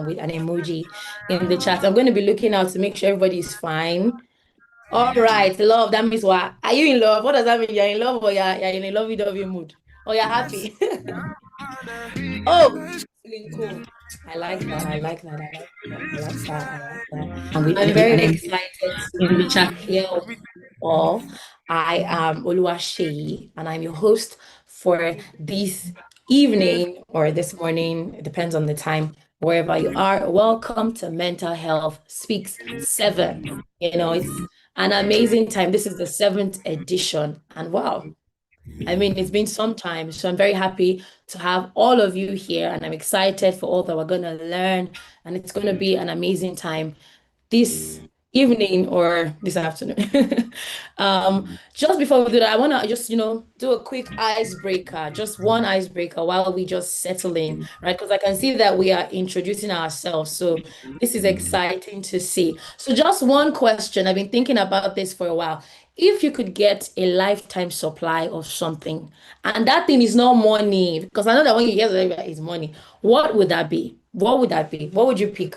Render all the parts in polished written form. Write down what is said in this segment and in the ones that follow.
with an emoji in the chat. I'm going to be looking out to make sure everybody's fine. All right, love. That means what? Are you in love? What does that mean? You're in love or you're in a lovey-dovey mood? Or you're happy? Oh, feeling cool. I like that. I like that. I like that. I like that. I like that. I'm very excited to be chat here with you all. I am Oluwaseyi, and I'm your host for this evening or this morning. It depends on the time, wherever you are. Welcome to Mental Health Speaks 7. It's an amazing time. This is the seventh edition, and wow. I mean, it's been some time, so I'm very happy to have all of you here, and I'm excited for all that we're going to learn, and it's going to be an amazing time this evening or this afternoon. Just before we do that, I want to just, do a quick icebreaker, just one icebreaker while we just settle in, right? Because I can see that we are introducing ourselves. So this is exciting to see. So just one question. I've been thinking about this for a while. If you could get a lifetime supply of something, and that thing is not money, because I know that when you hear that it's money, what would that be? What would that be? What would you pick?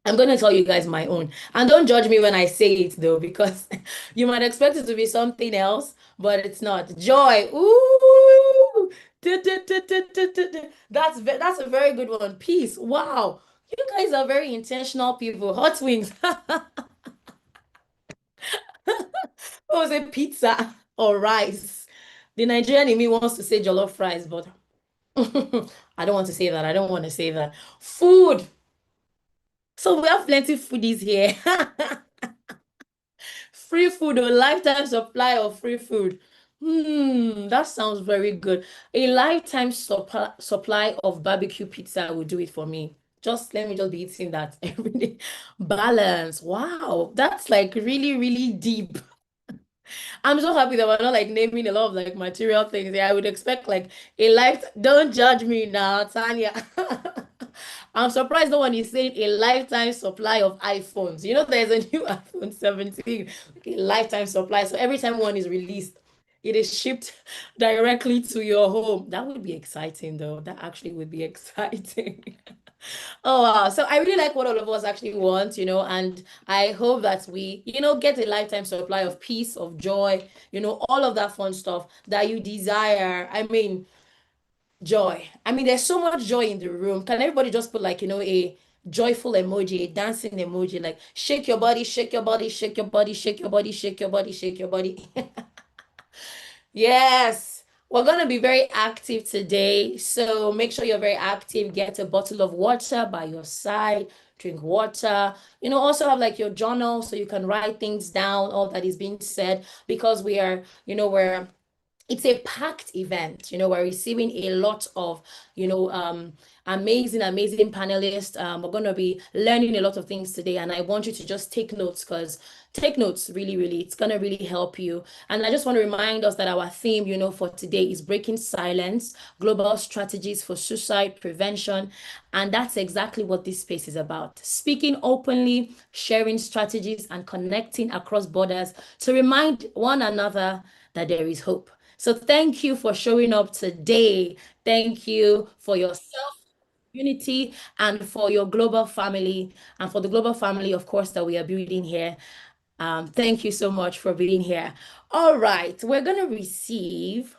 I'm going to tell you guys my own. And don't judge me when I say it though, because you might expect it to be something else, but it's not. Joy. Ooh. That's a very good one. Peace. Wow. You guys are very intentional people. Hot wings. What was it? Pizza or rice? The Nigerian in me wants to say jollof fries, but I don't want to say that. I don't want to say that. Food. So we have plenty foodies here. Free food or lifetime supply of free food. That sounds very good. A lifetime supply of barbecue pizza will do it for me. Just let me just be eating that every day. Balance. Wow, that's like really, really deep. I'm so happy that we're not like naming a lot of like material things. Yeah, I would expect like a life. Don't judge me now, Tanya. I'm surprised no one is saying a lifetime supply of iPhones. There's a new iPhone 17, like a lifetime supply. So every time one is released, it is shipped directly to your home. That would be exciting, though. That actually would be exciting. Oh, wow. So I really like what all of us actually want, and I hope that we, get a lifetime supply of peace, of joy, all of that fun stuff that you desire. I mean, joy. I mean, there's so much joy in the room. Can everybody just put like, a joyful emoji, a dancing emoji, like shake your body, shake your body, shake your body, shake your body, shake your body, shake your body. Yes, we're going to be very active today. So make sure you're very active. Get a bottle of water by your side, drink water. Also have like your journal so you can write things down, all that is being said, because we are, we're it's a packed event. We're receiving a lot of, amazing panelists. We're going to be learning a lot of things today, and I want you to just take notes because take notes really, really, it's going to really help you. And I just want to remind us that our theme, for today is breaking silence, global strategies for suicide prevention. And that's exactly what this space is about. Speaking openly, sharing strategies, and connecting across borders to remind one another that there is hope. So thank you for showing up today. Thank you for your self unity and for your global family and for the global family, of course, that we are building here. Thank you so much for being here. All right, we're going to receive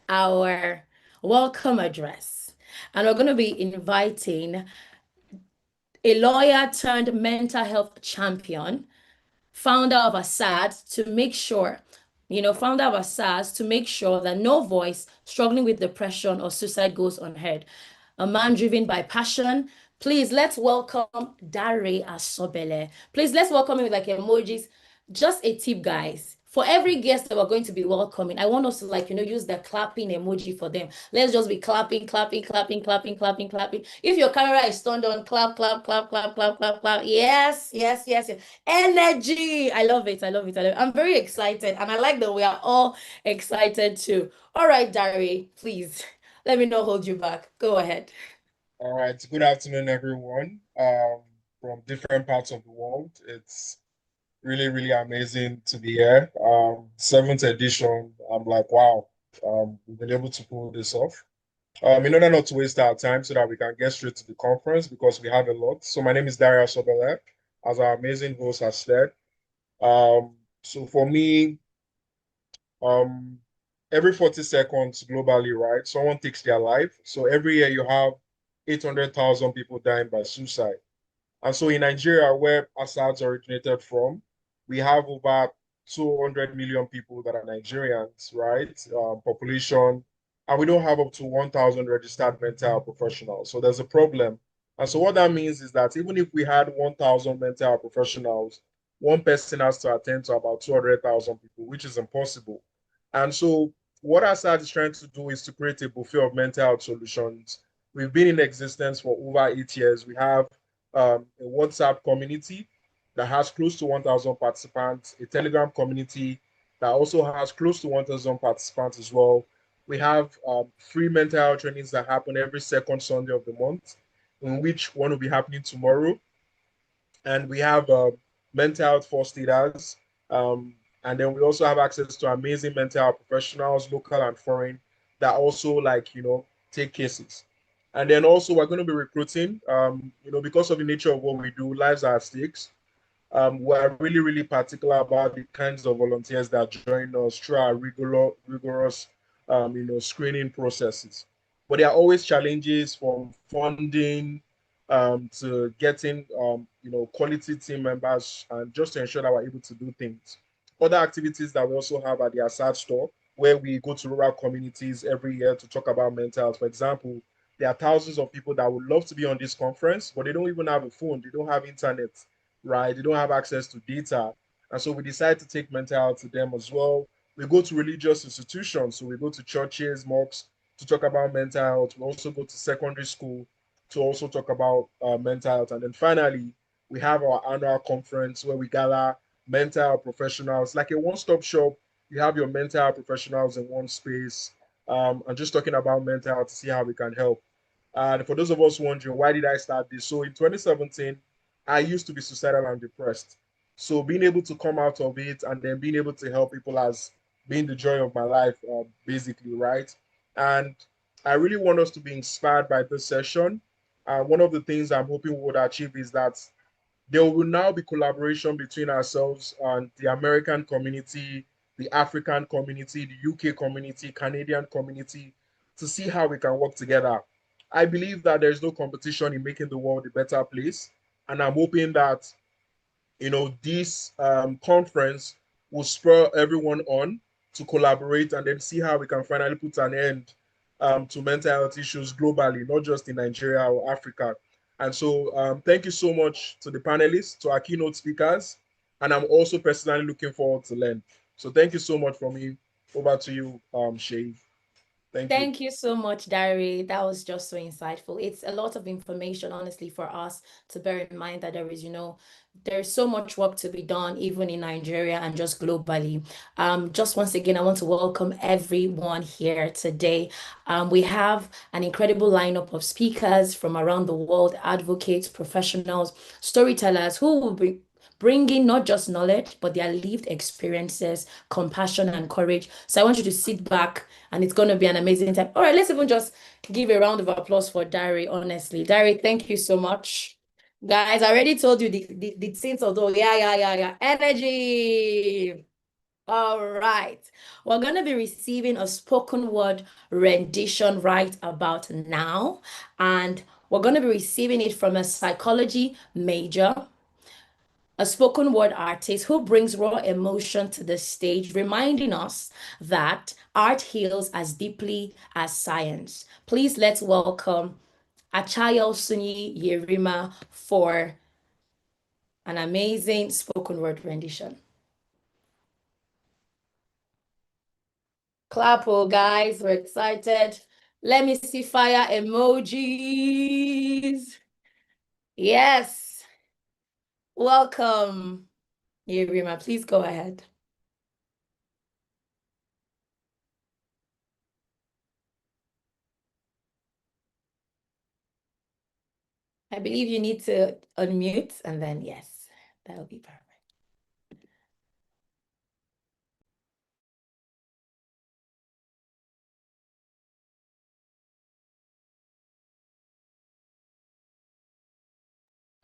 our welcome address, and we're going to be inviting a lawyer turned mental health champion, founder of ASAD, to make sure, founder of ASAD to make sure that no voice struggling with depression or suicide goes unheard. A man driven by passion. Please let's welcome Dare Asobele. Please let's welcome him with like emojis. Just a tip, guys. For every guest that we're going to be welcoming, I want us to like, use the clapping emoji for them. Let's just be clapping, clapping, clapping, clapping, clapping, clapping. If your camera is turned on, clap, clap, clap, clap, clap, clap, clap. Yes, yes, yes, yes. Energy. I love it. I love it. I love it. I'm very excited. And I like that we are all excited too. All right, Dari, please let me not hold you back. Go ahead. All right. Good afternoon, everyone. From different parts of the world. It's really, really amazing to be here. Seventh edition. I'm like, wow. We've been able to pull this off. In order not to waste our time so that we can get straight to the conference because we have a lot. So my name is Daria Sobele, as our amazing host has said. So for me, um, every 40 seconds globally, right, someone takes their life. So every year you have 800,000 people dying by suicide. And so in Nigeria, where Assad's originated from, we have over 200 million people that are Nigerians, right? Population, and we don't have up to 1,000 registered mental health professionals. So there's a problem. And so what that means is that even if we had 1,000 mental health professionals, one person has to attend to about 200,000 people, which is impossible. And so what Assad is trying to do is to create a buffet of mental health solutions. We've been in existence for over 8 years. We have a WhatsApp community that has close to 1,000 participants, a Telegram community that also has close to 1,000 participants as well. We have free mental health trainings that happen every second Sunday of the month, in which one will be happening tomorrow. And we have mental health first aiders. And then we also have access to amazing mental health professionals, local and foreign, that also take cases. And then also we're going to be recruiting, because of the nature of what we do, lives are at stakes. We're really, really particular about the kinds of volunteers that join us through our rigorous, screening processes. But there are always challenges from funding to getting, quality team members, and just to ensure that we're able to do things. Other activities that we also have at the Assad store, where we go to rural communities every year to talk about mental health. For example, there are thousands of people that would love to be on this conference, but they don't even have a phone, they don't have internet, right? They don't have access to data. And so we decide to take mental health to them as well. We go to religious institutions. So we go to churches, mosques to talk about mental health. We also go to secondary school to also talk about mental health. And then finally, we have our annual conference where we gather mental health professionals, like a one stop shop. You have your mental health professionals in one space, and just talking about mental health to see how we can help. And for those of us wondering, why did I start this? So in 2017, I used to be suicidal and depressed. So being able to come out of it and then being able to help people has been the joy of my life, basically, right? And I really want us to be inspired by this session. One of the things I'm hoping we would achieve is that there will now be collaboration between ourselves and the American community, the African community, the UK community, Canadian community, to see how we can work together. I believe that there's no competition in making the world a better place. And I'm hoping that, this conference will spur everyone on to collaborate and then see how we can finally put an end to mental health issues globally, not just in Nigeria or Africa. And so, thank you so much to the panelists, to our keynote speakers, and I'm also personally looking forward to learn. So, thank you so much from me. Over to you, Shay. Thank you. Thank you so much, Dari. That was just so insightful. It's a lot of information, honestly, for us to bear in mind that there's so much work to be done, even in Nigeria and just globally. Just once again, I want to welcome everyone here today. We have an incredible lineup of speakers from around the world, advocates, professionals, storytellers who will be bringing not just knowledge, but their lived experiences, compassion, and courage. So I want you to sit back and it's going to be an amazing time. All right, let's even just give a round of applause for Dari, honestly. Dari, thank you so much. Guys, I already told you the sense of the yeah. Energy. All right. We're going to be receiving a spoken word rendition right about now. And we're going to be receiving it from a psychology major, a spoken word artist who brings raw emotion to the stage, reminding us that art heals as deeply as science. Please let's welcome Achayo Sunyi Yerima for an amazing spoken word rendition. Clap, oh guys, we're excited. Let me see fire emojis. Yes. Welcome, Yerima. Please go ahead. I believe you need to unmute and then yes, that will be perfect.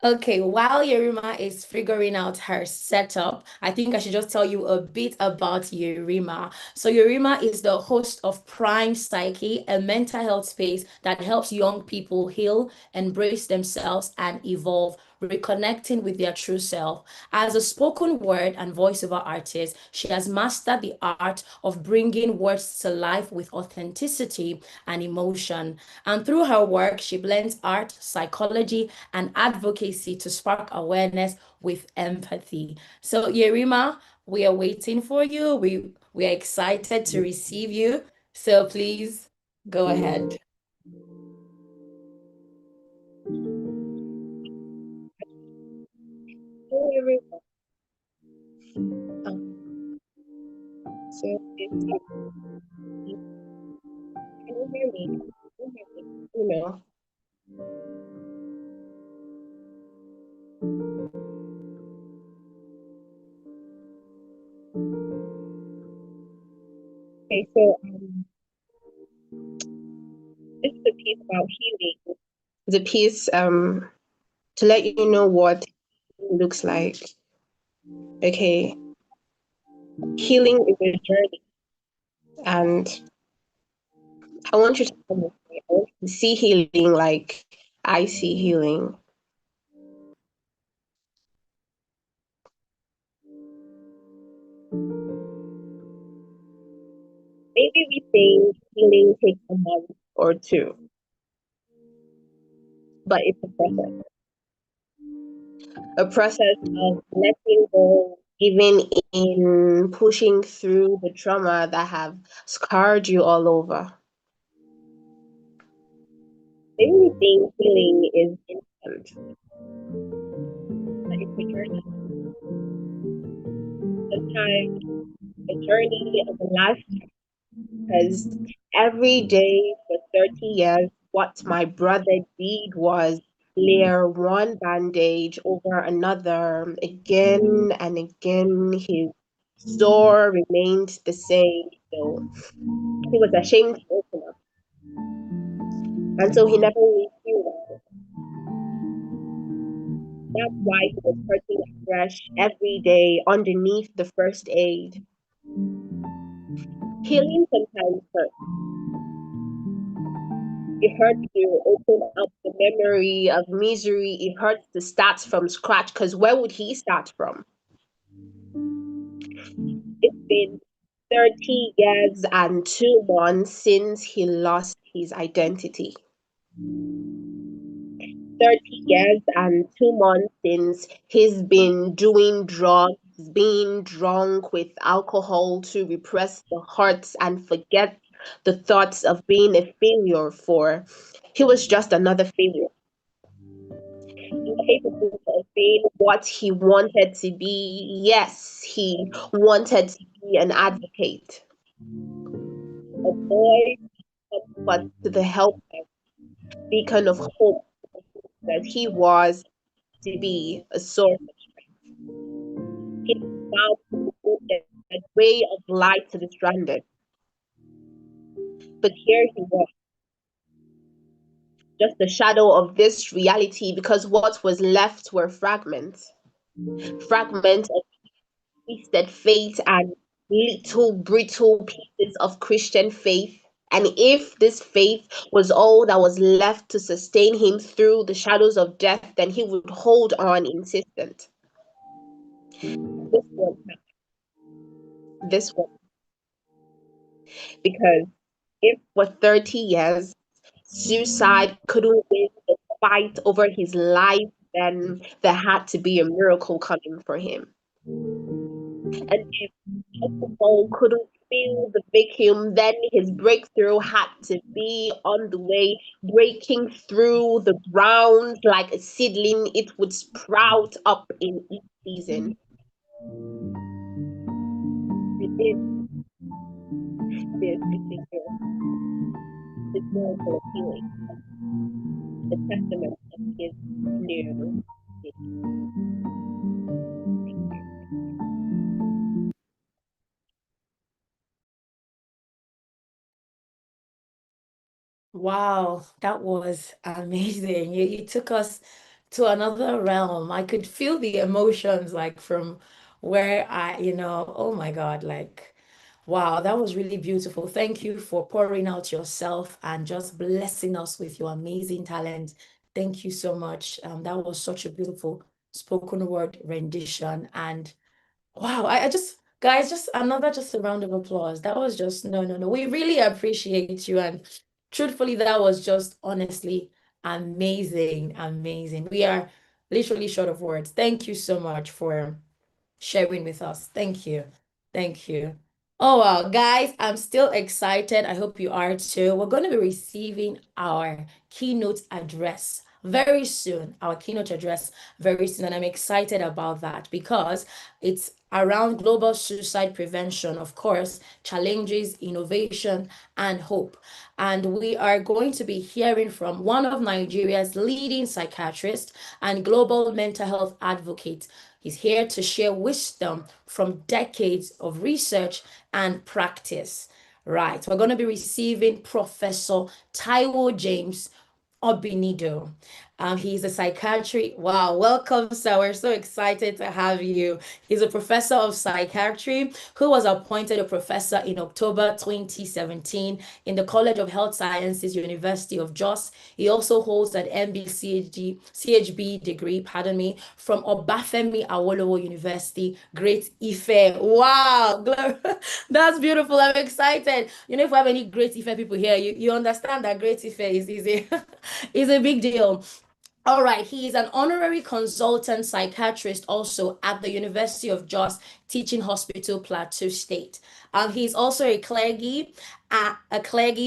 Okay, while Yerima is figuring out her setup, I think I should just tell you a bit about Yerima. So, Yerima is the host of Prime Psyche, a mental health space that helps young people heal, embrace themselves, and evolve, reconnecting with their true self. As a spoken word and voiceover artist, she has mastered the art of bringing words to life with authenticity and emotion. And through her work, she blends art, psychology, and advocacy to spark awareness with empathy. So, Yerima, we are waiting for you. We are excited to receive you. So please go ahead. Hello everyone. So can you hear me? Can you hear me? Okay, so this is a piece about healing. The piece to let you know what it looks like. Okay, healing is a journey, and I want you to come with me. I want you to see healing like I see healing. Maybe we think healing takes a month or two, but it's a process of letting go, even in pushing through the trauma that have scarred you all over. Maybe we think healing is instant, but it's a journey. Sometimes a journey of a lifetime, because every day for 30 years, what my brother did was layer one bandage over another again and again. His sore remained the same. So he was ashamed to open up. And so he never really healed. That's why he was hurting afresh every day underneath the first aid. Healing sometimes hurts. It hurts to open up the memory of misery. It hurts to start from scratch because where would he start from? It's been 30 years and 2 months since he lost his identity. 30 years and 2 months since he's been doing drugs, being drunk with alcohol to repress the hurts and forget the thoughts of being a failure for. He was just another failure, incapable of being what he wanted to be. Yes, he wanted to be an advocate, a voice, but to the help, beacon of hope that he was to be a source. He found a way of light to the stranded. But here he was, just the shadow of this reality, because what was left were fragments. Fragments of twisted faith and little brittle pieces of Christian faith. And if this faith was all that was left to sustain him through the shadows of death, then he would hold on insistent. This one, this one, because if for 30 years suicide couldn't win the fight over his life, then there had to be a miracle coming for him. And if alcohol couldn't feel the vacuum, then his breakthrough had to be on the way, breaking through the ground like a seedling. It would sprout up in each season. It is this particular, this miracle of healing, the testament of his new. Wow, that was amazing. You took us to another realm. I could feel the emotions like from where oh my God, like wow, that was really beautiful. Thank you for pouring out yourself and just blessing us with your amazing talent. Thank you so much. That was such a beautiful spoken word rendition. And wow, I just, guys, just a round of applause. That was just, no, no, no. We really appreciate you. And truthfully, that was just honestly amazing, amazing. We are literally short of words. Thank you so much for sharing with us. Thank you. Thank you. Oh, wow, guys, I'm still excited. I hope you are too. We're going to be receiving our keynote address very soon, our keynote address very soon. And I'm excited about that because it's around global suicide prevention, of course, challenges, innovation, and hope. And we are going to be hearing from one of Nigeria's leading psychiatrists and global mental health advocates. He's here to share wisdom from decades of research and practice. Right, we're going to be receiving Professor Taiwo James Obinido. He's a psychiatry. Wow, welcome, sir. We're so excited to have you. He's a professor of psychiatry who was appointed a professor in October 2017 in the College of Health Sciences, University of Jos. He also holds an CHB degree, pardon me, from Obafemi Awolowo University, Great Ife. Wow, that's beautiful. I'm excited. If we have any Great Ife people here, you understand that Great Ife is easy. Is a big deal. All right, he is an honorary consultant psychiatrist also at the University of Jos Teaching Hospital, Plateau State. He's also a clergy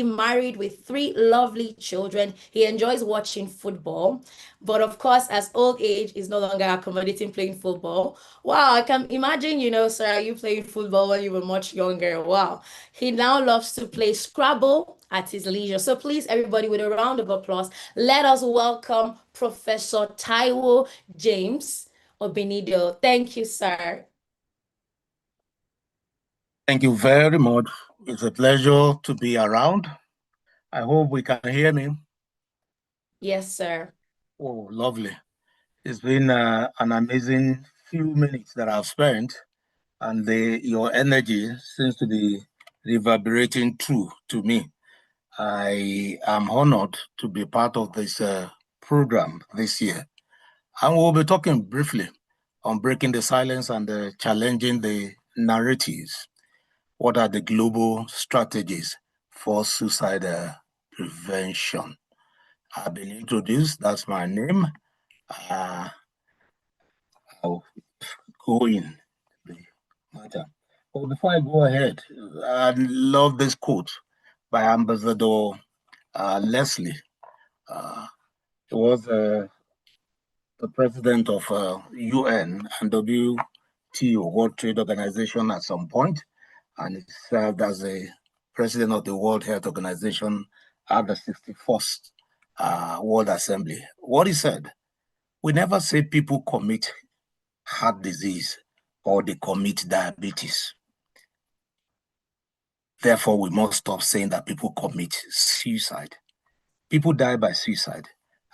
married with 3 lovely children. He enjoys watching football, but of course, as old age is no longer accommodating playing football. Wow, I can imagine, sir, you playing football when you were much younger. Wow. He now loves to play Scrabble at his leisure. So please, everybody, with a round of applause, let us welcome Professor Taiwo James Obinido. Thank you, sir. Thank you very much. It's a pleasure to be around. I hope we can hear me. Yes, sir. Oh, lovely. It's been an amazing few minutes that I've spent, and your energy seems to be reverberating true to me. I am honored to be part of this program this year. And we'll be talking briefly on breaking the silence and challenging the narratives. What are the global strategies for suicide prevention? I've been introduced, that's my name. I'll go in the matter. But before I go ahead, I love this quote by Ambassador Leslie. He was the president of UN and WTO, World Trade Organization, at some point, and he served as a president of the World Health Organization at the 61st World Assembly. What he said, we never say people commit heart disease or they commit diabetes. Therefore, we must stop saying that people commit suicide. People die by suicide,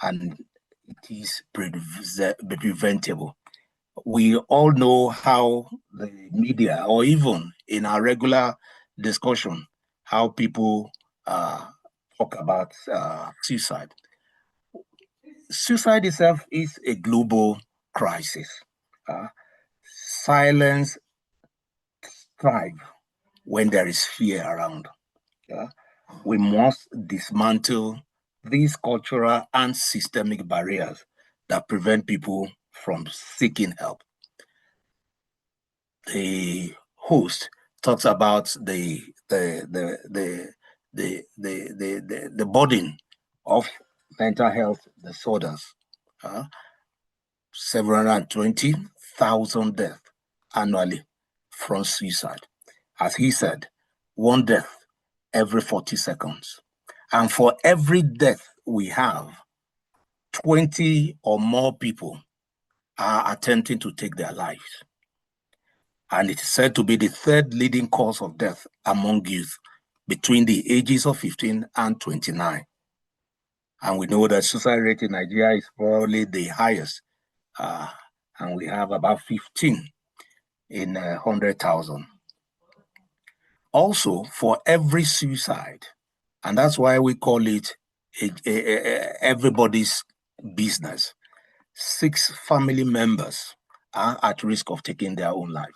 and it is preventable. We all know how the media, or even in our regular discussion, how people talk about suicide. Suicide itself is a global crisis. Silence thrives when there is fear around. We must dismantle these cultural and systemic barriers that prevent people from seeking help. The host talks about the burden of mental health disorders. 720,000 deaths annually from suicide. As he said, 1 death every 40 seconds. And for every death we have, 20 or more people are attempting to take their lives. And it is said to be the 3rd leading cause of death among youth between the ages of 15 and 29. And we know that suicide rate in Nigeria is probably the highest. And we have about 15 in 100,000. Also, for every suicide, and that's why we call it everybody's business, 6 family members are at risk of taking their own life.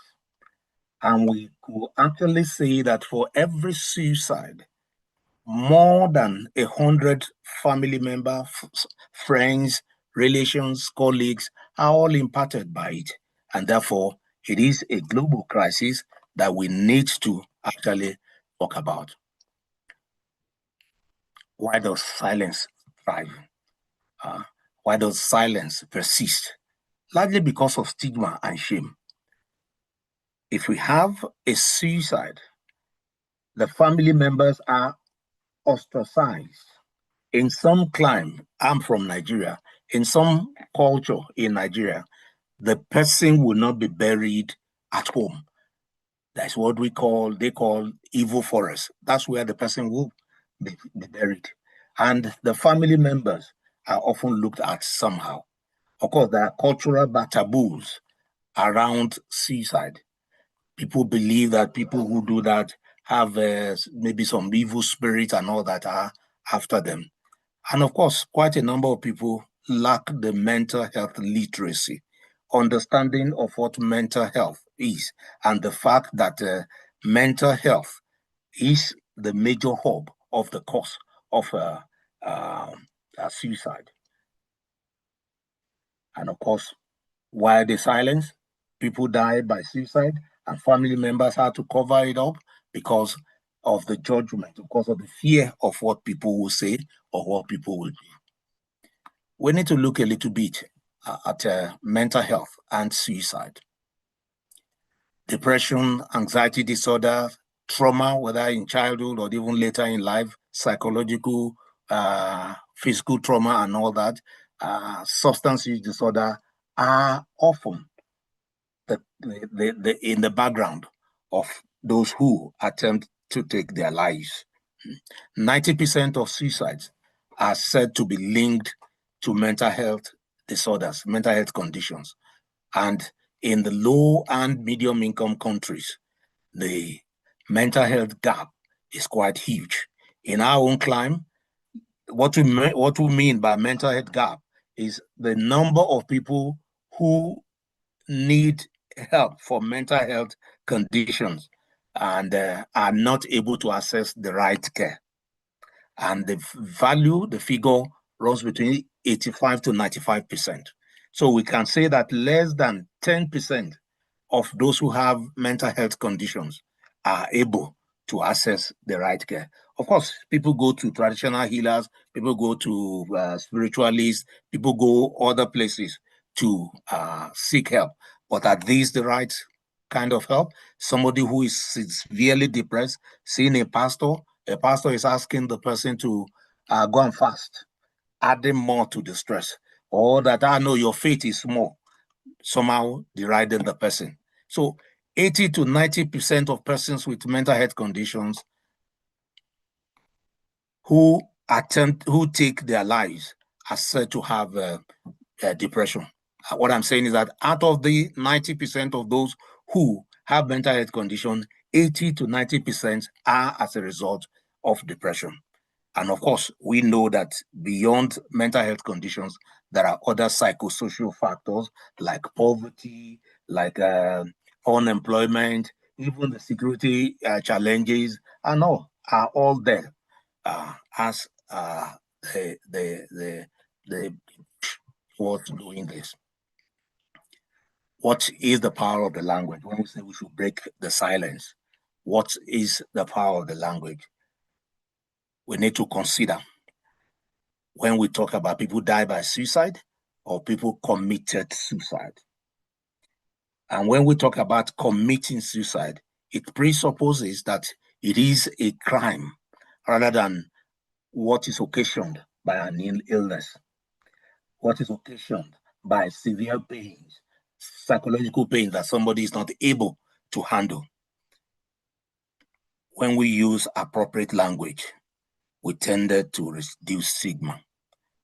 And we could actually say that for every suicide, more than 100 family members, friends, relations, colleagues are all impacted by it. And therefore, it is a global crisis that we need to actually talk about. Why does silence thrive? Why does silence persist? Largely because of stigma and shame. If we have a suicide, the family members are ostracized. In some clime, I'm from Nigeria, in some culture in Nigeria, the person will not be buried at home. That's what they call evil forest. That's where the person will be buried. And the family members are often looked at somehow. Of course, there are cultural taboos around suicide. People believe that people who do that have maybe some evil spirit and all that are after them. And of course, quite a number of people lack the mental health literacy, understanding of what mental health is, and the fact that mental health is the major hub of the cause of suicide. And of course, while the silence, people die by suicide, and family members had to cover it up because of the judgment, because of the fear of what people will say or what people will do. We need to look a little bit at mental health and suicide. Depression, anxiety disorder, trauma, whether in childhood or even later in life, psychological, physical trauma and all that, substance use disorder are often in the background of those who attempt to take their lives. 90% of suicides are said to be linked to mental health disorders, mental health conditions. And in the low and medium income countries, the mental health gap is quite huge. In our own climate, what we mean by mental health gap is the number of people who need help for mental health conditions and are not able to access the right care. And the figure runs between 85 to 95%. So we can say that less than 10% of those who have mental health conditions are able to access the right care. Of course, people go to traditional healers, people go to spiritualists, people go other places to seek help. But are these the right kind of help? Somebody who is severely depressed, seeing a pastor is asking the person to go and fast, adding more to the stress. Or that, I know your faith is small, somehow deriding the person. So 80 to 90% of persons with mental health conditions who take their lives are said to have depression. What I'm saying is that out of the 90% of those who have mental health condition, 80 to 90% are as a result of depression. And of course, we know that beyond mental health conditions, there are other psychosocial factors like poverty, like unemployment, even the security challenges, and all are all there as the what's doing this. What is the power of the language? When we say we should break the silence, what is the power of the language? We need to consider when we talk about people die by suicide or people committed suicide. And when we talk about committing suicide, it presupposes that it is a crime rather than what is occasioned by an illness, what is occasioned by severe pains, psychological pain that somebody is not able to handle. When we use appropriate language, we tended to reduce stigma.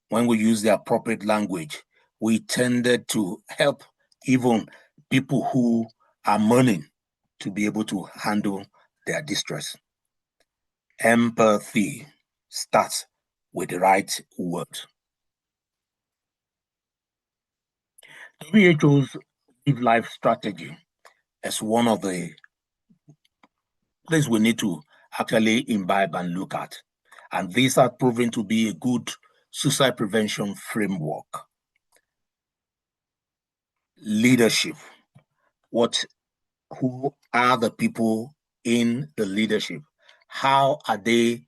when we use the appropriate language, we tended to help even people who are mourning to be able to handle their distress. Empathy starts with the right word. WHO's Live Life strategy is one of the things we need to actually imbibe and look at. And these are proven to be a good suicide prevention framework. Leadership. Who are the people in the leadership? How are they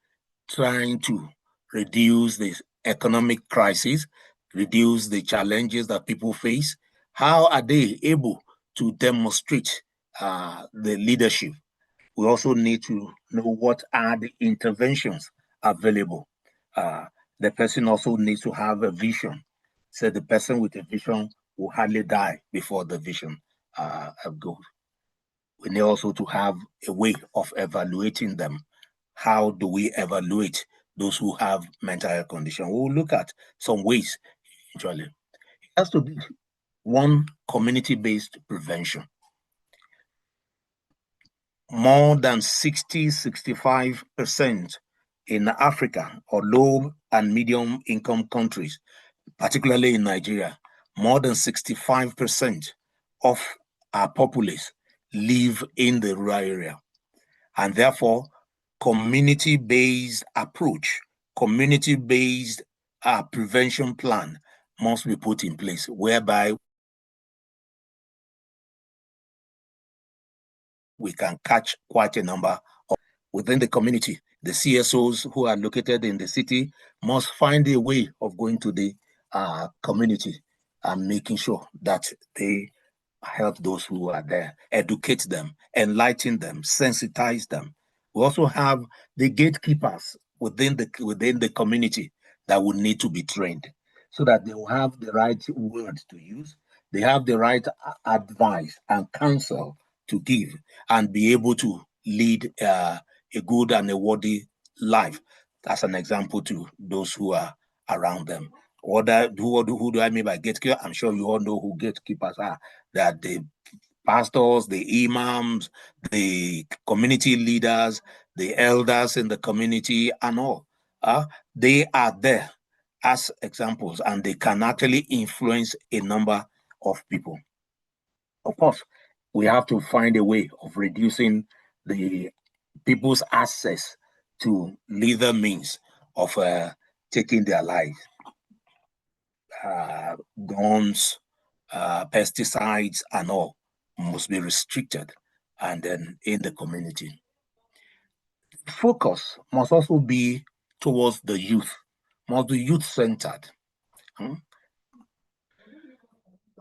trying to reduce this economic crisis, reduce the challenges that people face? How are they able to demonstrate the leadership? We also need to know what are the interventions available. The person also needs to have a vision. So the person with a vision will hardly die before the vision goes. We need also to have a way of evaluating them. How do we evaluate those who have mental health condition? We'll look at some ways, usually. It has to be one, community-based prevention. More than 60-65% in Africa or low and medium income countries, particularly in Nigeria, more than 65% of our populace live in the rural area. And therefore, community-based approach, community-based prevention plan must be put in place, whereby we can catch quite a number within the community. The CSOs who are located in the city must find a way of going to the community and making sure that they help those who are there, educate them, enlighten them, sensitize them. We also have the gatekeepers within the community that will need to be trained so that they will have the right words to use, they have the right advice and counsel to give, and be able to lead a good and a worthy life. That's an example to those who are around them. Who do I mean by gatekeeper? I'm sure you all know who gatekeepers are. That the pastors, the imams, the community leaders, the elders in the community, and all. They are there as examples, and they can actually influence a number of people. Of course, we have to find a way of reducing the people's access to lethal means of taking their lives. Guns, pesticides, and all must be restricted, and then in the community. Focus must also be towards the youth, must be youth-centered.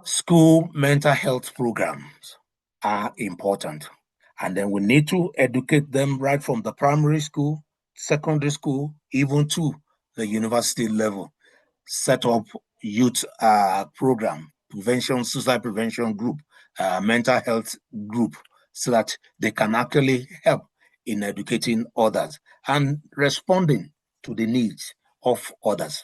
School mental health programs are important, and then we need to educate them right from the primary school, secondary school, even to the university level. Set up youth program, suicide prevention group, mental health group, so that they can actually help in educating others and responding to the needs of others.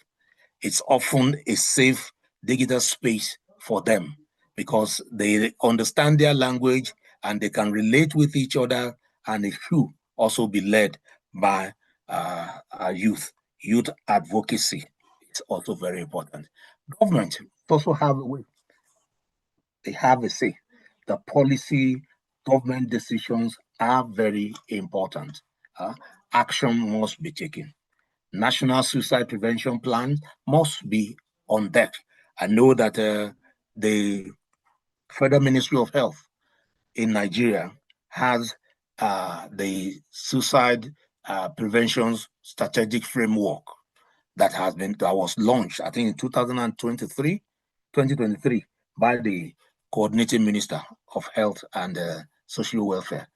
It's often a safe digital space for them because they understand their language and they can relate with each other, and it should also be led by youth advocacy. It's also very important. Government also have a way. They have a say. The policy, government decisions are very important. Action must be taken. National suicide prevention plan must be on deck. I know that the Federal Ministry of Health in Nigeria has the suicide prevention strategic framework that was launched, I think, in 2023 by the coordinating minister of health and social welfare.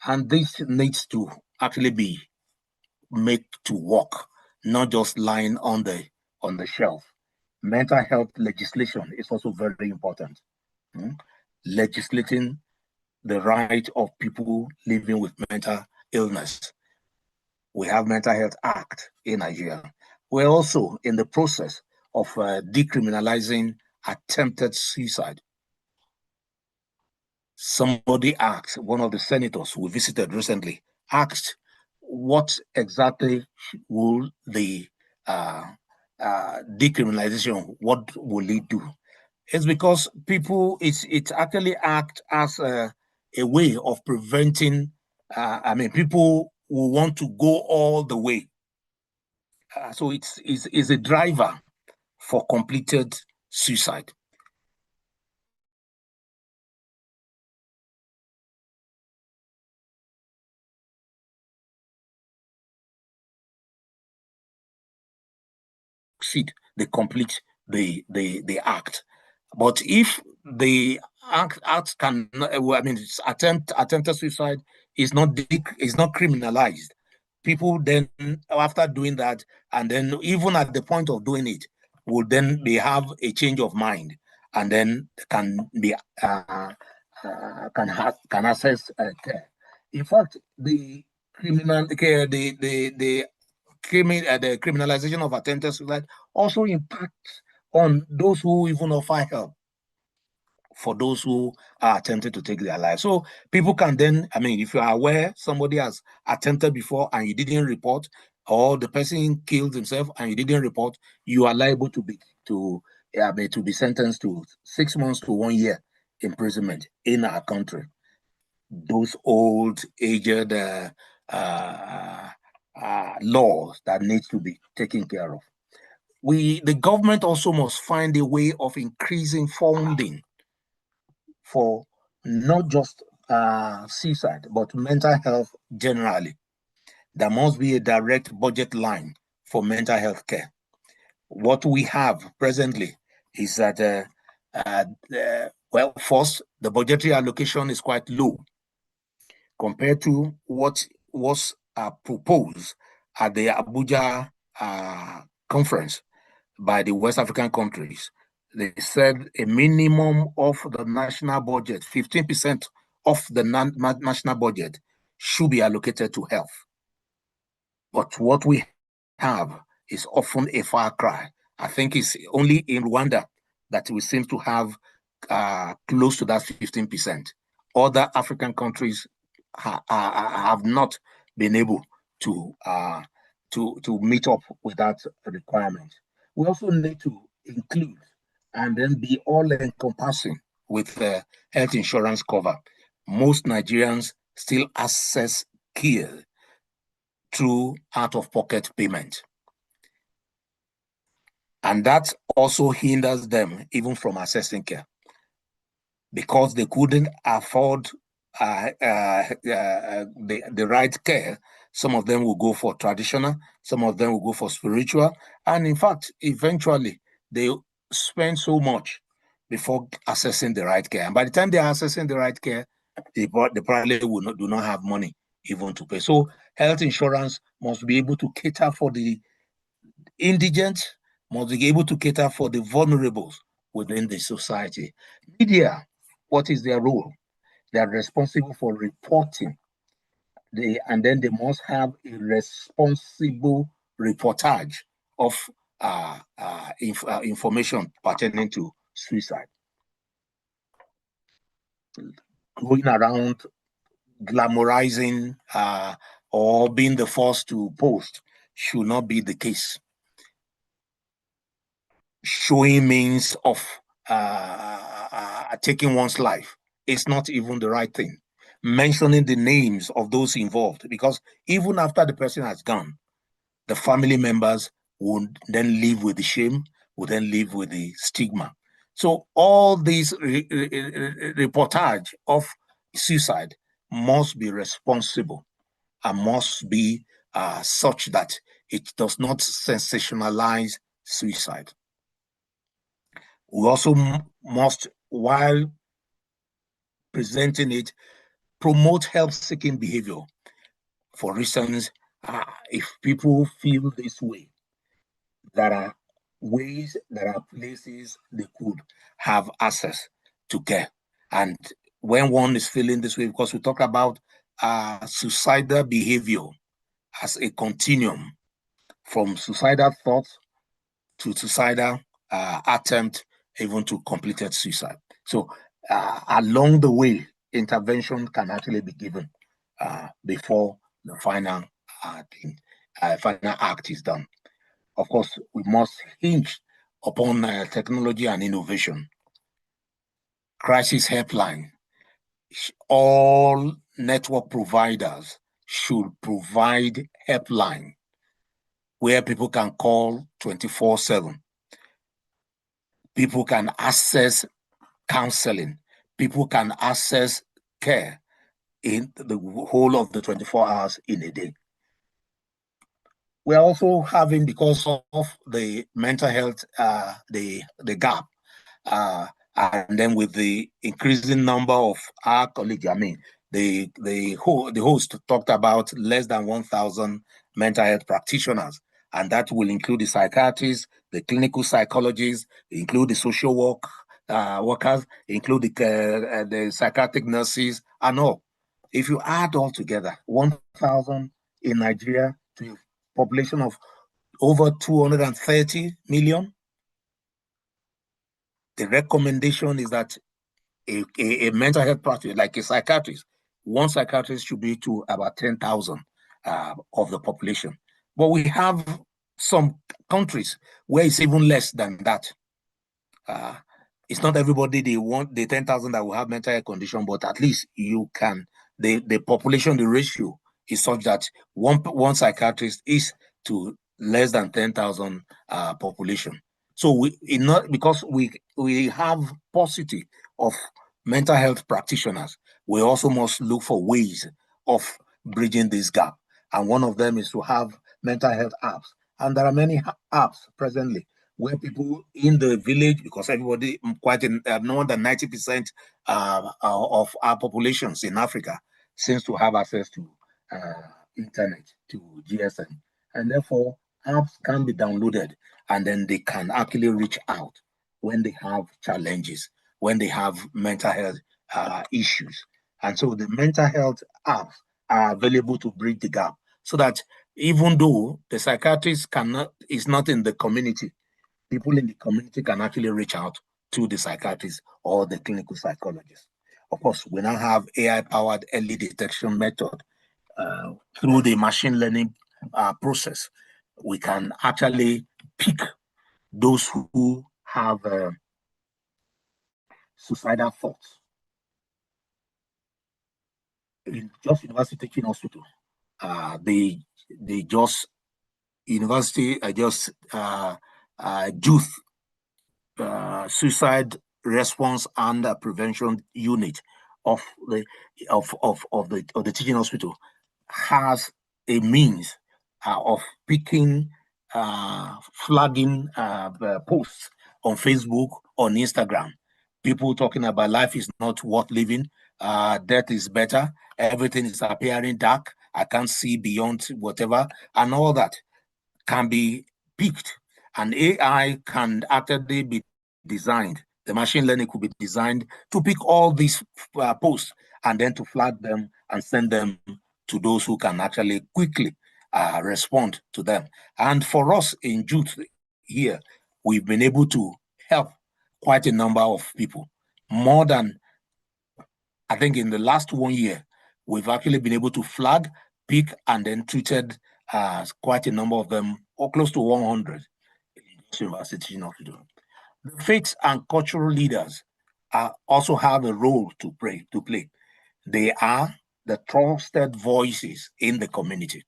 And this needs to actually be made to work, not just lying on the shelf. Mental health legislation is also very important. Legislating the right of people living with mental illness. We have Mental Health Act in Nigeria. we're also in the process of decriminalizing attempted suicide. Somebody asked, one of the senators we visited recently, asked, what exactly will the decriminalization, what will it do? It's because people, it actually acts as a way of preventing, people will want to go all the way. So it's a driver for completed suicide. They complete the act. But if the act can, attempted suicide is not criminalized, people then, after doing that, and then even at the point of doing it, will then they have a change of mind, and then can be can access care. In fact, the criminalization of attempted suicide also impacts on those who even offer help for those who are attempting to take their life. So people can then, if you are aware somebody has attempted before and you didn't report, or the person killed himself and you didn't report, you are liable to be sentenced to 6 months to 1 year imprisonment in our country. Those old, aged laws that need to be taken care of. The government also must find a way of increasing funding for not just suicide, but mental health generally. There must be a direct budget line for mental health care. What we have presently is that, first, the budgetary allocation is quite low compared to what was proposed at the Abuja conference by the West African countries. They said a minimum of the national budget, 15% of the national budget should be allocated to health. But what we have is often a far cry. I think it's only in Rwanda that we seem to have close to that 15%. Other African countries have not been able to meet up with that requirement. We also need to include and then be all-encompassing with health insurance cover. Most Nigerians still access care through out-of-pocket payment. And that also hinders them even from accessing care because they couldn't afford the right care. Some of them will go for traditional, some of them will go for spiritual, and in fact, eventually they spend so much before accessing the right care. And by the time they are accessing the right care, they probably do not have money even to pay. So health insurance must be able to cater for the indigent, must be able to cater for the vulnerables within the society. Media, what is their role? They are responsible for reporting. And then they must have a responsible reportage of information pertaining to suicide. Going around glamorizing or being the first to post should not be the case. Showing means of taking one's life is not even the right thing. Mentioning the names of those involved, because even after the person has gone, the family members would then live with the shame, would then live with the stigma. So all these reportage of suicide must be responsible and must be such that it does not sensationalize suicide. We also must, while presenting it, promote help-seeking behavior. For instance, if people feel this way, there are ways, there are places they could have access to care. And when one is feeling this way, because we talk about suicidal behavior as a continuum, from suicidal thoughts to suicidal attempt, even to completed suicide. So along the way, intervention can actually be given before the final final act is done. Of course, we must hinge upon technology and innovation. Crisis helpline. All network providers should provide helpline where people can call 24/7. People can access counseling. People can access care in the whole of the 24 hours in a day. We're also having, because of the mental health, the gap, and then with the increasing number of our colleagues, I mean, the host talked about less than 1,000 mental health practitioners, and that will include the psychiatrists, the clinical psychologists, include the social workers, include the psychiatric nurses, and all. If you add all together, 1,000 in Nigeria to a population of over 230 million, the recommendation is that a mental health practice, like a psychiatrist, one psychiatrist should be to about 10,000 of the population. But we have some countries where it's even less than that. It's not everybody they want the 10,000 that will have mental health condition, but at least you can, the population, the ratio is such that one psychiatrist is to less than 10,000 population. So because we have paucity of mental health practitioners, we also must look for ways of bridging this gap. And one of them is to have mental health apps. And there are many apps presently where people in the village, because everybody, more than 90% of our populations in Africa seems to have access to internet, to GSM. And therefore, apps can be downloaded, and then they can actually reach out when they have challenges, when they have mental health issues. And so the mental health apps are available to bridge the gap, so that even though the psychiatrist is not in the community, people in the community can actually reach out to the psychiatrist or the clinical psychologist. Of course, we now have AI-powered early detection method through the machine learning process. We can actually pick those who have suicidal thoughts. In Jos University Teaching Hospital, the Jos University Youth Suicide Response and Prevention Unit of the teaching hospital has a means of picking, flagging posts on Facebook, on Instagram. People talking about life is not worth living, death is better, everything is appearing dark, I can't see beyond whatever, and all that can be picked. And AI can actually be designed, the machine learning could be designed to pick all these posts and then to flag them and send them to those who can actually quickly respond to them. And for us in Youth here, we've been able to help quite a number of people. More than, I think in the last 1 year, we've actually been able to flag, pick, and then treated quite a number of them, or close to 100 in University Hospital. The faith and cultural leaders also have a role to play. They are the trusted voices in the community.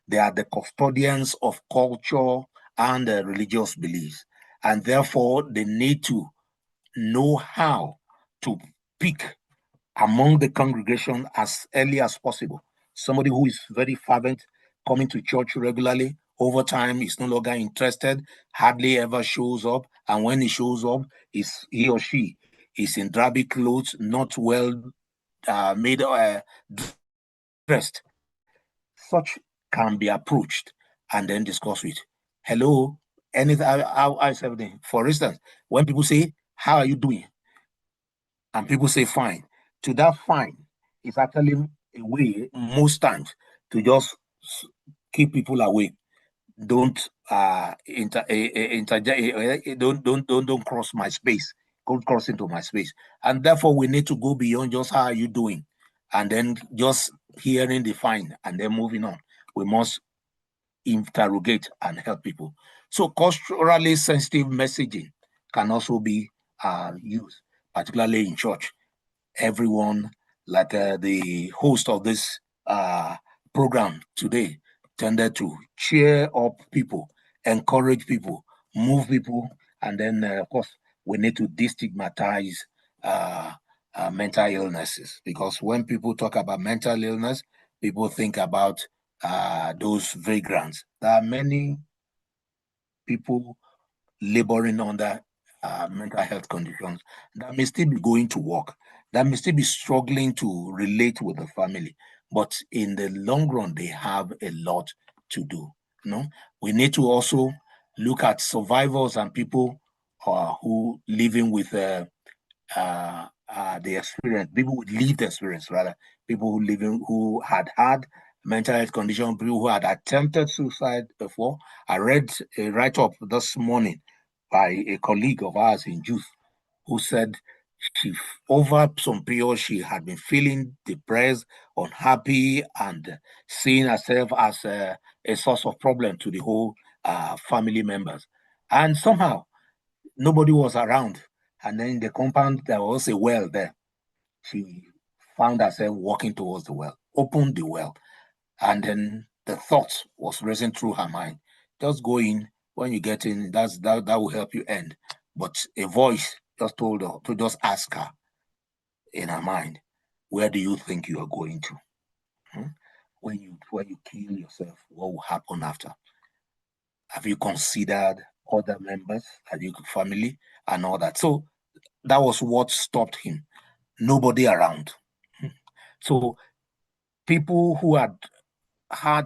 They are the custodians of culture and religious beliefs, and therefore they need to know how to pick among the congregation as early as possible. Somebody who is very fervent, coming to church regularly, over time is no longer interested, hardly ever shows up, and when he shows up, he or she is in drabby clothes, not well made dressed. Such can be approached and then discussed with. Hello, anything? How is everything? For instance, when people say, "How are you doing?" and people say, "Fine," to that fine is actually a way most times to just keep people away. don't don't cross my space. Don't cross into my space. And therefore, we need to go beyond just how are you doing, and then just hearing the fine and then moving on. We must interrogate and help people. So culturally sensitive messaging can also be used, particularly in church. Everyone, like the host of this program today, tended to cheer up people, encourage people, move people, and then, of course, we need to destigmatize mental illnesses, because when people talk about mental illness, people think about those vagrants. There are many people laboring under mental health conditions that may still be going to work, that may still be struggling to relate with the family, but in the long run, they have a lot to do. We need to also look at survivors and people who living with the experience, people with lived experience, rather, people who had mental health condition, people who had attempted suicide before. I read a write-up this morning by a colleague of ours in youth who said over some period she had been feeling depressed, unhappy, and seeing herself as a source of problem to the whole family members. And somehow nobody was around. And then in the compound, there was a well there. She found herself walking towards the well, opened the well, and then the thought was racing through her mind. Just go in. When you get in, that will help you end. But a voice just told her to just ask her in her mind, where do you think you are going to? When you kill yourself, what will happen after? Have you considered other members? Have you family and all that? So that was what stopped him. Nobody around. So people who had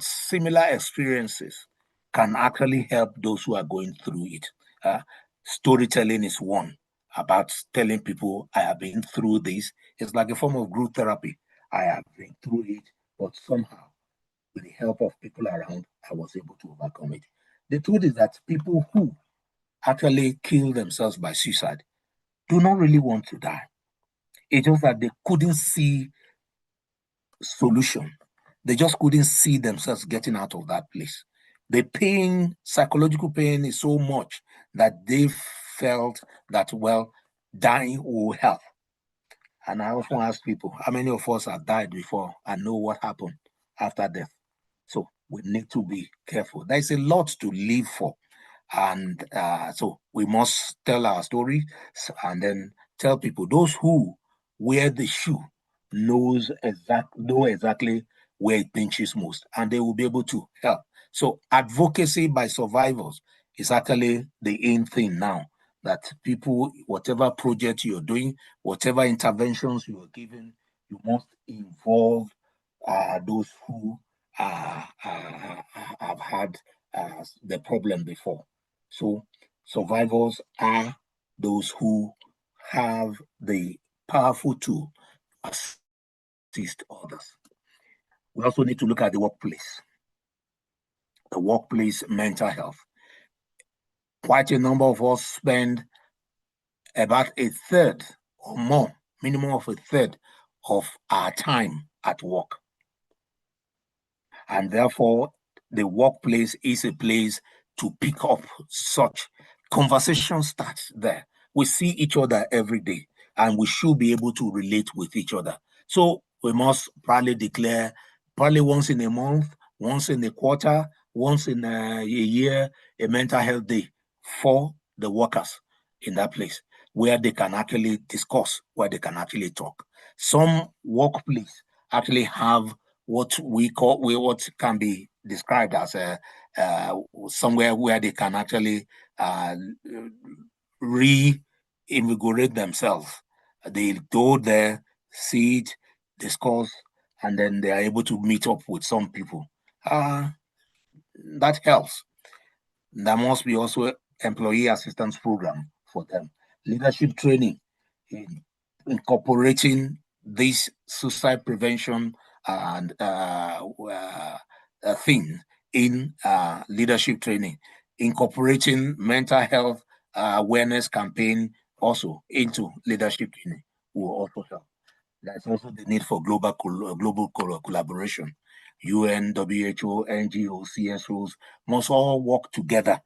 similar experiences can actually help those who are going through it. Storytelling is one, about telling people, I have been through this. It's like a form of group therapy. I have been through it, but somehow, with the help of people around, I was able to overcome it. The truth is that people who actually kill themselves by suicide do not really want to die. It's just that they couldn't see solution. They just couldn't see themselves getting out of that place. The pain, psychological pain, is so much that they felt that, well, dying will help. And I often ask people, how many of us have died before and know what happened after death? So we need to be careful. There's a lot to live for. And so we must tell our story and then tell people. Those who wear the shoe know exactly where it pinches most, and they will be able to help. So advocacy by survivors is actually the in thing now, that people, whatever project you're doing, whatever interventions you are giving, you must involve those who have had the problem before. So survivors are those who have the powerful tool to assist others. We also need to look at the workplace mental health. Quite a number of us spend about a third or more, minimum of a third of our time at work. And therefore, the workplace is a place to pick up such conversation starts there. We see each other every day, and we should be able to relate with each other. So we must probably declare, probably once in a month, once in a quarter, once in a year, a mental health day for the workers in that place, where they can actually discuss, where they can actually talk. Some workplace actually have what can be described as somewhere where they can actually reinvigorate themselves. They go there, sit, discuss, and then they are able to meet up with some people. That helps. There must be also employee assistance program for them. Leadership training, incorporating this suicide prevention and thing in leadership training, incorporating mental health awareness campaign also into leadership training will also help. There's also the need for global collaboration. UN, WHO, NGOs, CSOs must all work together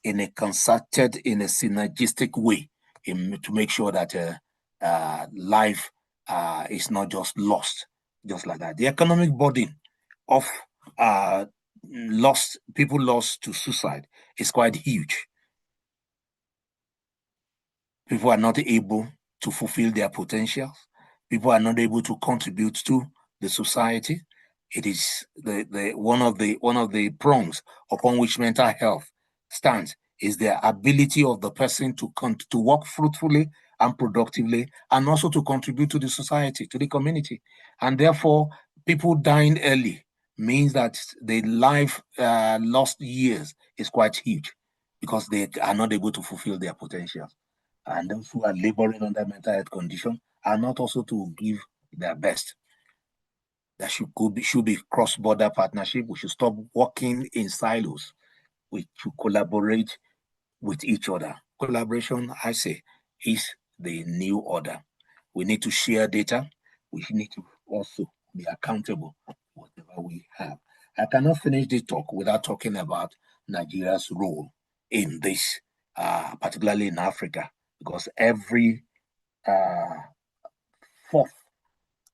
in a concerted, in a synergistic way to make sure that life is not just lost, just like that. The economic burden of people lost to suicide is quite huge. People are not able to fulfill their potentials. People are not able to contribute to the society. It is one of the prongs upon which mental health stands is the ability of the person to work fruitfully and productively, and also to contribute to the society, to the community. And therefore, people dying early means that the life lost years is quite huge because they are not able to fulfill their potential. And those who are laboring under mental health condition are not also to give their best. There should be cross-border partnership. We should stop working in silos. We should collaborate with each other. Collaboration, I say, is the new order. We need to share data. We need to also be accountable for whatever we have. I cannot finish this talk without talking about Nigeria's role in this, particularly in Africa, because every fourth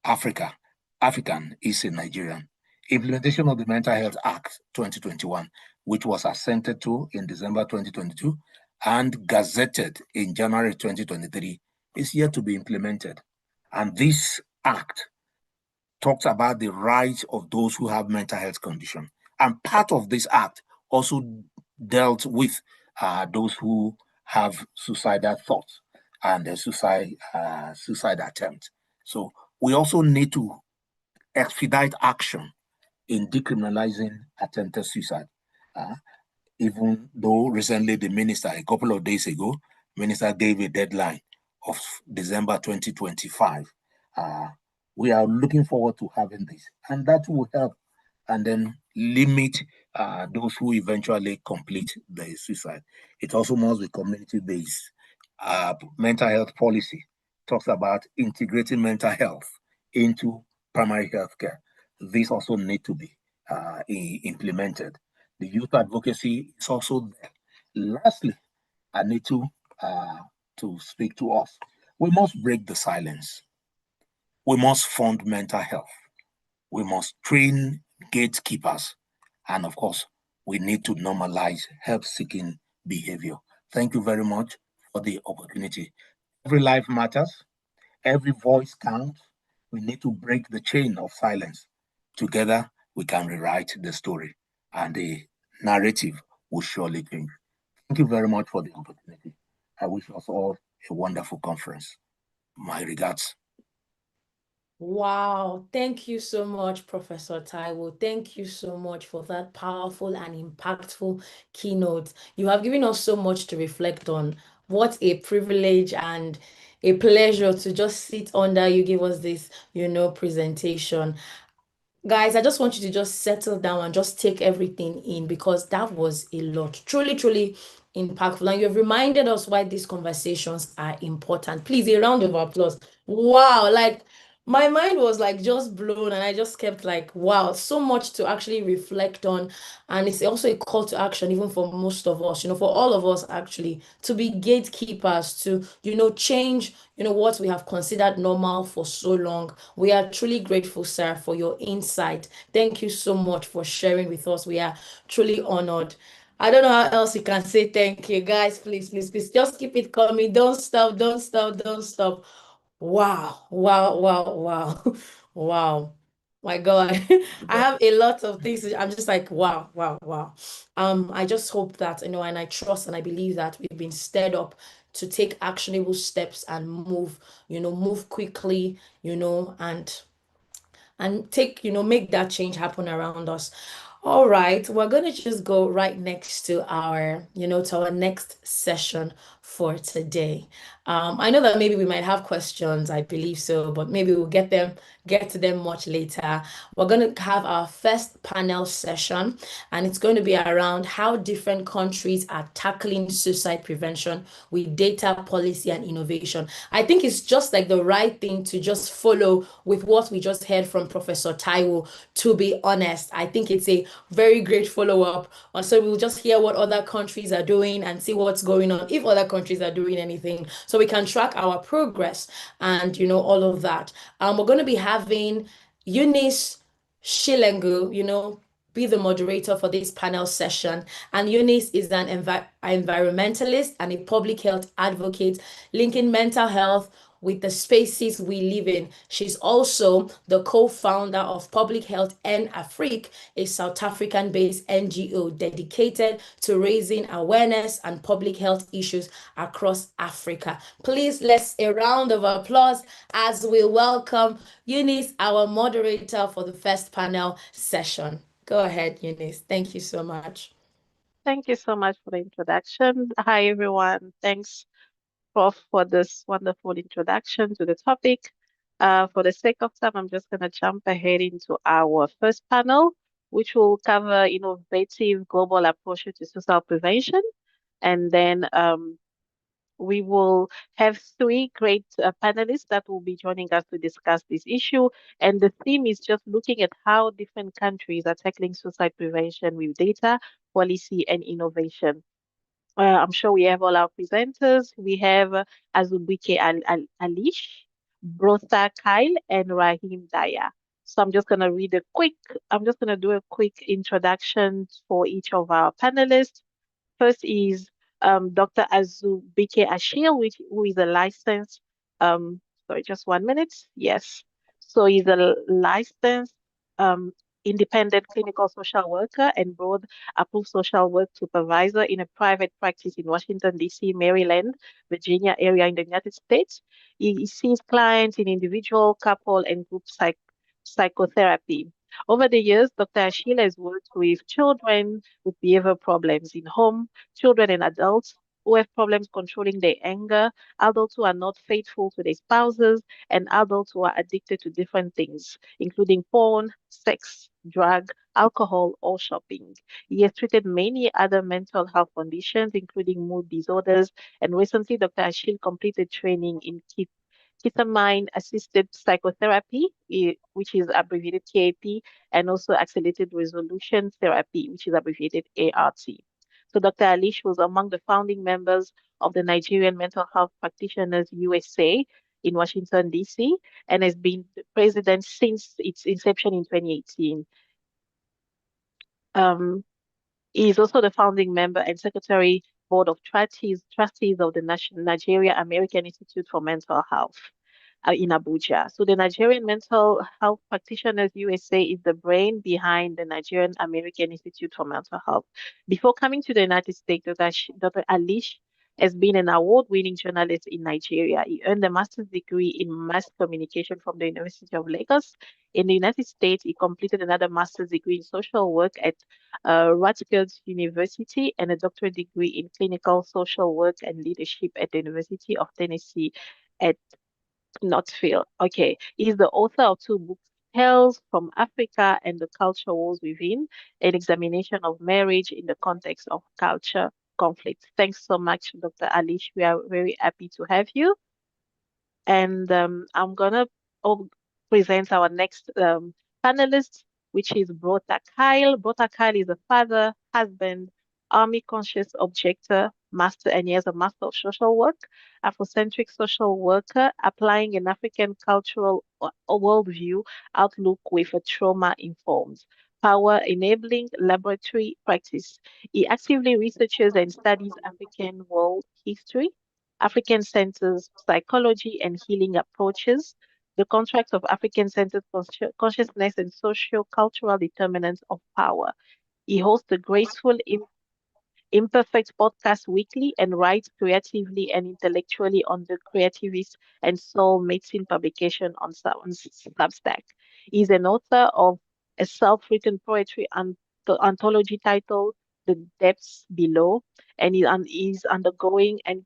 African is a Nigerian. Implementation of the Mental Health Act 2021, which was assented to in December 2022 and gazetted in January 2023, is yet to be implemented. And this act talks about the rights of those who have mental health condition. And part of this act also dealt with those who have suicidal thoughts and suicide attempt. So we also need to expedite action in decriminalizing attempted suicide. Even though recently the minister, a couple of days ago, minister gave a deadline of December 2025. We are looking forward to having this, and that will help and then limit those who eventually complete the suicide. It also must be community-based. Mental health policy talks about integrating mental health into primary health care. These also need to be implemented. The youth advocacy is also there. Lastly, I need to speak to us. We must break the silence. We must fund mental health. We must train gatekeepers. And of course, we need to normalize help-seeking behavior. Thank you very much for the opportunity. Every life matters. Every voice counts. We need to break the chain of silence. Together, we can rewrite the story, and the narrative will surely change. Thank you very much for the opportunity. I wish us all a wonderful conference. My regards. Wow, thank you so much, Professor Taiwo. Thank you so much for that powerful and impactful keynote. You have given us so much to reflect on. What a privilege and a pleasure to just sit under you, give us this, presentation. Guys, I just want you to just settle down and just take everything in because that was a lot. Truly, truly impactful. And you've reminded us why these conversations are important. Please, a round of applause. Wow, like my mind was like just blown and I just kept like, wow, so much to actually reflect on. And it's also a call to action, even for most of us, for all of us actually, to be gatekeepers, to, change, what we have considered normal for so long. We are truly grateful, sir, for your insight. Thank you so much for sharing with us. We are truly honored. I don't know how else you can say thank you, guys. Please, please, please, just keep it coming. Don't stop, don't stop, don't stop. Wow, wow, wow, wow, wow. My God, I have a lot of things. I'm just like, wow, wow, wow. I just hope that, and I trust and I believe that we've been stirred up to take actionable steps and move, move quickly, and take, make that change happen around us. All right, we're going to just go right next to our, to our next session for today. I know that maybe we might have questions, I believe so, but maybe we'll get to them much later. We're going to have our first panel session, and it's going to be around how different countries are tackling suicide prevention with data, policy, and innovation. I think it's just like the right thing to just follow with what we just heard from Professor Taiwo. To be honest, I think it's a very great follow-up. And so we'll just hear what other countries are doing and see what's going on, if other countries are doing anything, so we can track our progress and all of that. We're going to be having Eunice Shilengu, be the moderator for this panel session. And Eunice is an environmentalist and a public health advocate, linking mental health with the spaces we live in. She's also the co-founder of Public Health en Afrique, a South African-based NGO dedicated to raising awareness and public health issues across Africa. Please, let's a round of applause as we welcome Eunice, our moderator for the first panel session. Go ahead, Eunice. Thank you so much. Thank you so much for the introduction. Hi, everyone. Thanks, Prof, for this wonderful introduction to the topic. For the sake of time, I'm just going to jump ahead into our first panel, which will cover innovative global approaches to suicide prevention. And then we will have three great panelists that will be joining us to discuss this issue. And the theme is just looking at how different countries are tackling suicide prevention with data, policy, and innovation. I'm sure we have all our presenters. We have Azubike Alish, Brotha Kyle, and Rahim Daya. So I'm just going to do a quick introduction for each of our panelists. First is Dr. Azubike Ashil, who is a licensed, sorry, just 1 minute. Yes. So he's a licensed independent clinical social worker and board approved social work supervisor in a private practice in Washington, D.C., Maryland, Virginia area in the United States. He sees clients in individual, couple, and group psychotherapy. Over the years, Dr. Ashil has worked with children with behavior problems in home, children and adults who have problems controlling their anger, adults who are not faithful to their spouses, and adults who are addicted to different things, including porn, sex, drug, alcohol, or shopping. He has treated many other mental health conditions, including mood disorders, and recently Dr. Ashil completed training in ketamine-assisted psychotherapy, which is abbreviated KAP, and also accelerated resolution therapy, which is abbreviated ART. So Dr. Alish was among the founding members of the Nigerian Mental Health Practitioners USA in Washington, D.C., and has been the president since its inception in 2018. He is also the founding member and secretary board of trustees of the Nigeria American Institute for Mental Health in Abuja. So the Nigerian Mental Health Practitioners USA is the brain behind the Nigerian American Institute for Mental Health. Before coming to the United States, Dr. Alish has been an award-winning journalist in Nigeria. He earned a master's degree in mass communication from the University of Lagos. In the United States, he completed another master's degree in social work at Rutgers University and a doctorate degree in clinical social work and leadership at the University of Tennessee at Knoxville. Okay, he's the author of 2 books, Tales from Africa and the Culture Wars Within, an examination of marriage in the context of culture conflict. Thanks so much, Dr. Alish. We are very happy to have you. And I'm gonna present our next panelist, which is Brotha Kyle. Brotha Kyle is a father, husband, army-conscious objector, master, and he has a Master of Social Work, Afrocentric social worker, applying an African cultural worldview outlook with a trauma-informed, power-enabling laboratory practice. He actively researches and studies African world history, African centers, psychology, and healing approaches, the contracts of African-centered consciousness and socio-cultural determinants of power. He hosts the Graceful Imperfect podcast weekly and writes creatively and intellectually on the Creativist and Soul Medicine publication on Substack. He's an author of a self-written poetry anthology titled The Depths Below, and he's undergoing and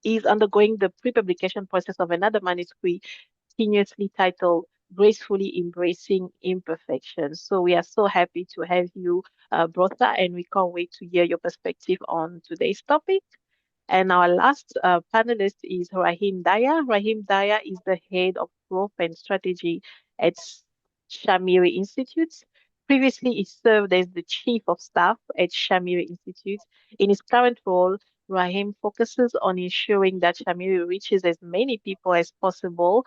is undergoing the pre-publication process of another manuscript continuously titled Gracefully Embracing Imperfection. So we are so happy to have you, Brotha, and we can't wait to hear your perspective on today's topic. And our last panelist is Rahim Daya. Rahim Daya is the head of growth and strategy at Shamiri Institute. Previously, he served as the chief of staff at Shamiri Institute. In his current role, Rahim focuses on ensuring that Shamiri reaches as many people as possible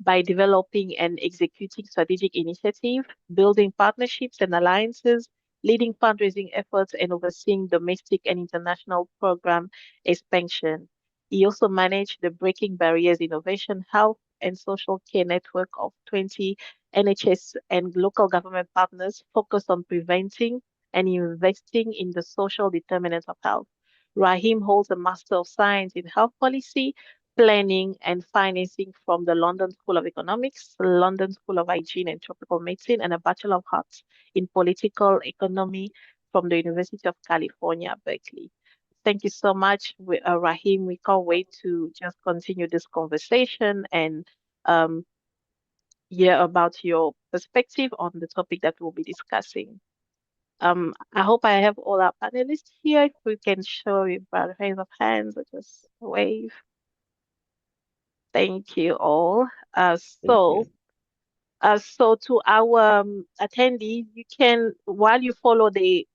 by developing and executing strategic initiatives, building partnerships and alliances, leading fundraising efforts, and overseeing domestic and international program expansion. He also managed the Breaking Barriers Innovation, Health, and Social Care Network of 20 NHS and local government partners focused on preventing and investing in the social determinants of health. Rahim holds a Master of Science in Health Policy, Planning and Financing from the London School of Economics, London School of Hygiene and Tropical Medicine, and a Bachelor of Arts in Political Economy from the University of California, Berkeley. Thank you so much, Rahim. We can't wait to just continue this conversation and hear about your perspective on the topic that we'll be discussing. I hope I have all our panelists here. If we can show you by raise of hands or just wave. Thank you all. So to our attendees, you can, while you follow the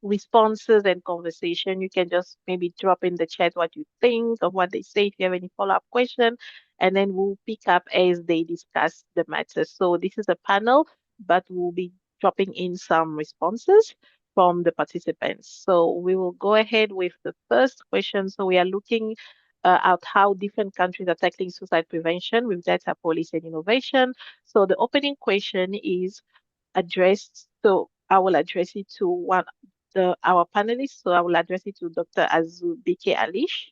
responses and conversation, you can just maybe drop in the chat what you think of what they say if you have any follow-up question, and then we'll pick up as they discuss the matter. So this is a panel, but we'll be dropping in some responses from the participants. So we will go ahead with the first question. So we are looking at how different countries are tackling suicide prevention with data policy and innovation. So the opening question is addressed, so I will address it to our panelists. So I will address it to Dr. Azubike Alish.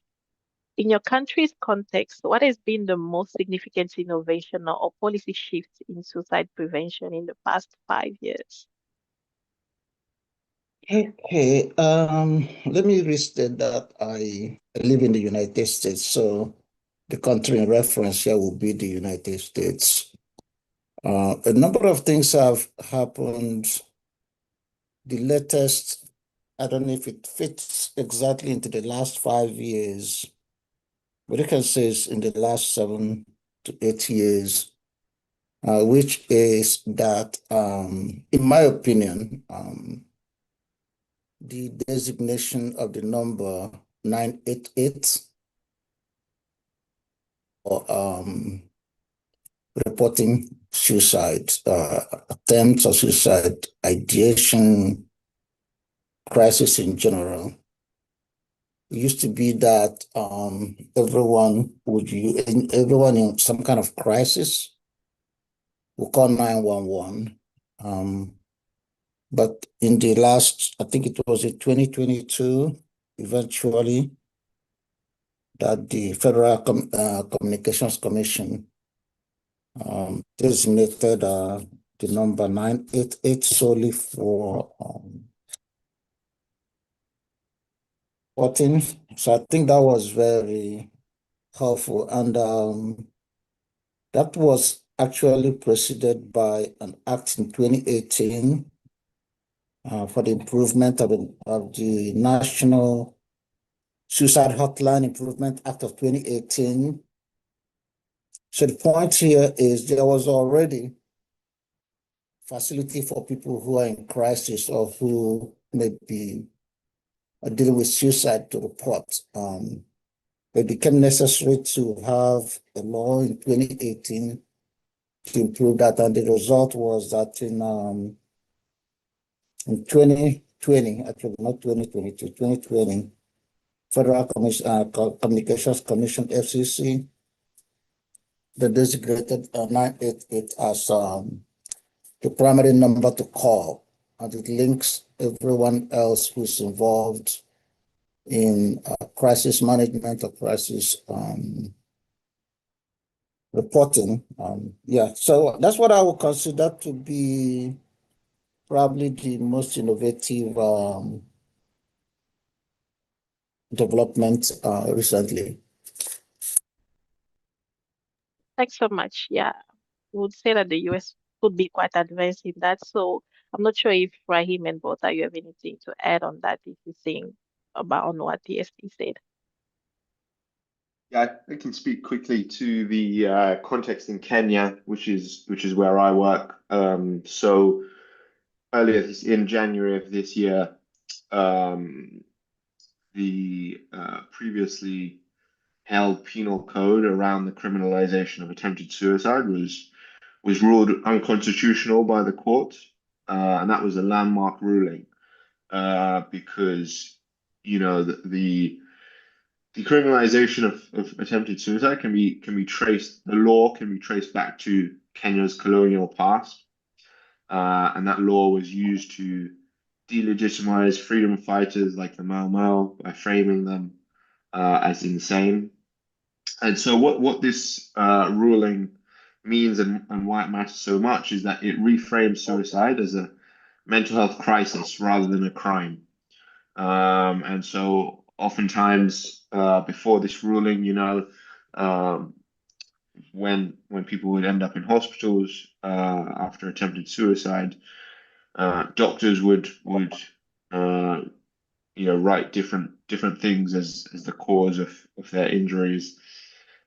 In your country's context, what has been the most significant innovation or policy shift in suicide prevention in the past 5 years? Okay, let me restate that I live in the United States, so the country in reference here will be the United States. A number of things have happened. The latest, I don't know if it fits exactly into the last 5 years, but you can say it's in the last 7 to 8 years, which is that, in my opinion, the designation of the number 988 or reporting suicide attempts or suicide ideation, crisis in general. It used to be that everyone in some kind of crisis would call 911. But in the last, I think it was in 2022, eventually, that the Federal Communications Commission designated the number 988 solely for reporting. So I think that was very helpful. And that was actually preceded by an act in 2018 for the improvement of the National Suicide Hotline Improvement Act of 2018. So the point here is there was already facility for people who are in crisis or who may be dealing with suicide to report. It became necessary to have a law in 2018 to improve that, and the result was that in 2020, actually not 2022, 2020, Federal Communications Commission, FCC, they designated 988 as the primary number to call, and it links everyone else who's involved in crisis management or crisis reporting. So that's what I would consider to be probably the most innovative development recently. Thanks so much. Yeah, I would say that the US could be quite advanced in that. So I'm not sure if Rahim and Bota, you have anything to add on that if you think about on what TST said. Yeah, I can speak quickly to the context in Kenya, which is where I work. So in January of this year, um, the previously held penal code around the criminalization of attempted suicide was ruled unconstitutional by the court, and that was a landmark ruling because the decriminalization of attempted suicide can be traced. The law can be traced back to Kenya's colonial past, and that law was used to delegitimize freedom fighters like the Mau Mau by framing them as insane. And so, what this ruling means and why it matters so much is that it reframes suicide as a mental health crisis rather than a crime. And so oftentimes before this ruling, um, when people would end up in hospitals after attempted suicide, doctors would write different things as the cause of their injuries.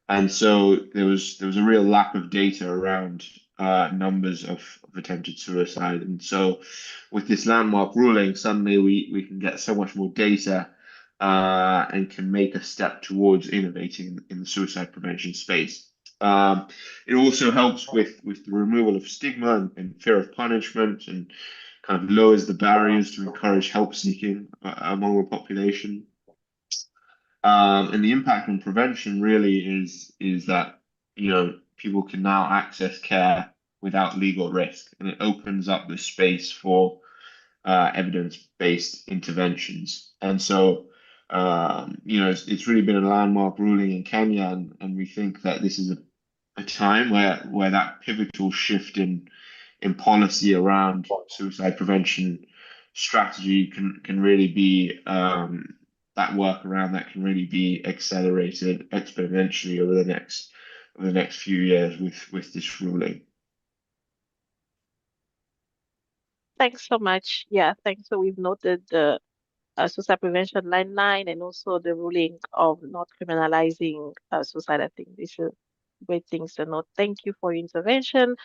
And so there was a real lack of data around numbers of attempted suicide. And so with this landmark ruling, suddenly we can get so much more data and can make a step towards innovating in the suicide prevention space. It also helps with the removal of stigma and fear of punishment, and kind of lowers the barriers to encourage help seeking among the population. And the impact on prevention really is that people can now access care without legal risk, and it opens up the space for evidence-based interventions. And so, it's really been a landmark ruling in Kenya, and we think that this is a time where that pivotal shift in policy around suicide prevention strategy can really be that work around that can really be accelerated exponentially over the next few years with this ruling. Thanks so much. Yeah, thanks. So we've noted the suicide prevention line 9 and also the ruling of not criminalizing suicide. I think these are great things to note. Thank you for your intervention.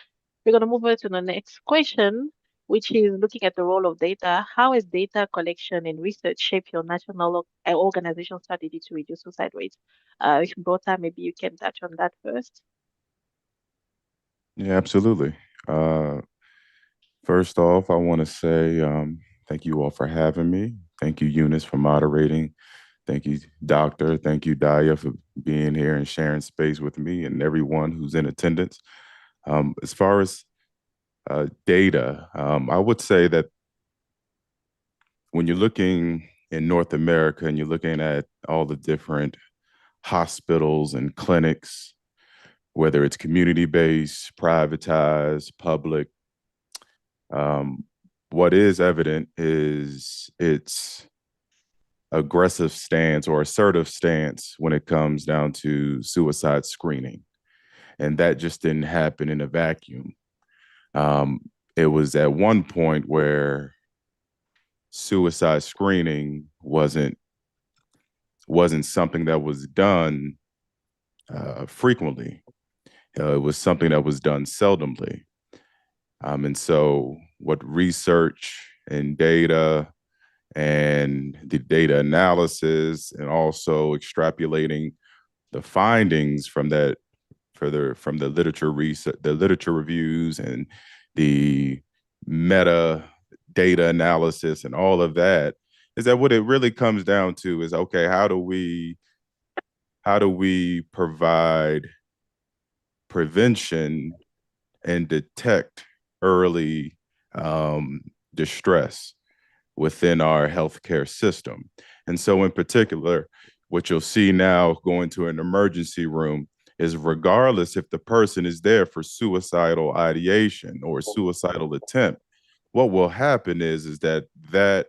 We're going to move on to the next question, which is looking at the role of data. How has data collection and research shaped your national organization strategy to reduce suicide rates? Brota, maybe you can touch on that first. Yeah, absolutely. First off, I want to say thank you all for having me. Thank you, Eunice, for moderating. Thank you, Doctor. Thank you, Daya, for being here and sharing space with me and everyone who's in attendance. As far as data, I would say that when you're looking in North America and you're looking at all the different hospitals and clinics, whether it's community-based, privatized, public, what is evident is its aggressive stance or assertive stance when it comes down to suicide screening. And that just didn't happen in a vacuum. It was at one point where suicide screening wasn't something that was done frequently. It was something that was done seldomly. And so what research and data and the data analysis and also extrapolating the findings from that from the literature research, the literature reviews and the meta data analysis and all of that is that what it really comes down to is, okay, how do we provide prevention and detect early distress within our healthcare system? And so in particular, what you'll see now going to an emergency room is regardless if the person is there for suicidal ideation or suicidal attempt, what will happen is that that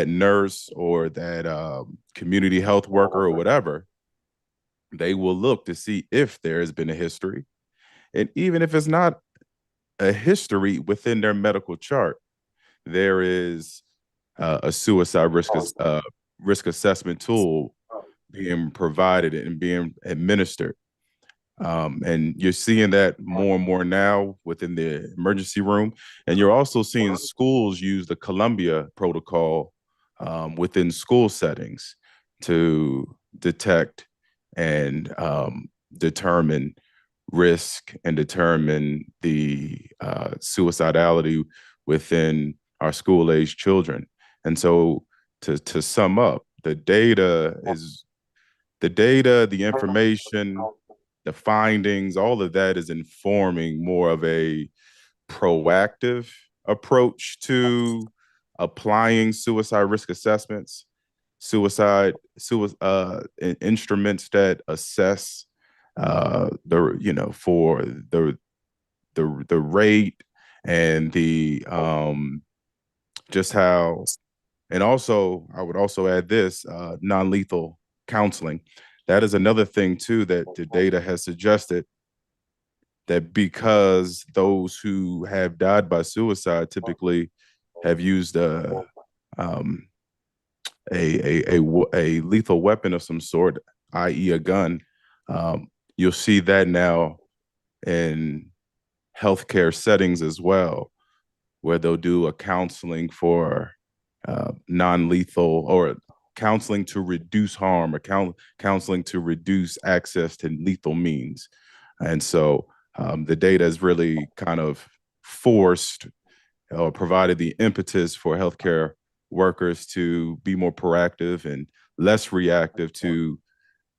nurse or that community health worker or whatever they will look to see if there has been a history. And even if it's not a history within their medical chart, there is a suicide risk assessment tool being provided and being administered. And you're seeing that more and more now within the emergency room. And you're also seeing schools use the Columbia protocol within school settings to detect and determine risk and determine the suicidality within our school-age children. And so to sum up, the data, the information, the findings, all of that is informing more of a proactive approach to applying suicide risk assessments, instruments that assess for the rate and the just how, and also I would also add this non-lethal counseling. That is another thing too that the data has suggested, that because those who have died by suicide typically have used a lethal weapon of some sort, i.e. a gun. You'll see that now in healthcare settings as well, where they'll do a counseling for non-lethal, or counseling to reduce harm, or counseling to reduce access to lethal means. And so the data has really kind of forced or provided the impetus for healthcare workers to be more proactive and less reactive to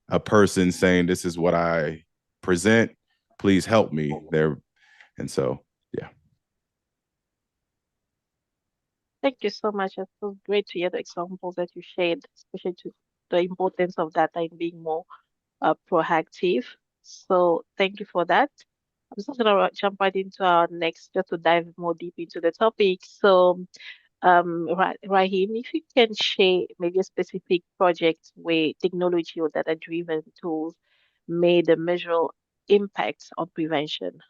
a person saying, "This is what I present, please help me." There. And so, yeah. Thank you so much. It's so great to hear the examples that you shared, especially to the importance of data in being more proactive. So thank you for that. I'm just gonna jump right into our next, just to dive more deep into the topic. So, Raheem, if you can share maybe a specific project where technology or data-driven tools made a measurable impact on prevention.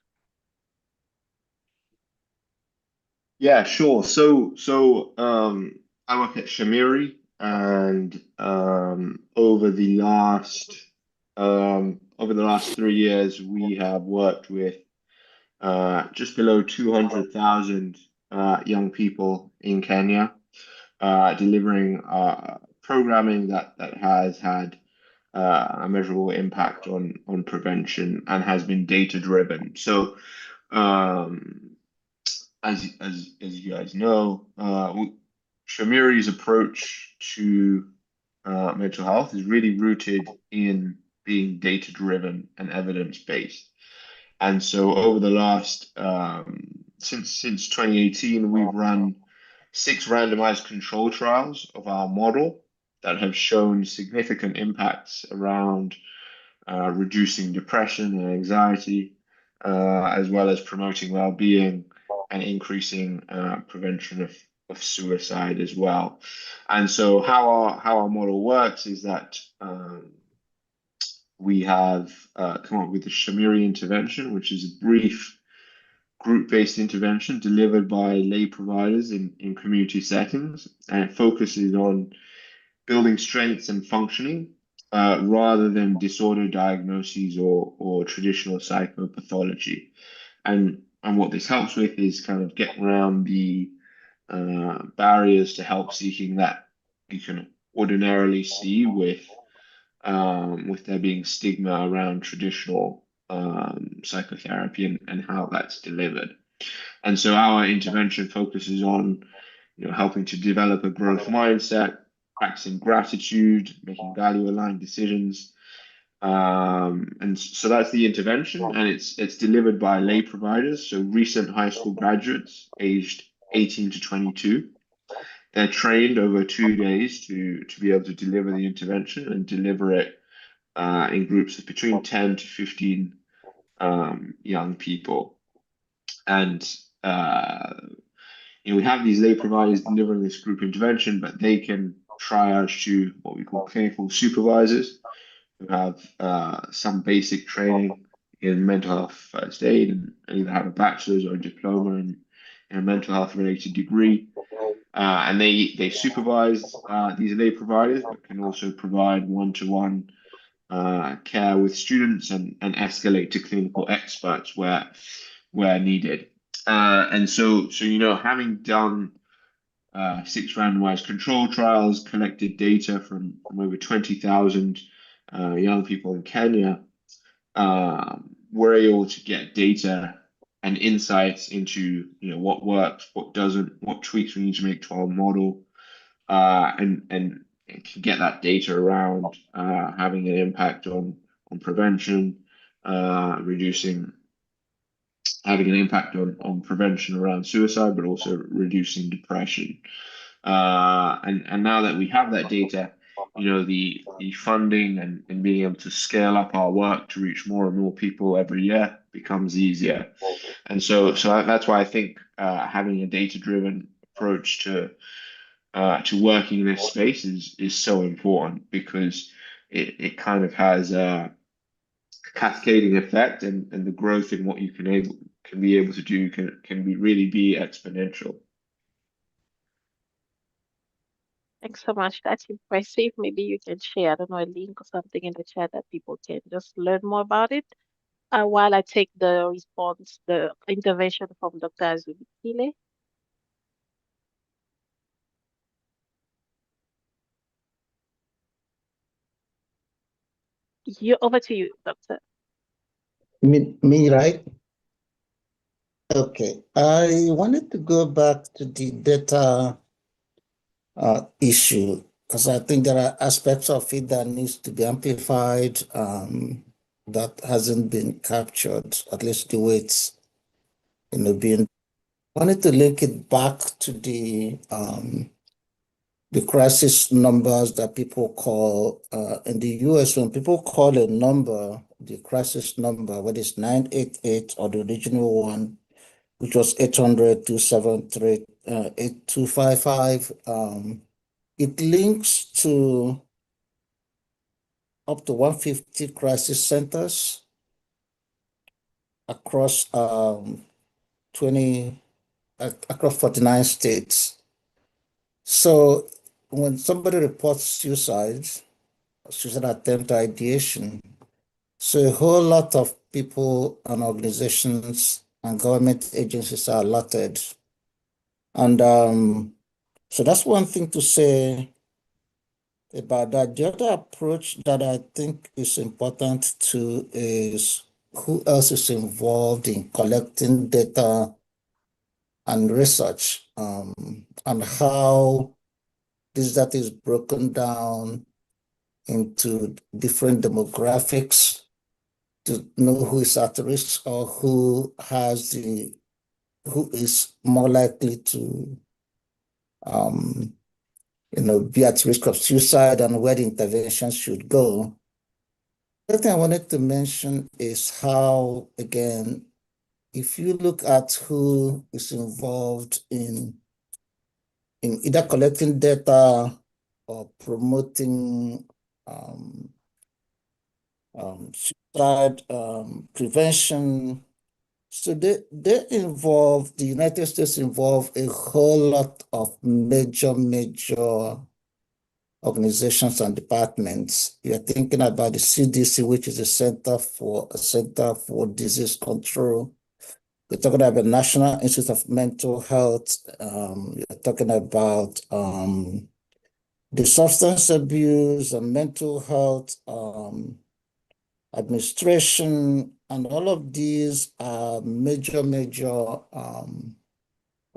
Yeah, sure. I work at Shamiri, and over the last 3 years, we have worked with just below 200,000 young people in Kenya, delivering programming that has had a measurable impact on prevention and has been data driven. So, as you guys know, Shamiri's approach to mental health is really rooted in being data driven and evidence based. And so, over the last since 2018, we've run 6 randomized control trials of our model that have shown significant impacts around reducing depression and anxiety, as well as promoting well-being and increasing prevention of suicide as well. And so how our model works is that we have come up with the Shamiri intervention, which is a brief group-based intervention delivered by lay providers in community settings, and it focuses on building strengths and functioning rather than disorder diagnoses or traditional psychopathology. And what this helps with is kind of getting around the barriers to help seeking that you can ordinarily see with there being stigma around traditional psychotherapy and how that's delivered. And so our intervention focuses on, helping to develop a growth mindset, practicing gratitude, making value-aligned decisions. And so that's the intervention, and it's delivered by lay providers, so recent high school graduates aged 18 to 22. They're trained over 2 days to be able to deliver the intervention and deliver it in groups of between 10 to 15 young people. And we have these lay providers delivering this group intervention, but they can triage to what we call clinical supervisors, who have some basic training in mental health first aid and either have a bachelor's or a diploma in a mental health related degree. And they supervise these lay providers, but can also provide one-to-one care with students and escalate to clinical experts where needed. And so having done 6 randomized control trials, collected data from over 20,000 young people in Kenya, we're able to get data and insights into what works, what doesn't, what tweaks we need to make to our model, and can get that data around having an impact on prevention, having an impact on prevention around suicide, but also reducing depression. And now that we have that data, the funding and being able to scale up our work to reach more and more people every year becomes easier. And so that's why I think having a data-driven approach to working in this space is so important, because it kind of has a cascading effect, and the growth in what you can be able to do can really be exponential. Thanks so much. That's impressive. Maybe you can share, I don't know, a link or something in the chat that people can just learn more about it. While I take the intervention from Dr. Azubikile. Over to you, Doctor. Me, right? Okay. I wanted to go back to the data issue, because I think there are aspects of it that needs to be amplified, that hasn't been captured, at least the way it's being. I wanted to link it back to the crisis numbers that people call in the US. When people call a number, the crisis number, whether it's 988 or the original one, which was 800-273 8255, it links to up to 150 crisis centers across 49 states. So when somebody reports suicide attempt, ideation, so a whole lot of people and organizations and government agencies are alerted. And so that's one thing to say about that. The other approach that I think is important too is who else is involved in collecting data and research, and how this data is broken down into different demographics to know who is at risk or who is more likely to be at risk of suicide, and where the interventions should go. The other thing I wanted to mention is how, again, if you look at who is involved in either collecting data or promoting suicide prevention, so the United States involve a whole lot of major organizations and departments. You're thinking about the CDC, which is a Center for Disease Control. You're talking about the National Institute of Mental Health. You're talking about the Substance Abuse and Mental Health Administration, and all of these are major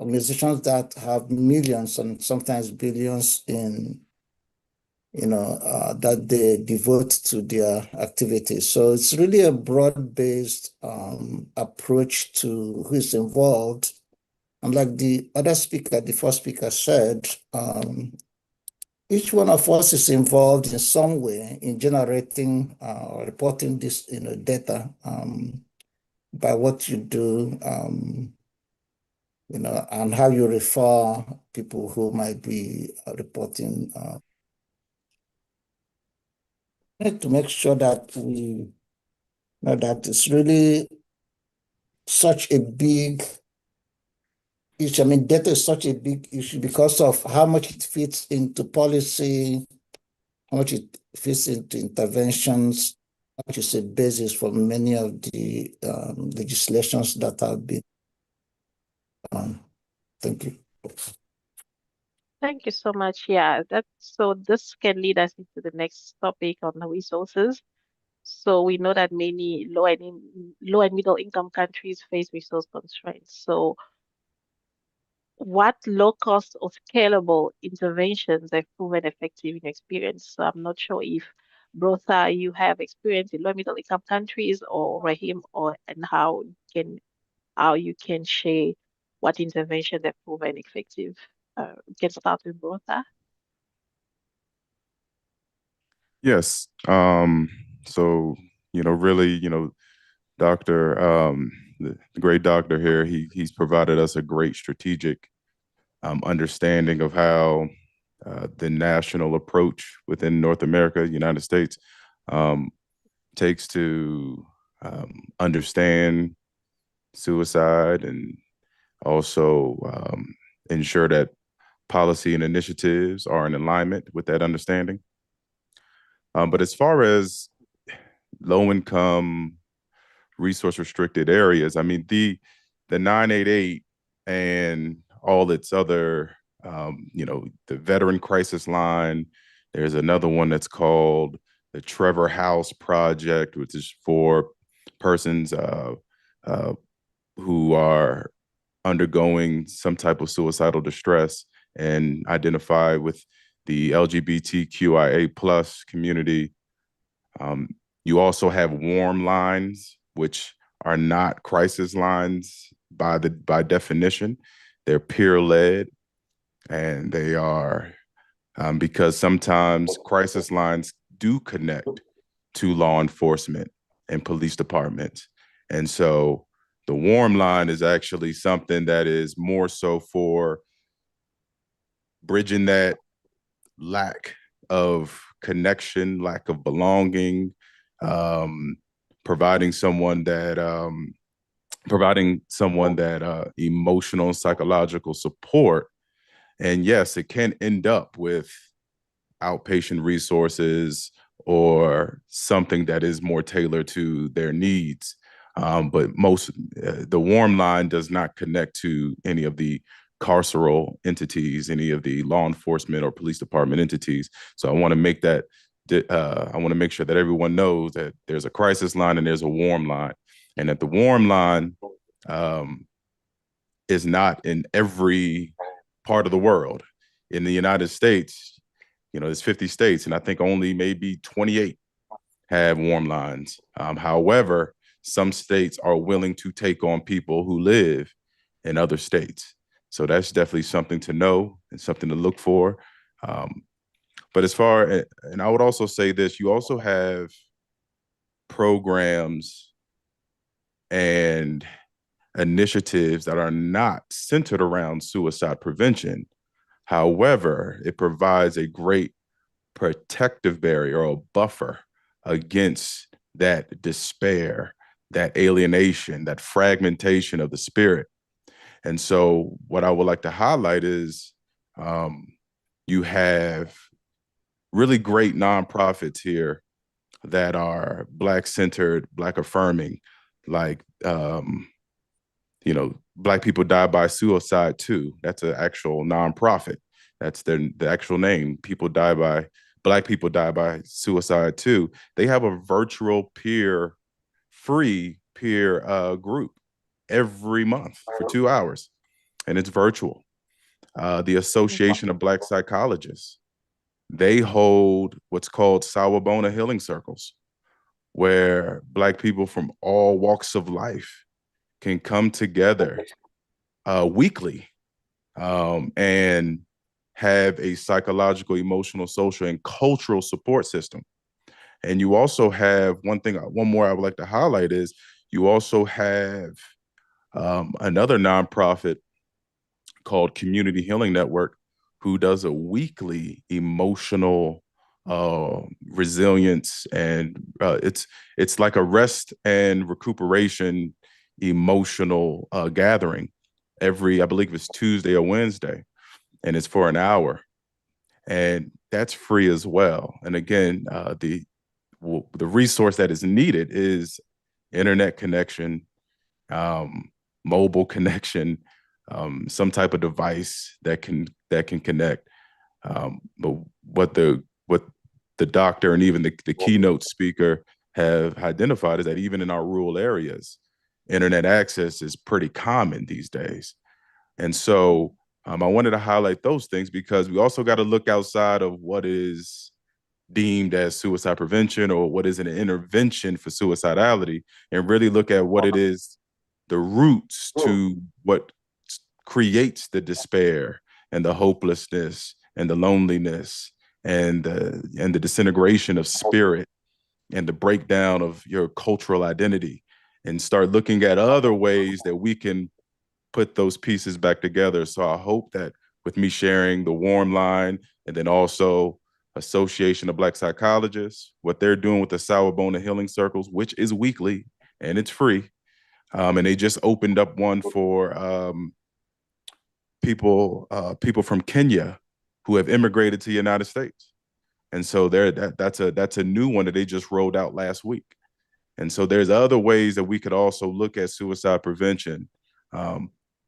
organizations that have millions and sometimes billions in that they devote to their activities. So it's really a broad-based approach to who is involved. And like the first speaker said, each one of us is involved in some way in generating or reporting this data by what you do, and how you refer people who might be reporting need to make sure that we know that it's really such a big issue. I mean, data is such a big issue because of how much it fits into policy, how much it fits into interventions, which is a basis for many of the legislations that have been done. Thank you. Thank you so much. Yeah, so this can lead us into the next topic on the resources. So we know that many low and middle income countries face resource constraints. So what low cost or scalable interventions have proven effective in your experience? So I'm not sure if Brotha, you have experience in low and middle income countries, or Rahim, and how you can share what interventions have proven effective. We can start with Brotha. Yes. So, really, Dr. The great doctor here, he's provided us a great strategic understanding of how the national approach within North America, United States, takes to understand suicide and also ensure that policy and initiatives are in alignment with that understanding. But as far as low-income, resource-restricted areas, I mean, the 988 and all its other, the Veteran Crisis Line, there's another one that's called the Trevor House Project, which is for persons who are undergoing some type of suicidal distress and identify with the LGBTQIA plus community. You also have warm lines, which are not crisis lines by definition. They're peer-led, and they are because sometimes crisis lines do connect to law enforcement and police departments. And so the warm line is actually something that is more so for bridging that lack of connection, lack of belonging, providing someone that emotional and psychological support. And yes, it can end up with outpatient resources or something that is more tailored to their needs. But the warm line does not connect to any of the carceral entities, any of the law enforcement or police department entities. So I want to make that, I want to make sure that everyone knows that there's a crisis line and there's a warm line, and that the warm line is not in every part of the world. In the United States, there's 50 states, and I think only maybe 28 have warm lines. However, some states are willing to take on people who live in other states. So that's definitely something to know and something to look for. But and I would also say this, you also have programs and initiatives that are not centered around suicide prevention. However, it provides a great protective barrier or a buffer against that despair, that alienation, that fragmentation of the spirit. And so what I would like to highlight is you have really great nonprofits here that are Black-centered, Black affirming, like, Black People Die by Suicide Too. That's an actual nonprofit. That's the actual name. Black People Die by Suicide Too. They have a virtual free peer group every month for 2 hours, and it's virtual. The Association of Black Psychologists, they hold what's called Sawubona Healing Circles, where Black people from all walks of life can come together weekly and have a psychological, emotional, social, and cultural support system. And you also have one more I would like to highlight is you also have another nonprofit called Community Healing Network, who does a weekly emotional resilience, and it's like a rest and recuperation emotional gathering every, I believe it's Tuesday or Wednesday, and it's for an hour, and that's free as well. And again, the resource that is needed is internet connection, mobile connection, some type of device that can connect. But what the doctor and even the keynote speaker have identified is that even in our rural areas, internet access is pretty common these days. And so I wanted to highlight those things because we also got to look outside of what is deemed as suicide prevention or what is an intervention for suicidality, and really look at what it is, the roots to what creates the despair and the hopelessness and the loneliness and the disintegration of spirit and the breakdown of your cultural identity, and start looking at other ways that we can put those pieces back together. So I hope that with me sharing the Warm Line and then also Association of Black Psychologists, what they're doing with the Sawubona Healing Circles, which is weekly and it's free. And they just opened up one for people from Kenya who have immigrated to the United States. And so that's a new one that they just rolled out last week. And so there's other ways that we could also look at suicide prevention,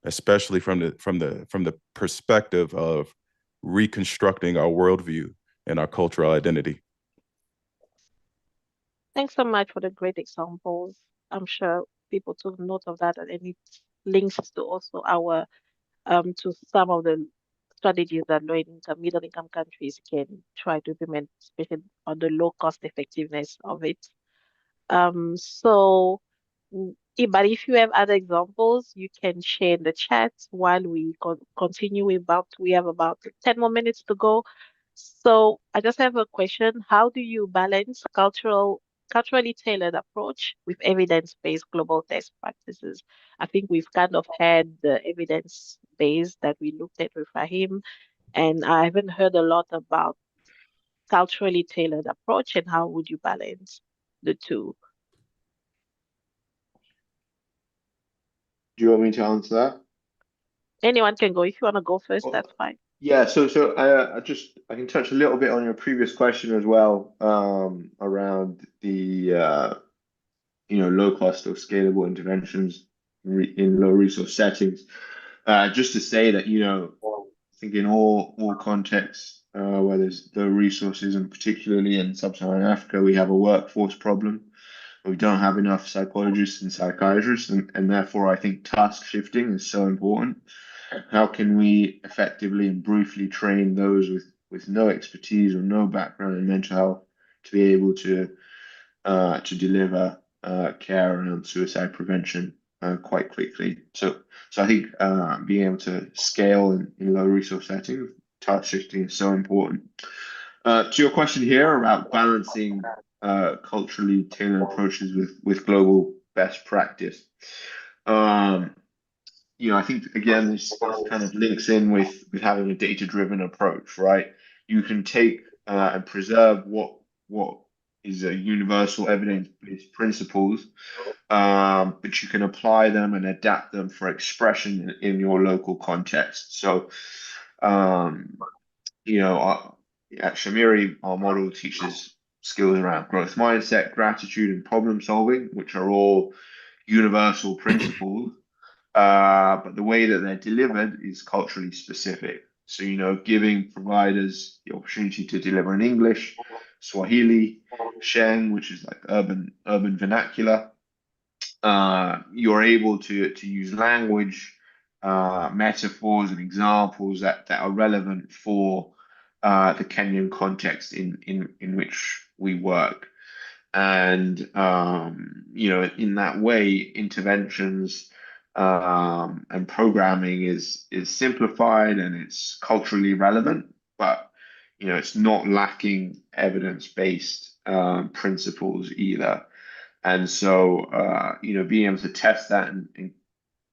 especially from the perspective of reconstructing our worldview and our cultural identity. Thanks so much for the great examples. I'm sure people took note of that, and it links to also our to some of the strategies that low-income, middle-income countries can try to implement, especially on the low cost effectiveness of it. But if you have other examples, you can share in the chat while we continue. We have about 10 more minutes to go. So I just have a question. How do you balance culturally tailored approach with evidence-based global test practices? I think we've kind of had the evidence-based that we looked at with Rahim, and I haven't heard a lot about culturally tailored approach and how would you balance the two? Do you want me to answer that? Anyone can go. If you want to go first, that's fine. Yeah, so I can touch a little bit on your previous question as well, around the low cost or scalable interventions in low resource settings. Just to say that I think in all contexts where there's low resources, and particularly in sub-Saharan Africa, we have a workforce problem. We don't have enough psychologists and psychiatrists, and therefore I think task shifting is so important. How can we effectively and briefly train those with no expertise or no background in mental health to be able to deliver care around suicide prevention quite quickly? So I think being able to scale in low resource settings, task shifting is so important. To your question here about balancing culturally tailored approaches with global best practice. I think again this kind of links in with having a data-driven approach, right? You can take and preserve what is a universal evidence-based principles, but you can apply them and adapt them for expression in your local context. So, at Shamiri, our model teaches skills around growth mindset, gratitude, and problem solving, which are all universal principles. But the way that they're delivered is culturally specific. So, giving providers the opportunity to deliver in English, Swahili, Sheng, which is like urban vernacular. You're able to use language, metaphors, and examples that are relevant for the Kenyan context in which we work. And in that way, interventions and programming is simplified and it's culturally relevant, but it's not lacking evidence-based principles either. And so being able to test that and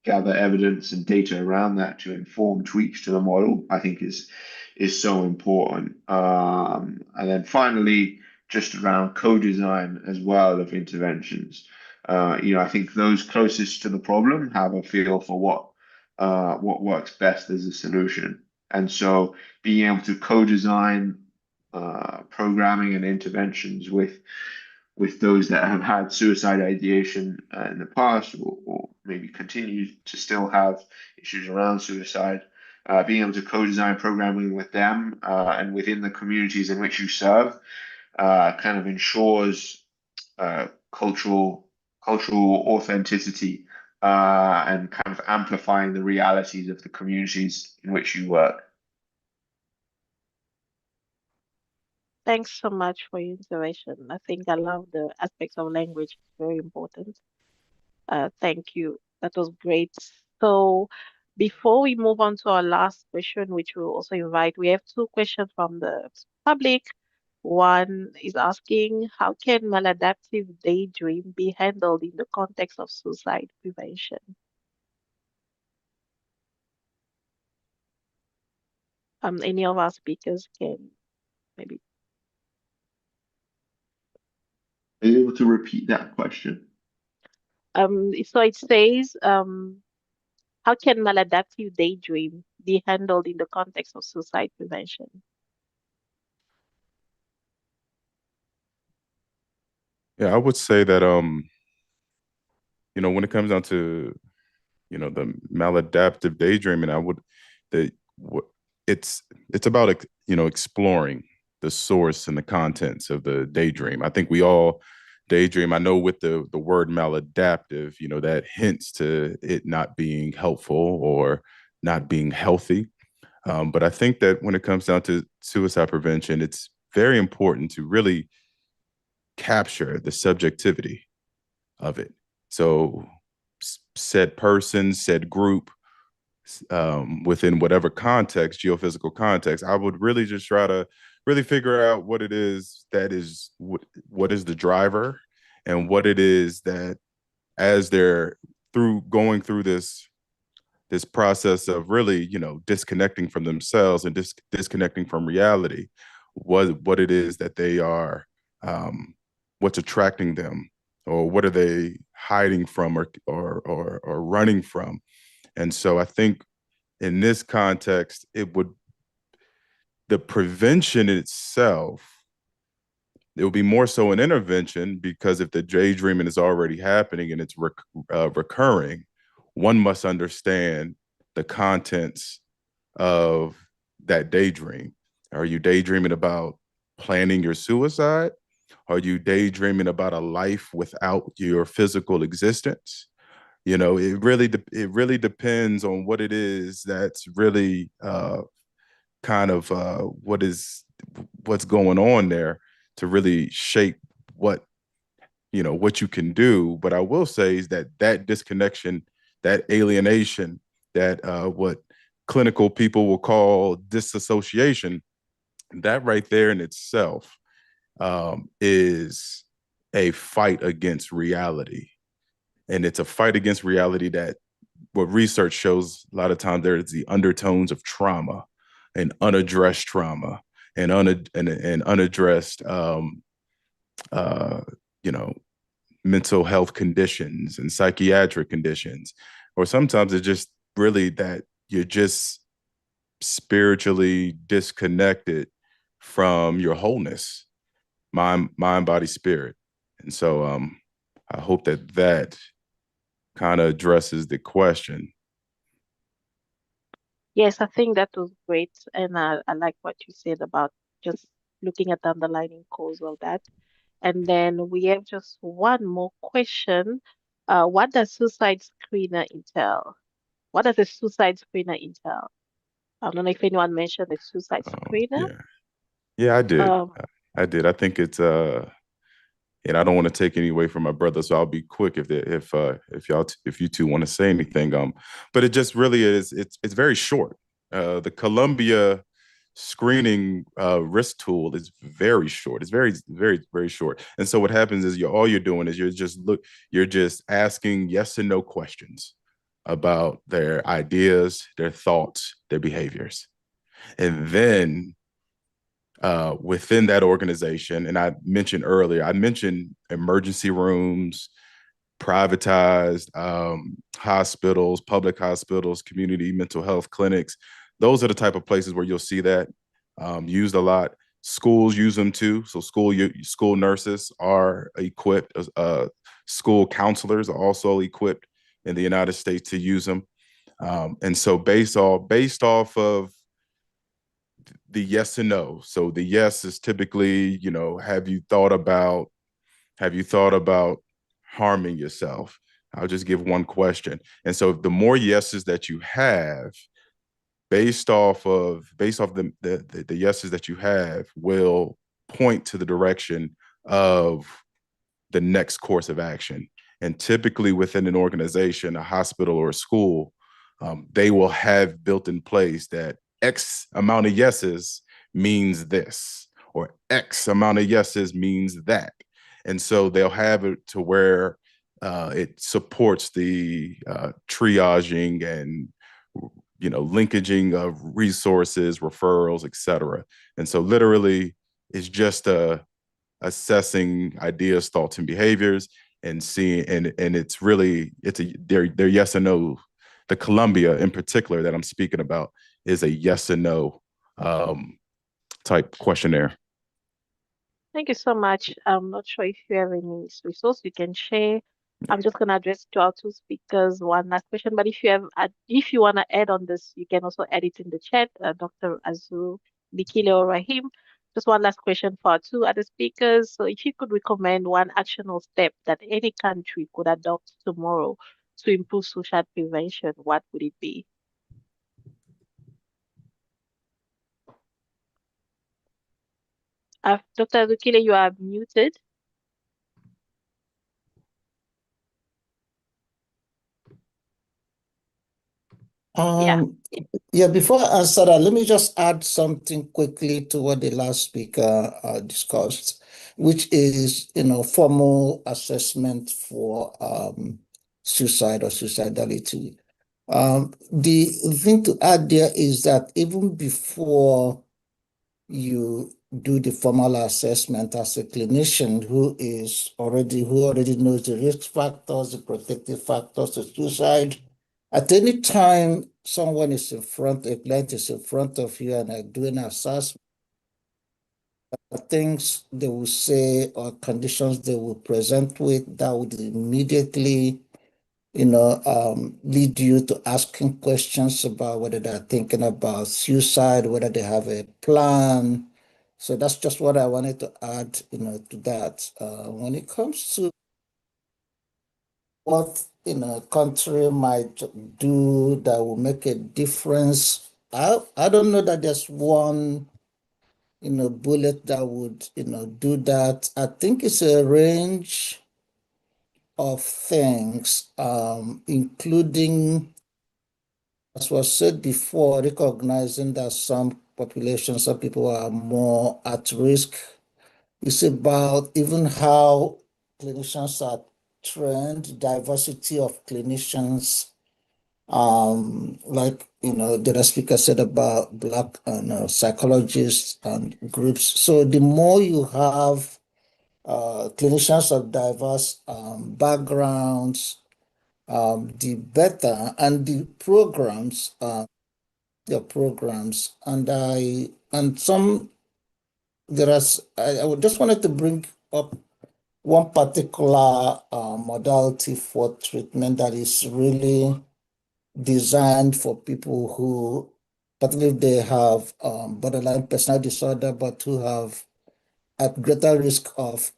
gather evidence and data around that to inform tweaks to the model, I think is is so important. And then finally, just around co-design as well of interventions. I think those closest to the problem have a feel for what works best as a solution. And so being able to co-design programming and interventions with those that have had suicide ideation in the past, or maybe continue to still have issues around suicide, being able to co-design programming with them and within the communities in which you serve kind of ensures cultural authenticity and kind of amplifying the realities of the communities in which you work. Thanks so much for your intervention. I think I love the aspects of language. It's very important. Thank you. That was great. So before we move on to our last question, which we'll also invite, we have two questions from the public. One is asking, how can maladaptive daydream be handled in the context of suicide prevention? Any of our speakers can maybe. Are you able to repeat that question? So it says, how can maladaptive daydream be handled in the context of suicide prevention? Yeah, I would say that when it comes down to the maladaptive daydreaming, it's about exploring the source and the contents of the daydream. I think we all daydream. I know with the word maladaptive, that hints to it not being helpful or not being healthy. But I think that when it comes down to suicide prevention, it's very important to really capture the subjectivity of it. So said person, said group, within whatever context, geophysical context, I would really just try to really figure out what it is that is what is the driver, and what it is that, as they're going through this process of really disconnecting from themselves and disconnecting from reality, what it is that they are, what's attracting them, or what are they hiding from or running from. And so I think in this context, the prevention itself, it will be more so an intervention, because if the daydreaming is already happening and it's recurring, one must understand the contents of that daydream. Are you daydreaming about planning your suicide? Are you daydreaming about a life without your physical existence? It really depends on what it is that's really kind of what's going on there, to really shape what you can do. But I will say is that disconnection, that alienation, that what clinical people will call disassociation, that right there in itself is a fight against reality. And it's a fight against reality that what research shows a lot of times there's the undertones of trauma and unaddressed trauma and unaddressed mental health conditions and psychiatric conditions. Or sometimes it's just really that you're just spiritually disconnected from your wholeness, mind, body, spirit. And so I hope that kind of addresses the question. Yes, I think that was great. And I like what you said about just looking at the underlying cause of that. And then we have just one more question. What does suicide screener entail? What does a suicide screener entail? I don't know if anyone mentioned the suicide screener. Yeah, I did. Um, I did. I think it's and I don't want to take any away from my brother, so I'll be quick if you two want to say anything. But it just really is. It's very short. The Columbia screening risk tool is very short. It's very, very, very short. And so what happens is all you're doing is you're just asking yes and no questions about their ideas, their thoughts, their behaviors. And then within that organization, and I mentioned emergency rooms, privatized hospitals, public hospitals, community mental health clinics. Those are the type of places where you'll see that used a lot. Schools use them too. So school nurses are equipped. School counselors are also equipped in the United States to use them. And so based off of the yes and no. So the yes is typically, have you thought about harming yourself? I'll just give one question. And so the more yeses that you have, based off the yeses that you have will point to the direction of the next course of action. And typically within an organization, a hospital or a school, they will have built in place that X amount of yeses means this, or X amount of yeses means that. And so they'll have it to where it supports the triaging and linkaging of resources, referrals, etc. And so literally it's just assessing ideas, thoughts, and behaviors, and seeing, and they're yes and no. The Columbia in particular that I'm speaking about is a yes and no type questionnaire. Thank you so much. I'm not sure if you have any resource you can share. I'm just going to address to our two speakers one last question, but if you want to add on this, you can also add it in the chat, Dr. Azu, Bikile, or Rahim. Just one last question for our two other speakers. So if you could recommend one actionable step that any country could adopt tomorrow to improve suicide prevention, what would it be? Dr. Bikile, you are muted. Yeah, before I answer that, let me just add something quickly to what the last speaker discussed, which is, formal assessment for suicide or suicidality. The thing to add there is that even before you do the formal assessment as a clinician who already knows the risk factors, the protective factors of suicide, at any time a client is in front of you and are doing an assessment, things they will say or conditions they will present with that would immediately lead you to asking questions about whether they're thinking about suicide, whether they have a plan. So that's just what I wanted to add, to that. When it comes to what a country might do that will make a difference, I don't know that there's one bullet that would do that. I think it's a range of things, including, as was said before, recognizing that some people are more at risk. It's about even how clinicians are trained, diversity of clinicians, like the other speaker said about Black psychologists and groups. So the more you have clinicians of diverse backgrounds, the better. And the programs, their programs, and I would just wanted to bring up one particular modality for treatment that is really designed for people who, particularly if they have borderline personality disorder, but who have at greater risk of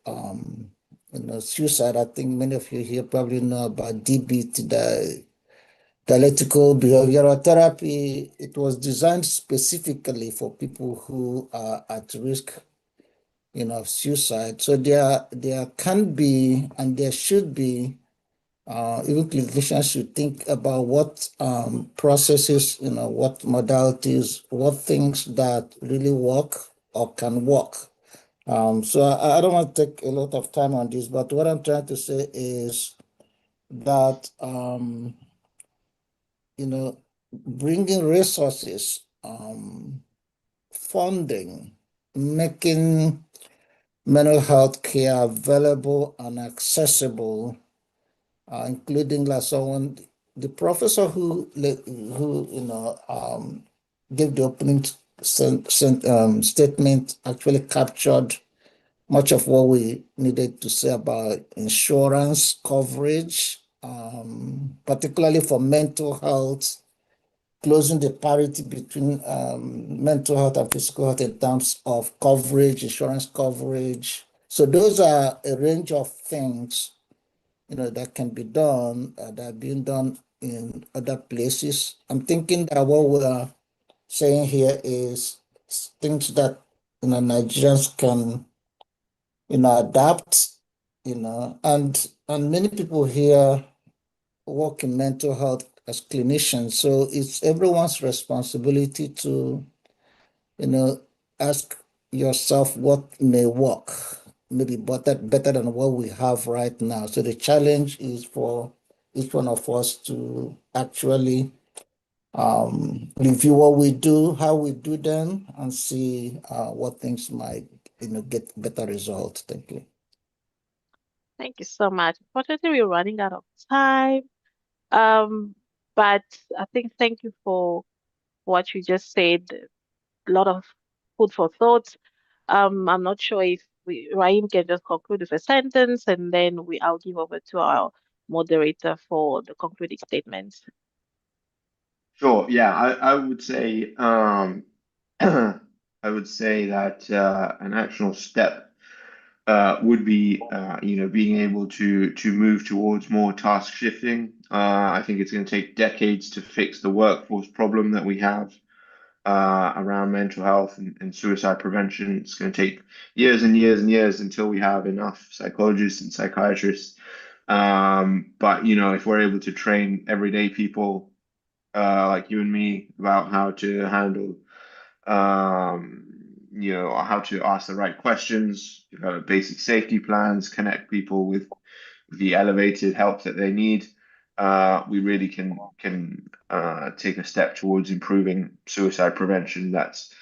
suicide. I think many of you here probably know about DBT, the dialectical behavioral therapy. It was designed specifically for people who are at risk of suicide. So there can be, and there should be, even clinicians should think about what processes, what modalities, what things that really work or can work. So I don't want to take a lot of time on this, but what I'm trying to say is that, bringing resources funding, making mental health care available and accessible, including like someone, the professor who gave the opening statement actually captured much of what we needed to say about insurance coverage, particularly for mental health, closing the parity between mental health and physical health in terms of coverage, insurance coverage. So those are a range of things, that can be done, that are being done in other places. I'm thinking that what we are saying here is things that, Nigerians can, adapt, and many people here work in mental health as clinicians. So it's everyone's responsibility to, ask yourself what may work, maybe better than what we have right now. So the challenge is for each one of us to actually review what we do, how we do them, and see what things might, get better results. Thank you. Thank you so much. Unfortunately, we're running out of time. But I think thank you for what you just said. A lot of food for thought. I'm not sure if Raheem can just conclude with a sentence, and then I'll give over to our moderator for the concluding statements. Sure. Yeah, I would say I would say that an actual step would be being able to move towards more task shifting. I think it's going to take decades to fix the workforce problem that we have around mental health and suicide prevention. It's going to take years and years and years until we have enough psychologists and psychiatrists. But if we're able to train everyday people like you and me about how to handle how to ask the right questions, develop basic safety plans, connect people with the elevated help that they need, we really can take a step towards improving suicide prevention. That's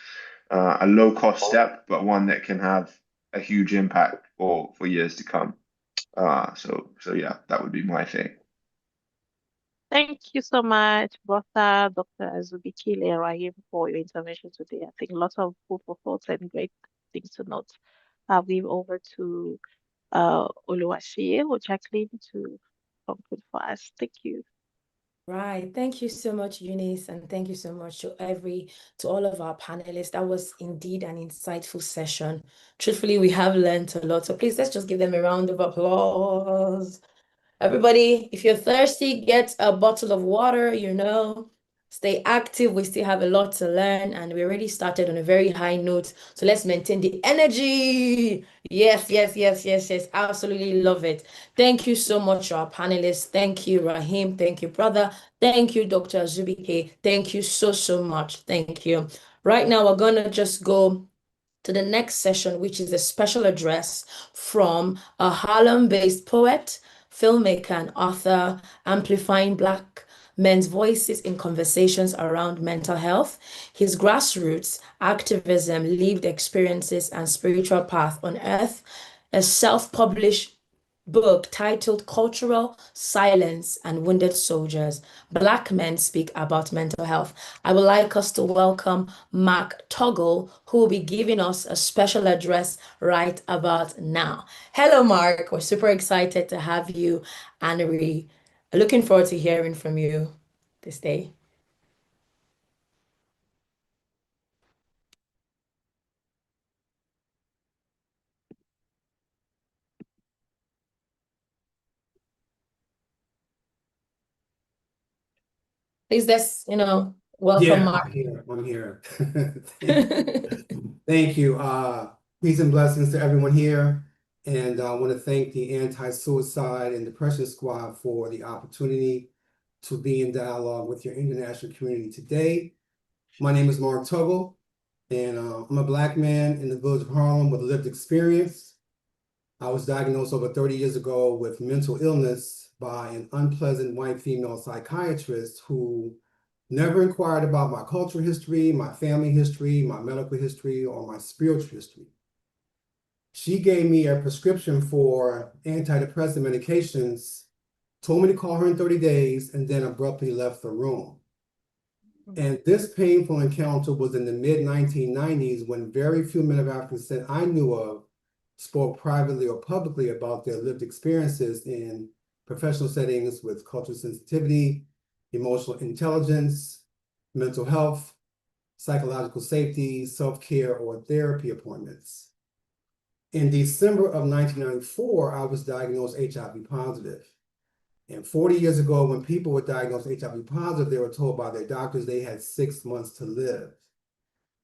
a low cost step, but one that can have a huge impact for years to come. So yeah, that would be my thing. Thank you so much, Dr. Azubikile Rahim, for your intervention today. I think lots of food for thought and great things to note. I'll give over to Oluwaseyi or Jacqueline to conclude for us. Thank you. Right. Thank you so much, Eunice, and thank you so much to all of our panelists. That was indeed an insightful session. Truthfully, we have learned a lot. So please, let's just give them a round of applause. Everybody, if you're thirsty, get a bottle of water, stay active. We still have a lot to learn, and we already started on a very high note. So let's maintain the energy. Yes, yes, yes, yes, yes. Absolutely love it. Thank you so much, our panelists. Thank you, Raheem. Thank you, brother. Thank you, Dr. Azubike. Thank you so, so much. Thank you. Right now, we're going to just go to the next session, which is a special address from a Harlem-based poet, filmmaker, and author, amplifying Black men's voices in conversations around mental health. His grassroots activism, lived experiences, and spiritual path unearth a self-published book titled Cultural Silence and Wounded Soldiers, Black Men Speak About Mental Health. I would like us to welcome Mark Toggle, who will be giving us a special address right about now. Hello, Mark. We're super excited to have you, and we're looking forward to hearing from you this day. Please, welcome, Mark. I'm here. Thank you. Peace and blessings to everyone here. And I want to thank the Anti-Suicide and Depression Squad for the opportunity to be in dialogue with your international community today. My name is Mark Toggle, and I'm a Black man in the village of Harlem with lived experience. I was diagnosed over 30 years ago with mental illness by an unpleasant white female psychiatrist who never inquired about my cultural history, my family history, my medical history, or my spiritual history. She gave me a prescription for antidepressant medications, told me to call her in 30 days, and then abruptly left the room. And this painful encounter was in the mid-1990s, when very few men of African descent I knew of spoke privately or publicly about their lived experiences in professional settings with cultural sensitivity, emotional intelligence, mental health, psychological safety, self-care, or therapy appointments. In December of 1994, I was diagnosed HIV positive. And 40 years ago, when people were diagnosed HIV positive, they were told by their doctors they had 6 months to live.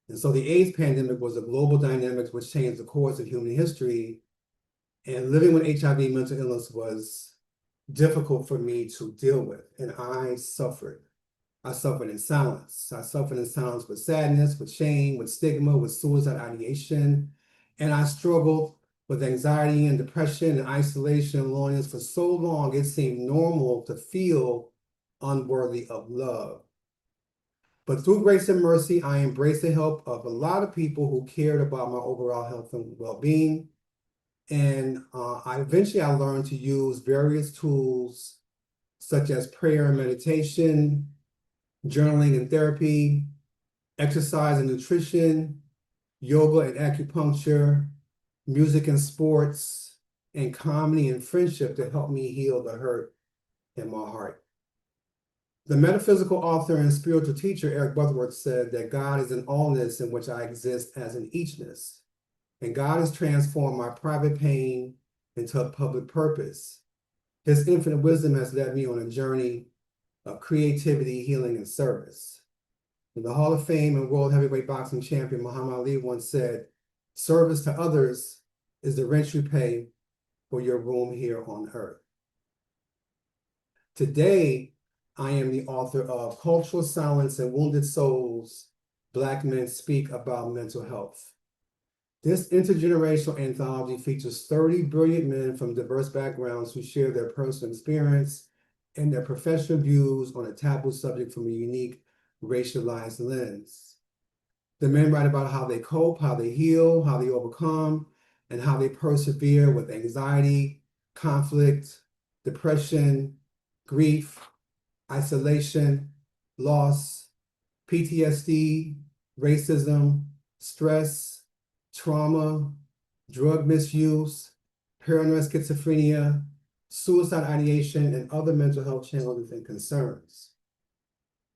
And so the AIDS pandemic was a global dynamic which changed the course of human history. And living with HIV mental illness was difficult for me to deal with. And I suffered. I suffered in silence. I suffered in silence with sadness, with shame, with stigma, with suicide ideation. And I struggled with anxiety and depression and isolation and loneliness for so long, it seemed normal to feel unworthy of love. But through grace and mercy, I embraced the help of a lot of people who cared about my overall health and well-being. And eventually I learned to use various tools such as prayer and meditation, journaling and therapy, exercise and nutrition, yoga and acupuncture, music and sports, and comedy and friendship to help me heal the hurt in my heart. The metaphysical author and spiritual teacher Eric Butterworth said that God is an allness in which I exist as an eachness, and God has transformed my private pain into a public purpose. His infinite wisdom has led me on a journey of creativity, healing, and service. And the Hall of Fame and World Heavyweight Boxing Champion Muhammad Ali once said, "Service to others is the rent you pay for your room here on earth." Today, I am the author of Cultural Silence and Wounded Souls, Black Men Speak About Mental Health. This intergenerational anthology features 30 brilliant men from diverse backgrounds who share their personal experience and their professional views on a taboo subject from a unique racialized lens. The men write about how they cope, how they heal, how they overcome, and how they persevere with anxiety, conflict, depression, grief, isolation, loss, PTSD, racism, stress, trauma, drug misuse, paranoid schizophrenia, suicide ideation, and other mental health challenges and concerns.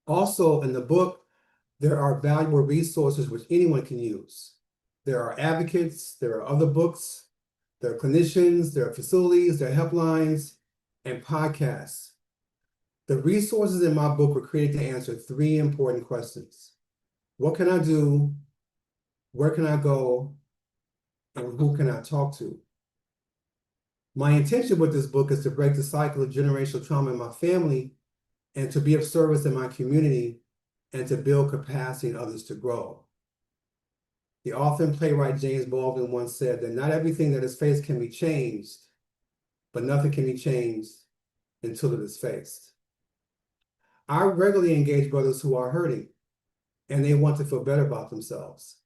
Also, in the book, there are valuable resources which anyone can use. There are advocates, there are other books, there are clinicians, there are facilities, there are helplines, and podcasts. The resources in my book were created to answer 3 important questions. What can I do? Where can I go? And who can I talk to? My intention with this book is to break the cycle of generational trauma in my family and to be of service in my community and to build capacity in others to grow. The author and playwright James Baldwin once said that not everything that is faced can be changed, but nothing can be changed until it is faced. I regularly engage brothers who are hurting and they want to feel better about themselves.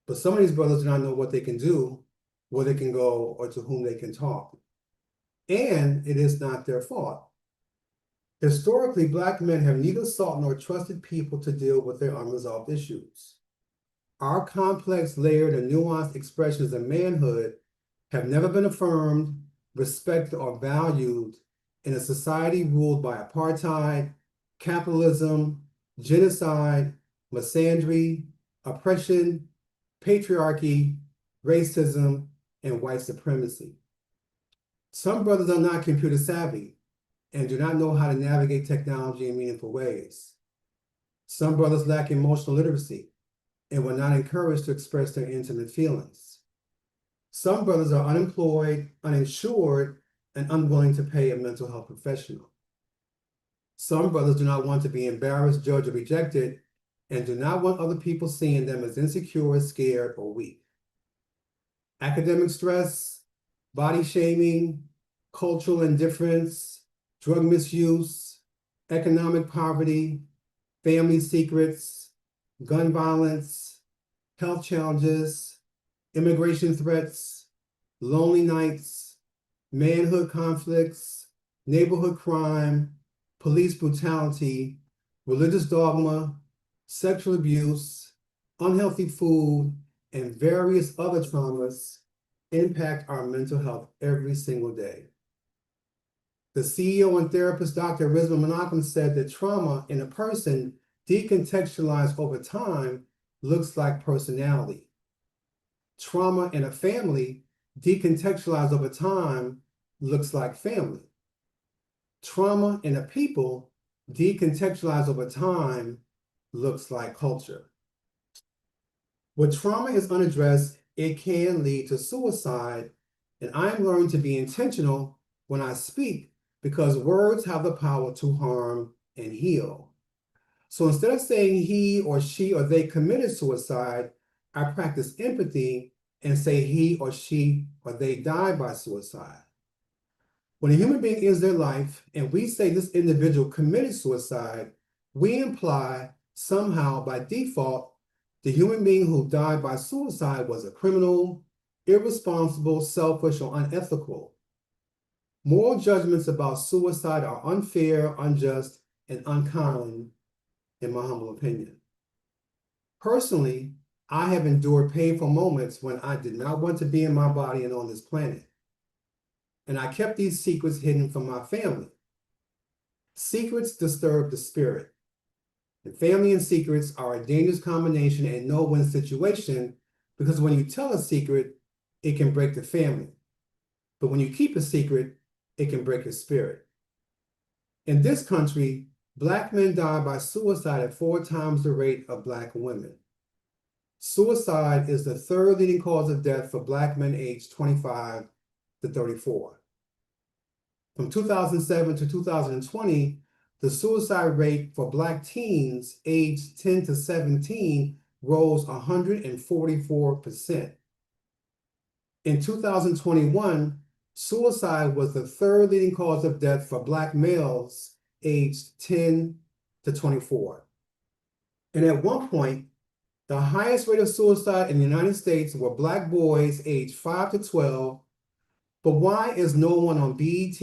But some of these brothers do not know what they can do, where they can go, or to whom they can talk. And it is not their fault. Historically, Black men have neither sought nor trusted people to deal with their unresolved issues. Our complex, layered, and nuanced expressions of manhood have never been affirmed, respected, or valued in a society ruled by apartheid, capitalism, genocide, misandry, oppression, patriarchy, racism, and white supremacy. Some brothers are not computer savvy and do not know how to navigate technology in meaningful ways. Some brothers lack emotional literacy and were not encouraged to express their intimate feelings. Some brothers are unemployed, uninsured, and unwilling to pay a mental health professional. Some brothers do not want to be embarrassed, judged, or rejected, and do not want other people seeing them as insecure, scared, or weak. Academic stress, body shaming, cultural indifference, drug misuse, economic poverty, family secrets, gun violence, health challenges, immigration threats, lonely nights, manhood conflicts, neighborhood crime, police brutality, religious dogma, sexual abuse, unhealthy food, and various other traumas impact our mental health every single day. The CEO and therapist, Dr. Rizwan Menachem, said that trauma in a person decontextualized over time looks like personality. Trauma in a family decontextualized over time looks like family. Trauma in a people decontextualized over time looks like culture. When trauma is unaddressed, it can lead to suicide, and I'm learning to be intentional when I speak because words have the power to harm and heal. So instead of saying he or she or they committed suicide, I practice empathy and say he or she or they died by suicide. When a human being ends their life and we say this individual committed suicide, we imply somehow by default the human being who died by suicide was a criminal, irresponsible, selfish, or unethical. Moral judgments about suicide are unfair, unjust, and uncommon, in my humble opinion. Personally, I have endured painful moments when I did not want to be in my body and on this planet. And I kept these secrets hidden from my family. Secrets disturb the spirit. And family and secrets are a dangerous combination and no-win situation because when you tell a secret, it can break the family. But when you keep a secret, it can break your spirit. In this country, Black men die by suicide at 4 times the rate of Black women. Suicide is the 3rd leading cause of death for Black men aged 25 to 34. From 2007 to 2020, the suicide rate for Black teens aged 10 to 17 rose 144%. In 2021, suicide was the 3rd leading cause of death for Black males aged 10 to 24. And at one point, the highest rate of suicide in the United States were Black boys aged 5 to 12. But why is no one on BET,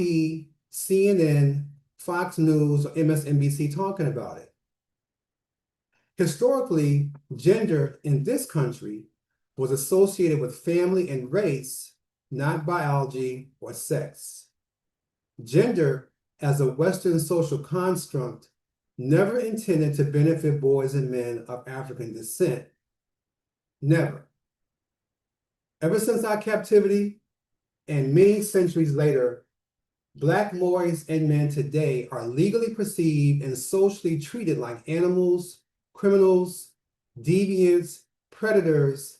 CNN, Fox News, or MSNBC talking about it? Historically, gender in this country was associated with family and race, not biology or sex. Gender, as a Western social construct, never intended to benefit boys and men of African descent. Never. Ever since our captivity, and many centuries later, Black boys and men today are legally perceived and socially treated like animals, criminals, deviants, predators,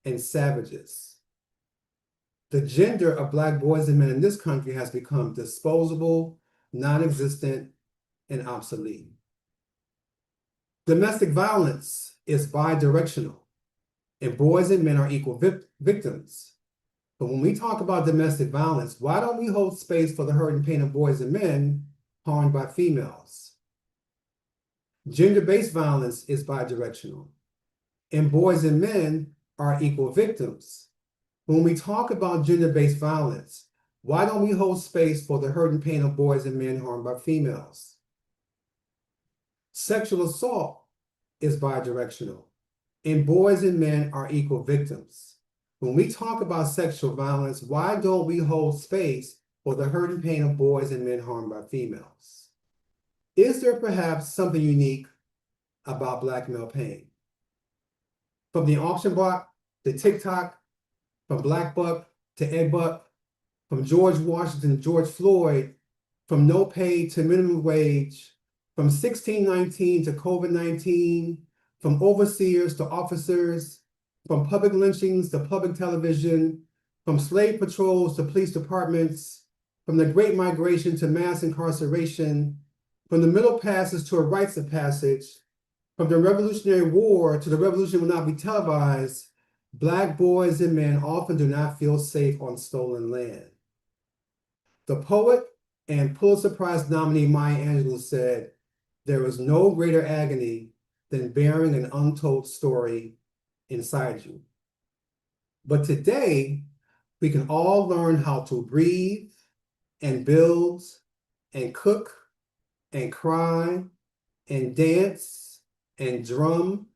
and savages. The gender of Black boys and men in this country has become disposable, non-existent, and obsolete. Domestic violence is bi-directional, and boys and men are equal victims. But when we talk about domestic violence, why don't we hold space for the hurt and pain of boys and men harmed by females? Gender-based violence is bi-directional, and boys and men are equal victims. When we talk about gender-based violence, why don't we hold space for the hurt and pain of boys and men harmed by females? Sexual assault is bi-directional, and boys and men are equal victims. When we talk about sexual violence, why don't we hold space for the hurt and pain of boys and men harmed by females? Is there perhaps something unique about Black male pain? From the auction block to TikTok, from Black Buck to Ed Buck, from George Washington to George Floyd, from no pay to minimum wage, from 1619 to COVID-19, from overseers to officers, from public lynchings to public television, from slave patrols to police departments, from the Great Migration to mass incarceration, from the Middle Passage to a rites of passage, from the Revolutionary War to the revolution will not be televised, Black boys and men often do not feel safe on stolen land. The poet and Pulitzer Prize nominee Maya Angelou said, There is no greater agony than bearing an untold story inside you. But today, we can all learn how to breathe and build and cook and cry and dance and drum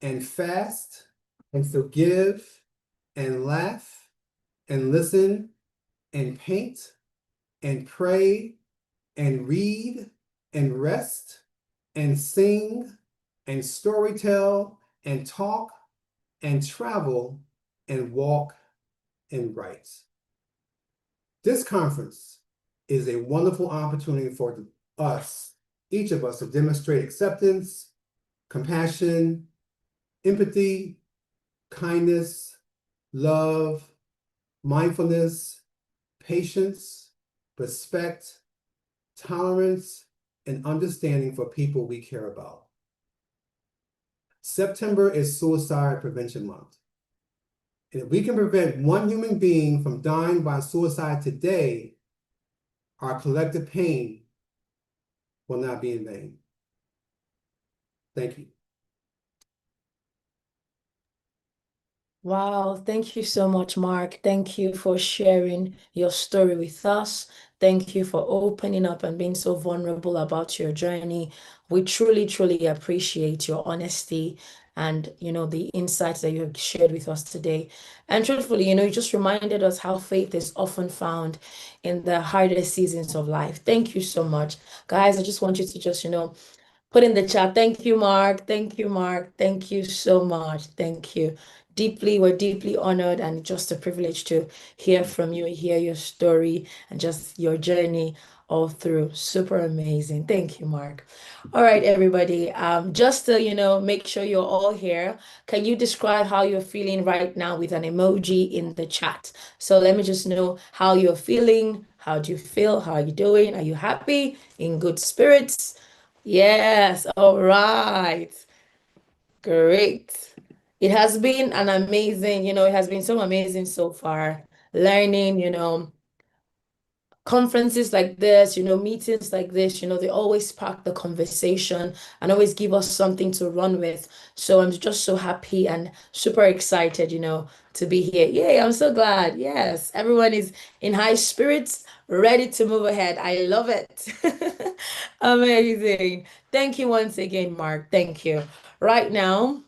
and fast and forgive and laugh and listen and paint and pray and read and rest and sing and storytell and talk and travel and walk and write. This conference is a wonderful opportunity for us, each of us, to demonstrate acceptance, compassion, empathy, kindness, love, mindfulness, patience, respect, tolerance, and understanding for people we care about. September is Suicide Prevention Month. And if we can prevent one human being from dying by suicide today, our collective pain will not be in vain. Thank you. Wow, thank you so much, Mark. Thank you for sharing your story with us. Thank you for opening up and being so vulnerable about your journey. We truly, truly appreciate your honesty and, the insights that you have shared with us today. And truthfully, you just reminded us how faith is often found in the hardest seasons of life. Thank you so much. Guys, I just want you to just, put in the chat. Thank you, Mark. Thank you, Mark. Thank you so much. Thank you. We're deeply honored and just a privilege to hear from you, hear your story and just your journey all through. Super amazing. Thank you, Mark. All right, everybody. Just to, make sure you're all here, can you describe how you're feeling right now with an emoji in the chat? So let me just know how you're feeling. How do you feel? How are you doing? Are you happy? In good spirits? Yes, all right. Great. It has been an amazing, it has been so amazing so far. Learning, conferences like this, meetings like this, they always spark the conversation and always give us something to run with. So I'm just so happy and super excited, to be here. Yay, I'm so glad. Yes, everyone is in high spirits, ready to move ahead. I love it. Amazing. Thank you once again, Mark. Thank you. Right now,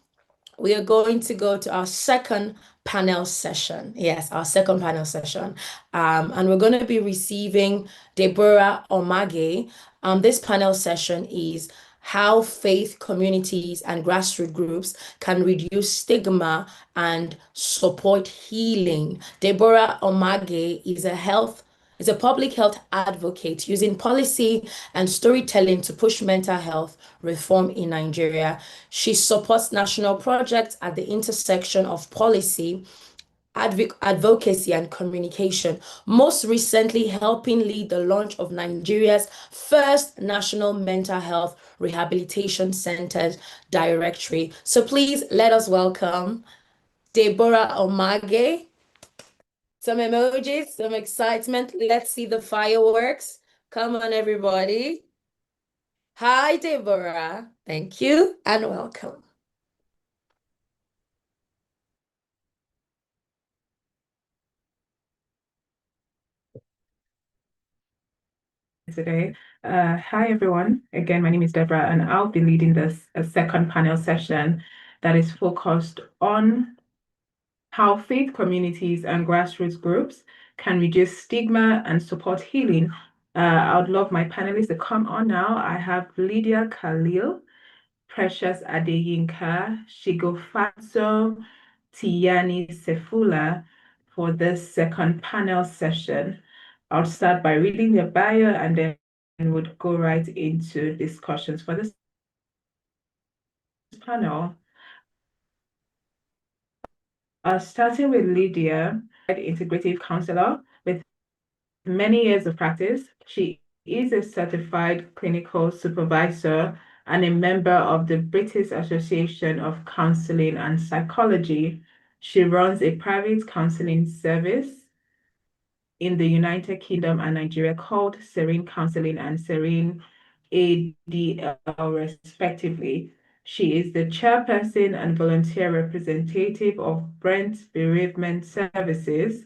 we are going to go to our second panel session. Yes, our second panel session. And we're going to be receiving Deborah Omage. This panel session is how faith communities and grassroots groups can reduce stigma and support healing. Deborah Omage is a public health advocate using policy and storytelling to push mental health reform in Nigeria. She supports national projects at the intersection of policy, advocacy, and communication, most recently helping lead the launch of Nigeria's first national mental health rehabilitation centers directory. So please let us welcome Deborah Omage. Some emojis, some excitement. Let's see the fireworks. Come on, everybody. Hi, Deborah. Thank you and welcome. Today. Hi, everyone. Again, my name is Deborah, and I'll be leading this second panel session that is focused on how faith communities and grassroots groups can reduce stigma and support healing. I would love my panelists to come on now. I have Lydia Khalil, Precious Adeyinka, Shigofatso, Tiyani Sefula for this second panel session. I'll start by reading their bio and then would go right into discussions for this panel. Starting with Lydia, integrative counselor with many years of practice. She is a certified clinical supervisor and a member of the British Association of Counseling and Psychology. She runs a private counseling service in the United Kingdom and Nigeria called Serene Counseling and Serene ADL, respectively. She is the chairperson and volunteer representative of Brent Bereavement Services.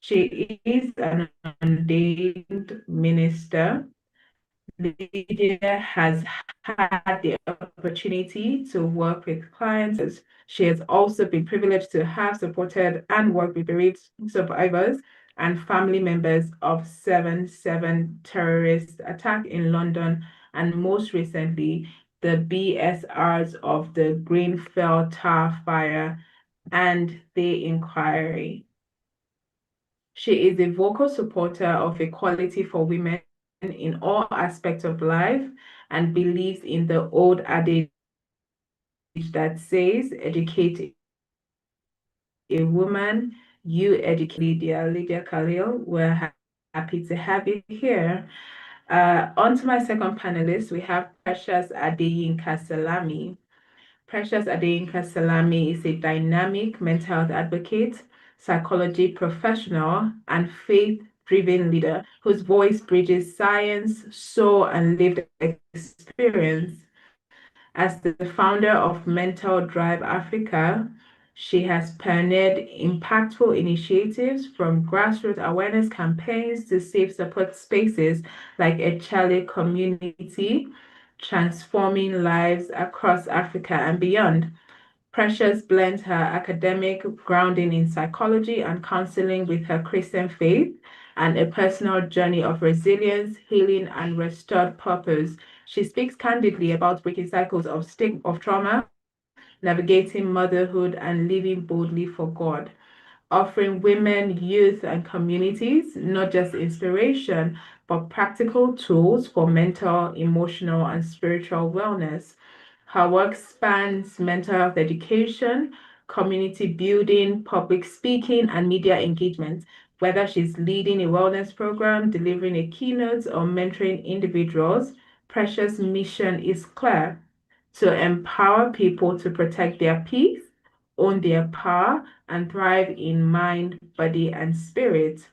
She is an ordained minister. Lydia has had the opportunity to work with clients. She has also been privileged to have supported and worked with bereaved survivors and family members of 7/7 terrorist attack in London, and most recently, the BSRs of the Grenfell Tower fire and the inquiry. She is a vocal supporter of equality for women in all aspects of life and believes in the old adage that says, educate a woman, you educate Lydia Khalil. We're happy to have you here. On to my second panelist, we have Precious Adeyinka Salami. Precious Adeyinka Salami is a dynamic mental health advocate, psychology professional, and faith-driven leader whose voice bridges science, soul, and lived experience. As the founder of Mental Drive Africa, she has pioneered impactful initiatives from grassroots awareness campaigns to safe support spaces like a Echale Community, transforming lives across Africa and beyond. Precious blends her academic grounding in psychology and counseling with her Christian faith and a personal journey of resilience, healing, and restored purpose. She speaks candidly about breaking cycles of trauma, navigating motherhood, and living boldly for God, offering women, youth, and communities not just inspiration, but practical tools for mental, emotional, and spiritual wellness. Her work spans mental health education, community building, public speaking, and media engagement. Whether she's leading a wellness program, delivering a keynote, or mentoring individuals, Precious' mission is clear: to empower people to protect their peace, own their power, and thrive in mind, body, and spirit.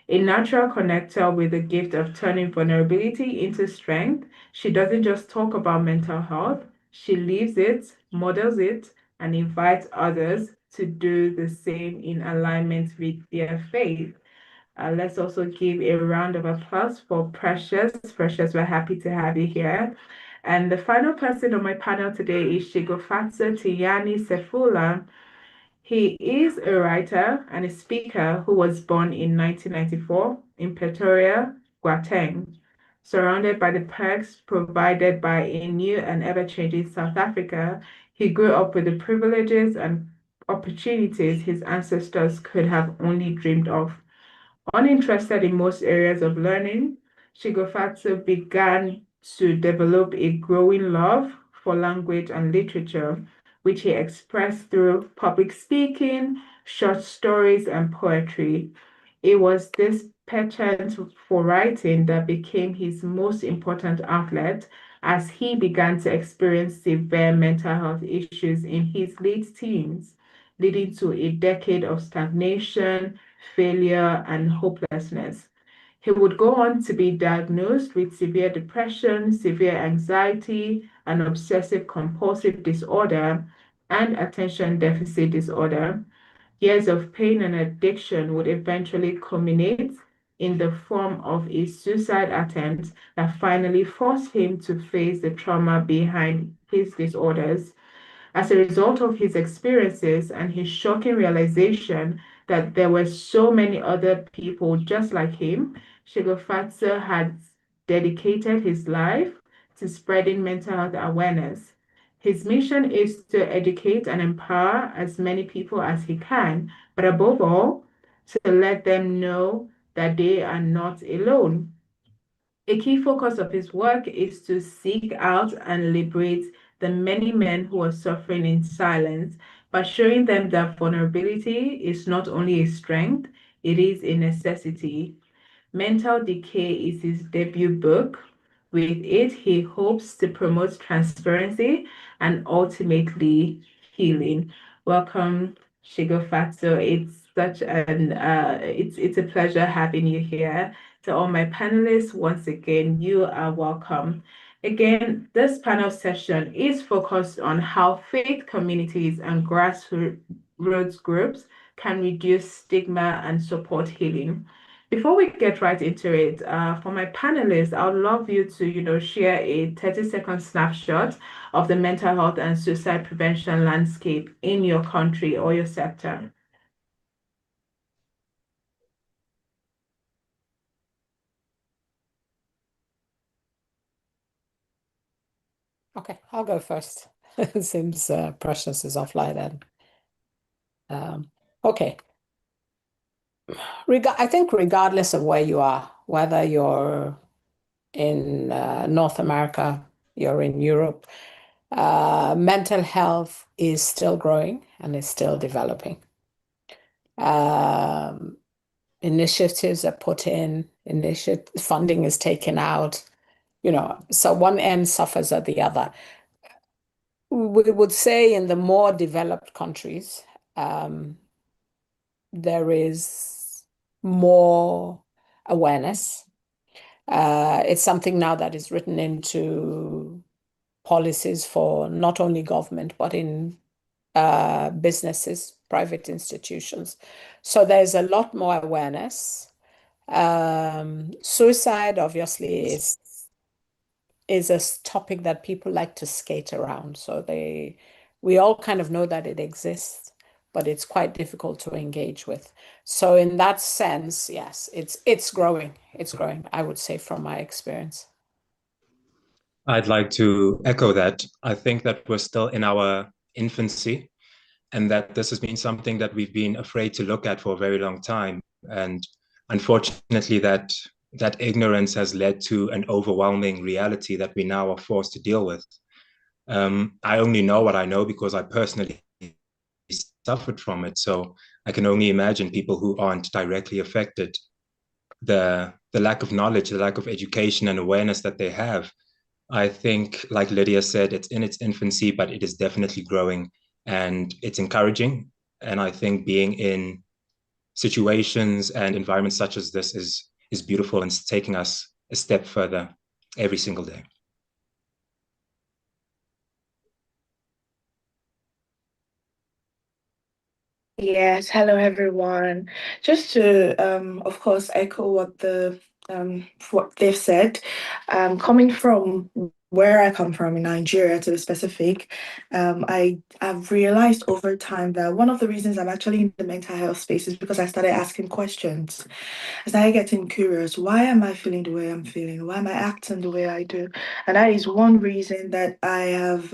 A natural connector with the gift of turning vulnerability into strength, she doesn't just talk about mental health, she lives it, models it, and invites others to do the same in alignment with their faith. Let's also give a round of applause for Precious. Precious, we're happy to have you here. And the final person on my panel today is Shigofatso Tiyani Sefula. He is a writer and a speaker who was born in 1994 in Pretoria, Gauteng. Surrounded by the perks provided by a new and ever-changing South Africa, he grew up with the privileges and opportunities his ancestors could have only dreamed of. Uninterested in most areas of learning, Shigofatso began to develop a growing love for language and literature, which he expressed through public speaking, short stories, and poetry. It was this penchant for writing that became his most important outlet as he began to experience severe mental health issues in his late teens, leading to a decade of stagnation, failure, and hopelessness. He would go on to be diagnosed with severe depression, severe anxiety, and obsessive compulsive disorder, and attention deficit disorder. Years of pain and addiction would eventually culminate in the form of a suicide attempt that finally forced him to face the trauma behind his disorders. As a result of his experiences and his shocking realization that there were so many other people just like him, Shigofatso had dedicated his life to spreading mental health awareness. His mission is to educate and empower as many people as he can, but above all, to let them know that they are not alone. A key focus of his work is to seek out and liberate the many men who are suffering in silence by showing them that vulnerability is not only a strength, it is a necessity. Mental Decay is his debut book. With it, he hopes to promote transparency and ultimately healing. Welcome, Shigofatso. It's such an it's a pleasure having you here. To all my panelists, once again, you are welcome. Again, this panel session is focused on how faith communities and grassroots groups can reduce stigma and support healing. Before we get right into it, for my panelists, I would love you to, share a 30-second snapshot of the mental health and suicide prevention landscape in your country or your sector. Okay, I'll go first since Precious is offline. Okay. I think regardless of where you are, whether you're in North America, you're in Europe, mental health is still growing and is still developing. Initiatives are put in, funding is taken out, so one end suffers at the other. We would say in the more developed countries, there is more awareness. It's something now that is written into policies for not only government, but in businesses, private institutions. So there's a lot more awareness. Suicide obviously is a topic that people like to skate around. So we all kind of know that it exists, but it's quite difficult to engage with. So in that sense, yes, it's growing. It's growing, I would say, from my experience. I'd like to echo that. I think that we're still in our infancy, and that this has been something that we've been afraid to look at for a very long time. And unfortunately, that ignorance has led to an overwhelming reality that we now are forced to deal with. I only know what I know because I personally suffered from it. So I can only imagine people who aren't directly affected. The lack of knowledge, the lack of education and awareness that they have. I think, like Lydia said, it's in its infancy, but it is definitely growing and it's encouraging. And I think being in situations and environments such as this is beautiful, and it's taking us a step further every single day. Yes, hello everyone. Just to of course echo what they've said. Coming from where I come from in Nigeria, to be specific, I've realized over time that one of the reasons I'm actually in the mental health space is because I started asking questions. I started getting curious. Why am I feeling the way I'm feeling? Why am I acting the way I do? And that is one reason that I have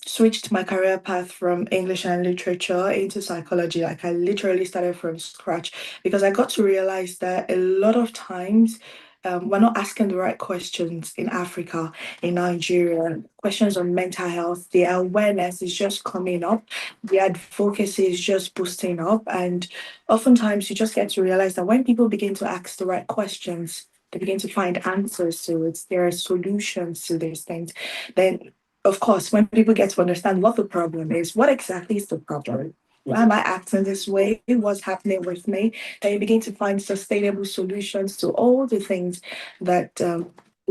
switched my career path from English and literature into psychology. Like, I literally started from scratch because I got to realize that a lot of times we're not asking the right questions in Africa, in Nigeria. Questions on mental health, the awareness is just coming up, the advocacy is just boosting up. And oftentimes you just get to realize that when people begin to ask the right questions, they begin to find answers to it, there are solutions to these things. Then of course, when people get to understand what the problem is, what exactly is the problem? Why am I acting this way? What's happening with me? Then you begin to find sustainable solutions to all the things that the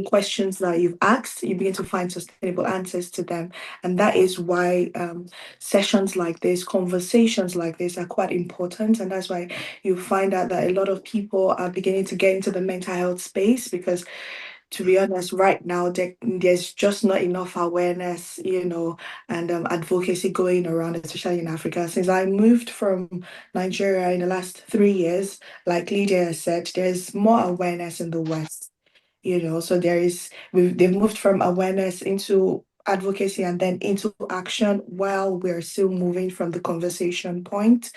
questions that you've asked, you begin to find sustainable answers to them. And that is why sessions like this, conversations like this are quite important. And that's why you find out that a lot of people are beginning to get into the mental health space because, to be honest, right now there's just not enough awareness, and advocacy going around, especially in Africa. Since I moved from Nigeria in the last 3 years, like Lydia said, there's more awareness in the West, so they've moved from awareness into advocacy and then into action while we're still moving from the conversation point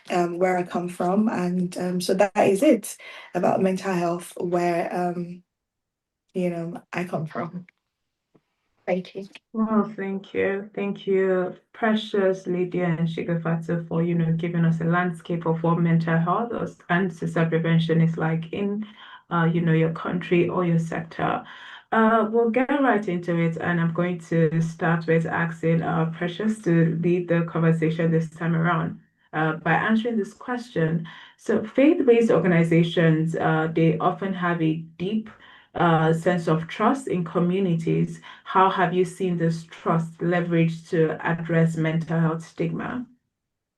where I come from. And so that is it about mental health where I come from. Thank you. Well, thank you. Thank you, Precious, Lydia, and Shigafatu, for, giving us a landscape of what mental health and suicide prevention is like in, your country or your sector. We'll get right into it, and I'm going to start with asking Precious to lead the conversation this time around. by answering this question. So faith-based organizations, they often have a deep sense of trust in communities. How have you seen this trust leveraged to address mental health stigma?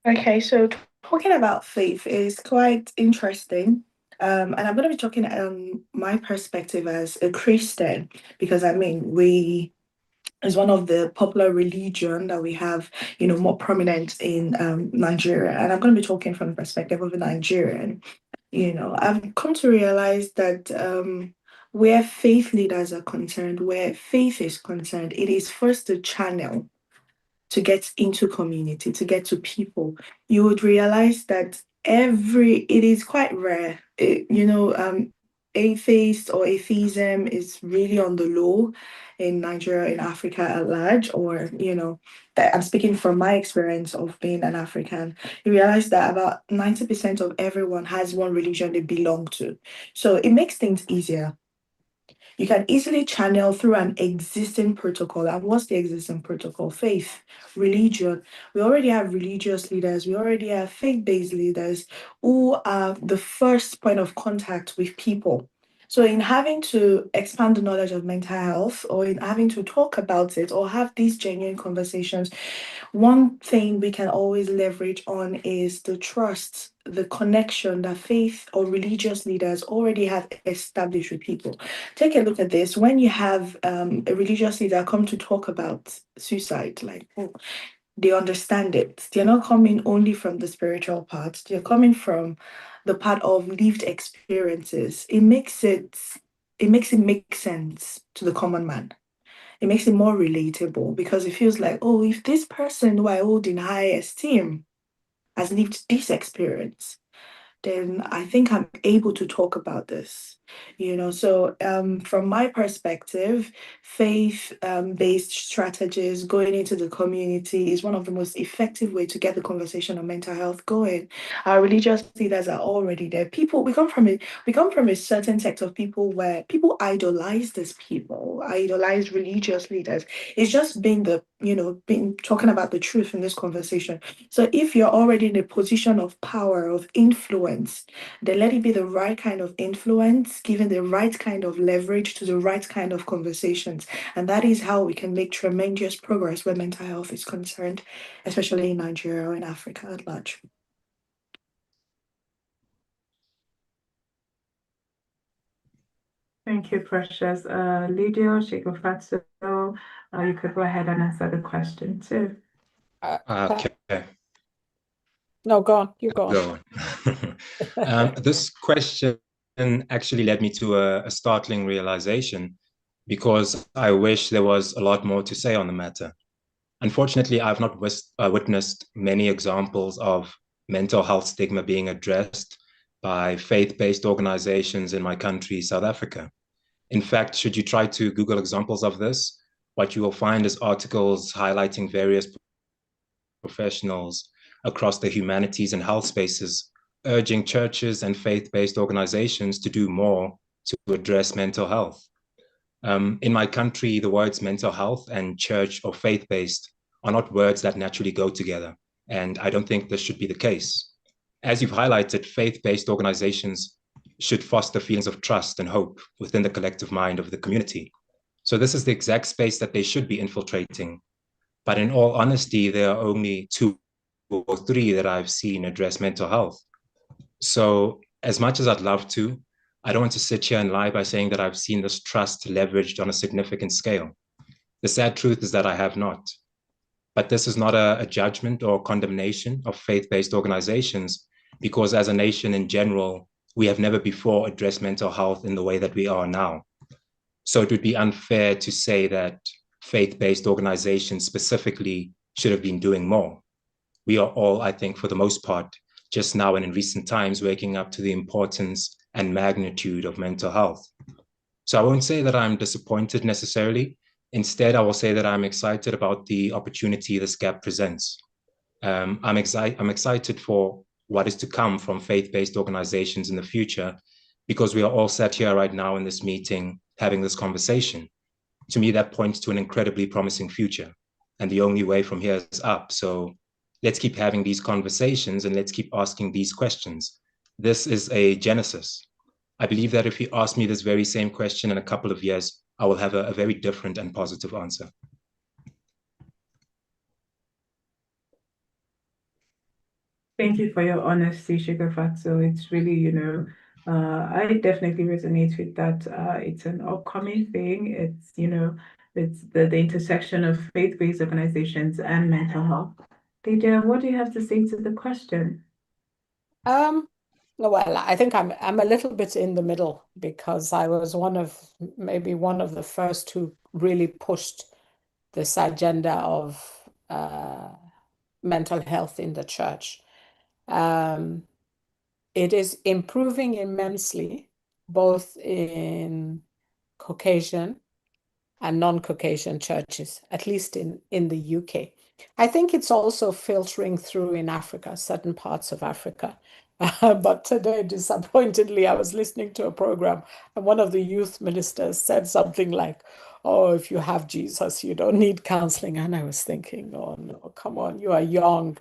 Okay, so talking about faith is quite interesting. And I'm going to be talking my perspective as a Christian, because I mean, is one of the popular religion that we have, more prominent in Nigeria. And I'm going to be talking from the perspective of a Nigerian. I've come to realize that where faith leaders are concerned, where faith is concerned, it is first the channel to get into community, to get to people. You would realize that it is quite rare. Atheist or atheism is really on the low in Nigeria, in Africa at large, or, that I'm speaking from my experience of being an African. You realize that about 90% of everyone has one religion they belong to. So it makes things easier. You can easily channel through an existing protocol. And what's the existing protocol? Faith, religion. We already have religious leaders. We already have faith-based leaders who are the first point of contact with people. So in having to expand the knowledge of mental health, or in having to talk about it, or have these genuine conversations, one thing we can always leverage on is the trust, the connection that faith or religious leaders already have established with people. Take a look at this. When you have a religious leader come to talk about suicide, they understand it. They're not coming only from the spiritual part. They're coming from the part of lived experiences. It makes it make sense to the common man. It makes it more relatable, because it feels like, oh, if this person who I hold in high esteem has lived this experience, then I think I'm able to talk about this. So from my perspective, faith-based strategies going into the community is one of the most effective way to get the conversation on mental health going. Our religious leaders are already there. We come from a certain sect of people where people idolize these people, idolize religious leaders. It's just being talking about the truth in this conversation. So if you're already in a position of power, of influence, then let it be the right kind of influence, given the right kind of leverage to the right kind of conversations. And that is how we can make tremendous progress where mental health is concerned, especially in Nigeria and Africa at large. Thank you, Precious. Lydia Shikofatso, you could go ahead and answer the question too. Okay. No, go on. You go on. This question actually led me to a startling realization, because I wish there was a lot more to say on the matter. Unfortunately, I've not witnessed many examples of mental health stigma being addressed by faith-based organizations in my country, South Africa. In fact, should you try to Google examples of this, what you will find is articles highlighting various professionals across the humanities and health spaces, urging churches and faith-based organizations to do more to address mental health. In my country, the words mental health and church or faith-based are not words that naturally go together, and I don't think this should be the case. As you've highlighted, faith-based organizations should foster feelings of trust and hope within the collective mind of the community. So this is the exact space that they should be infiltrating. But in all honesty, there are only 2 or 3 that I've seen address mental health. So as much as I'd love to, I don't want to sit here and lie by saying that I've seen this trust leveraged on a significant scale. The sad truth is that I have not. But this is not a judgment or condemnation of faith-based organizations, because as a nation in general, we have never before addressed mental health in the way that we are now. So it would be unfair to say that faith-based organizations specifically should have been doing more. We are all, I think, for the most part, just now and in recent times, waking up to the importance and magnitude of mental health. So I won't say that I'm disappointed necessarily. Instead, I will say that I'm excited about the opportunity this gap presents. I'm excited for what is to come from faith-based organizations in the future, because we are all sat here right now in this meeting having this conversation. To me, that points to an incredibly promising future, and the only way from here is up. So let's keep having these conversations and let's keep asking these questions. This is a genesis. I believe that if you ask me this very same question in a couple of years, I will have a very different and positive answer. Thank you for your honesty, Shigafatu. It's really, I definitely resonate with that. It's an upcoming thing. It's, it's the intersection of faith-based organizations and mental health. Lydia, what do you have to say to the question? Well, I think I'm a little bit in the middle because I was maybe one of the first who really pushed this agenda of mental health in the church. It is improving immensely, both in Caucasian and non-Caucasian churches, at least in the UK. I think it's also filtering through in Africa, certain parts of Africa. But today, disappointedly, I was listening to a program and one of the youth ministers said something like, oh, if you have Jesus, you don't need counseling. And I was thinking, oh, no, come on, you are young.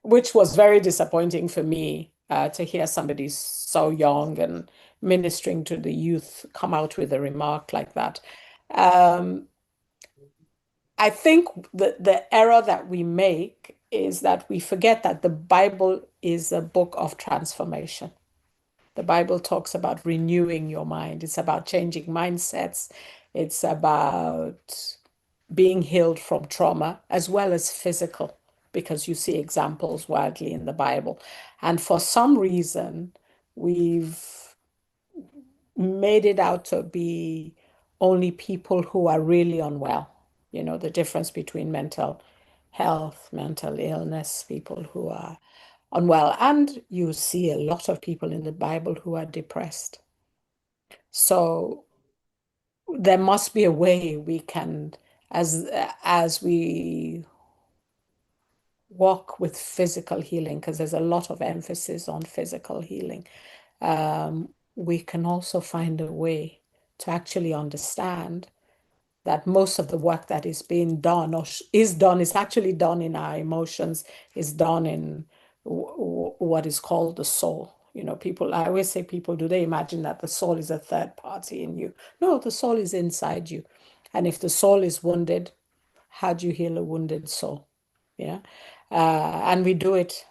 Which was very disappointing for me to hear somebody so young and ministering to the youth come out with a remark like that. I think that the error that we make is that we forget that the Bible is a book of transformation. The Bible talks about renewing your mind. It's about changing mindsets. It's about being healed from trauma as well as physical, because you see examples widely in the Bible. And for some reason, we've made it out to be only people who are really unwell. The difference between mental health, mental illness, people who are unwell. And you see a lot of people in the Bible who are depressed. So there must be a way we can, as we walk with physical healing, because there's a lot of emphasis on physical healing, we can also find a way to actually understand that most of the work that is being done or is actually done in our emotions, is done in what is called the soul. I always say, people, do they imagine that the soul is a third party in you? No, the soul is inside you. And if the soul is wounded, how do you heal a wounded soul? Yeah. And we do it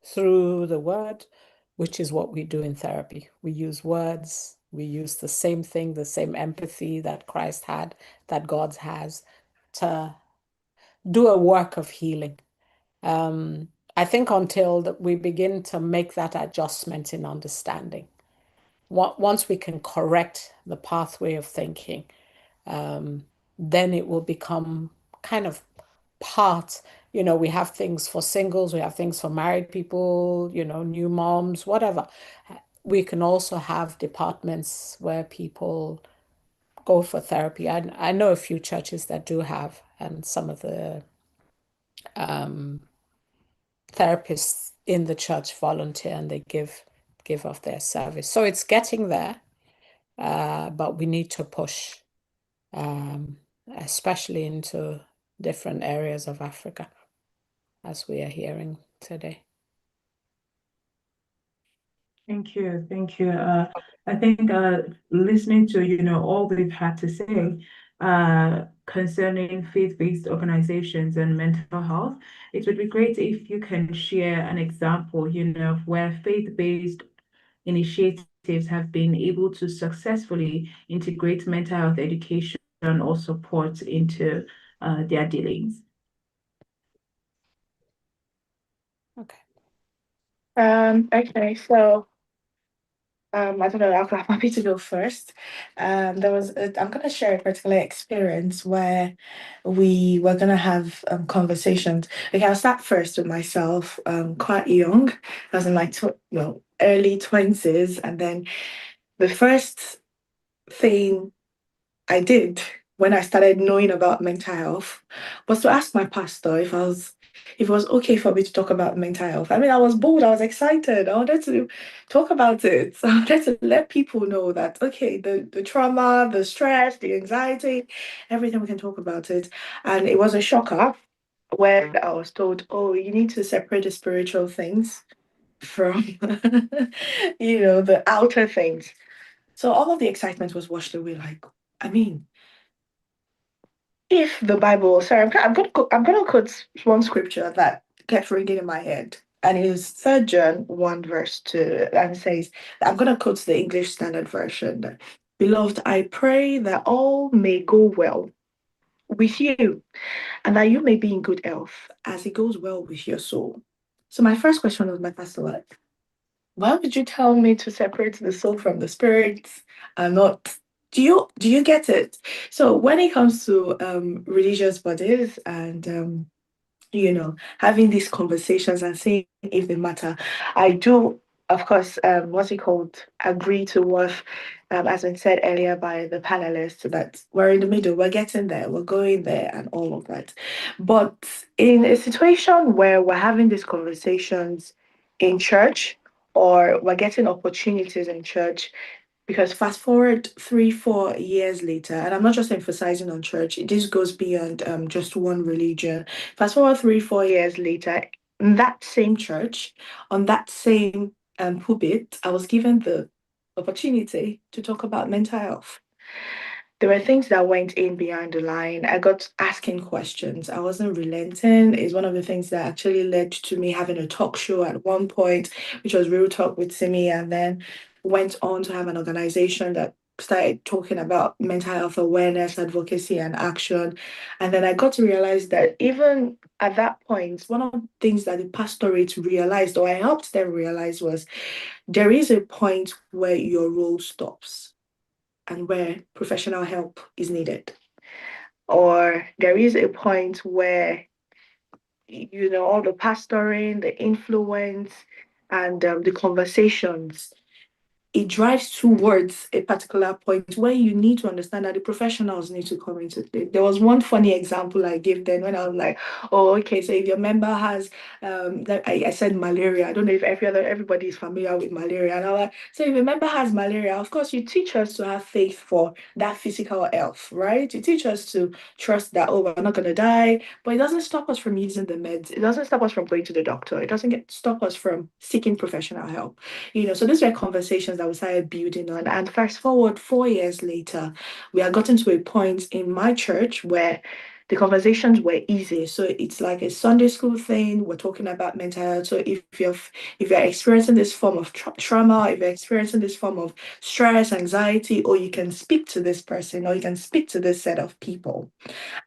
through the word, which is what we do in therapy. We use words. We use the same thing, the same empathy that Christ had, that God has, to do a work of healing. I think until we begin to make that adjustment in understanding, once we can correct the pathway of thinking, then it will become kind of part. We have things for singles, we have things for married people, new moms, whatever. We can also have departments where people go for therapy. I know a few churches that do have, and some of the therapists in the church volunteer and they give of their service. So it's getting there, but we need to push, especially into different areas of Africa, as we are hearing today. Thank you. Thank you. I think listening to, all we've had to say concerning faith-based organizations and mental health, it would be great if you can share an example, of where faith-based initiatives have been able to successfully integrate mental health education or support into their dealings. Okay. Okay, so I don't know, I'm happy to go first. I'm going to share a particular experience where we were going to have conversations. Okay, I'll start first with myself, quite young. I was in my early 20s. And then the first thing I did when I started knowing about mental health was to ask my pastor if I was if it was okay for me to talk about mental health. I mean, I was bold, I was excited, I wanted to talk about it. So I wanted to let people know that, okay, the trauma, the stress, the anxiety, everything, we can talk about it. And it was a shocker when I was told, oh, you need to separate the spiritual things from, the outer things. So all of the excitement was washed away. Like, I mean, if the Bible, sorry, I'm gonna quote one scripture that kept ringing in my head, and it is 3 John 1 verse 2, and it says, I'm gonna quote the English Standard Version. Beloved, I pray that all may go well with you, and that you may be in good health as it goes well with your soul. So my first question was, my pastor, like, why would you tell me to separate the soul from the spirit and not? Do you get it? So when it comes to religious bodies and having these conversations and seeing if they matter, I do, of course, what's it called, agree to what has been said earlier by the panelists, that we're in the middle, we're getting there, we're going there, and all of that. But in a situation where we're having these conversations in church, or we're getting opportunities in church, because fast forward 3, 4 years later, and I'm not just emphasizing on church, this goes beyond just one religion. Fast forward 3, 4 years later, in that same church, on that same pulpit, I was given the opportunity to talk about mental health. There were things that went in behind the line. I got asking questions. I wasn't relenting. It's one of the things that actually led to me having a talk show at one point, which was Real Talk with Simi, and then went on to have an organization that started talking about mental health awareness, advocacy, and action. And then I got to realize that even at that point, one of the things that the pastorate realized, or I helped them realize, was there is a point where your role stops and where professional help is needed. Or there is a point where, all the pastoring, the influence, and the conversations, it drives towards a particular point where you need to understand that the professionals need to come into it. There was one funny example I gave then when I was like, oh, okay, so if your member has, I said malaria. I don't know if everybody is familiar with malaria. And I was like, so if a member has malaria, of course, you teach us to have faith for that physical health, right? You teach us to trust that, oh, we're not going to die, but it doesn't stop us from using the meds. It doesn't stop us from going to the doctor. It doesn't stop us from seeking professional help. So these were conversations that we started building on. And fast forward 4 years later, we had gotten to a point in my church where the conversations were easy. So it's like a Sunday school thing. We're talking about mental health. So if you're experiencing this form of trauma, if you're experiencing this form of stress, anxiety, or you can speak to this person, or you can speak to this set of people.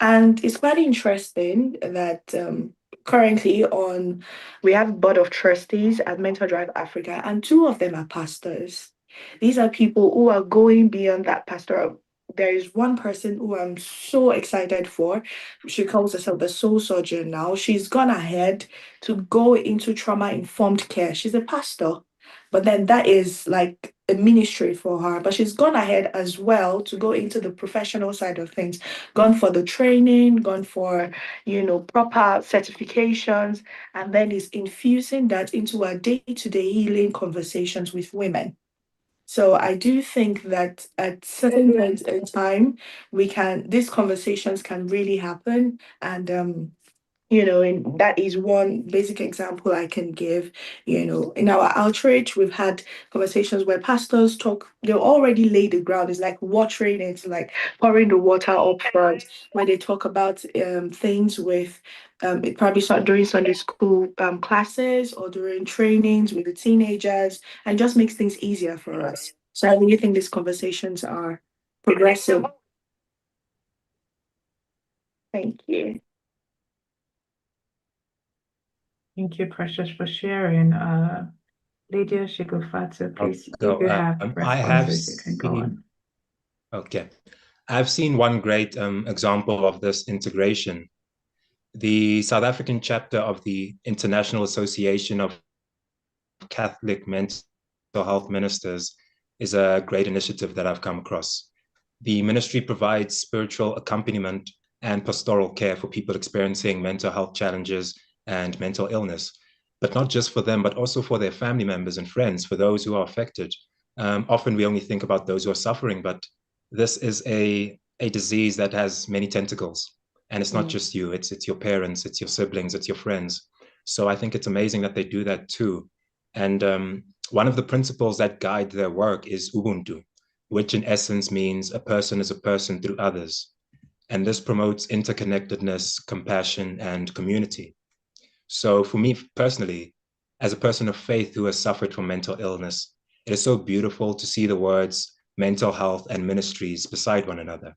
And it's quite interesting that currently we have board of trustees at Mental Drive Africa, and 2 of them are pastors. These are people who are going beyond that pastoral. There is one person who I'm so excited for. She calls herself the soul surgeon now. She's gone ahead to go into trauma-informed care. She's a pastor, but then that is like a ministry for her. But she's gone ahead as well to go into the professional side of things, gone for the training, gone for, proper certifications, and then is infusing that into our day-to-day healing conversations with women. So I do think that at certain points in time, these conversations can really happen. And and that is one basic example I can give. In our outreach, we've had conversations where pastors talk, they already lay the ground. It's like watering, it's like pouring the water up front, where they talk about things with it probably start during Sunday school classes or during trainings with the teenagers, and just makes things easier for us. So I really think these conversations are progressive. Thank you. Thank you, Precious, for sharing. Lydia Shigufata, please, if you have responses, you can go on. Okay. I've seen one great example of this integration. The South African chapter of the International Association of Catholic Mental Health Ministers is a great initiative that I've come across. The ministry provides spiritual accompaniment and pastoral care for people experiencing mental health challenges and mental illness, but not just for them, but also for their family members and friends, for those who are affected. Often we only think about those who are suffering, but this is a disease that has many tentacles. And it's not just you, it's your parents, it's your siblings, it's your friends. So I think it's amazing that they do that too. And one of the principles that guide their work is Ubuntu, which in essence means a person is a person through others. And this promotes interconnectedness, compassion, and community. So for me personally, as a person of faith who has suffered from mental illness, it is so beautiful to see the words mental health and ministries beside one another.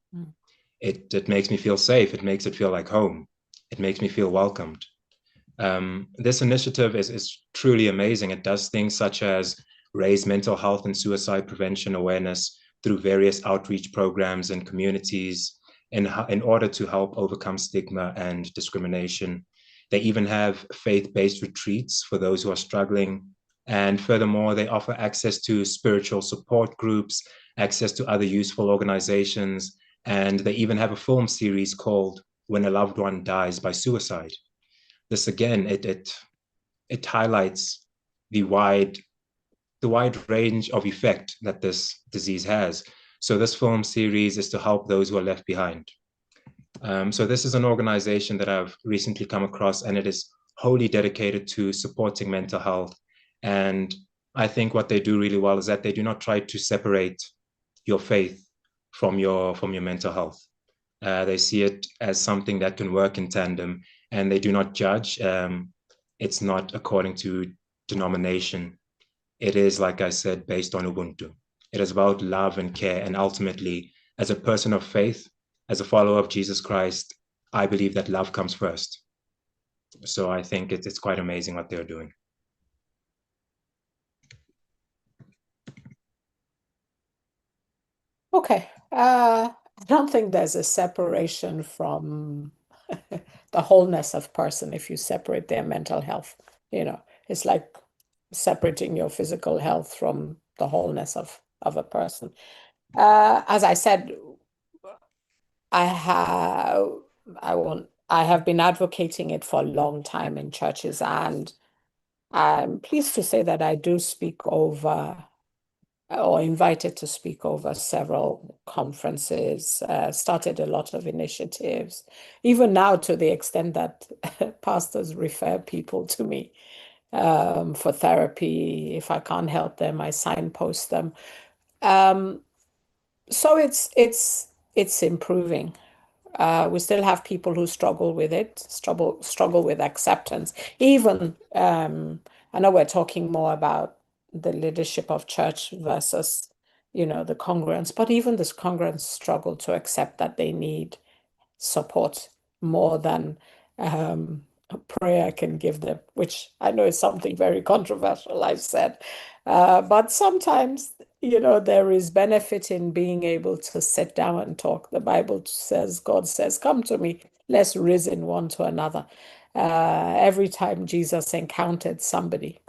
It makes me feel safe. It makes it feel like home. It makes me feel welcomed. This initiative is truly amazing. It does things such as raise mental health and suicide prevention awareness through various outreach programs and communities in order to help overcome stigma and discrimination. They even have faith-based retreats for those who are struggling. And furthermore, they offer access to spiritual support groups, access to other useful organizations, and they even have a film series called When a Loved One Dies by Suicide. This again, it highlights the wide range of effect that this disease has. So this film series is to help those who are left behind. So this is an organization that I've recently come across, and it is wholly dedicated to supporting mental health. And I think what they do really well is that they do not try to separate your faith from your mental health. They see it as something that can work in tandem, and they do not judge. It's not according to denomination. It is, like I said, based on Ubuntu. It is about love and care. And ultimately, as a person of faith, as a follower of Jesus Christ, I believe that love comes first. So I think it's quite amazing what they're doing. Okay. I don't think there's a separation from the wholeness of person if you separate their mental health. You know, it's like separating your physical health from the wholeness of a person. As I said, I have been advocating it for a long time in churches, and I'm pleased to say that I do speak over or invited to speak over several conferences, started a lot of initiatives, even now to the extent that pastors refer people to me for therapy. If I can't help them, I signpost them. So it's improving. We still have people who struggle with it, struggle with acceptance. Even I know we're talking more about the leadership of church versus, the congregants, but even the congregants struggle to accept that they need support more than a prayer can give them, which I know is something very controversial, I've said. But sometimes, there is benefit in being able to sit down and talk. The Bible says, God says, come to me, let's reason one to another. Every time Jesus encountered somebody,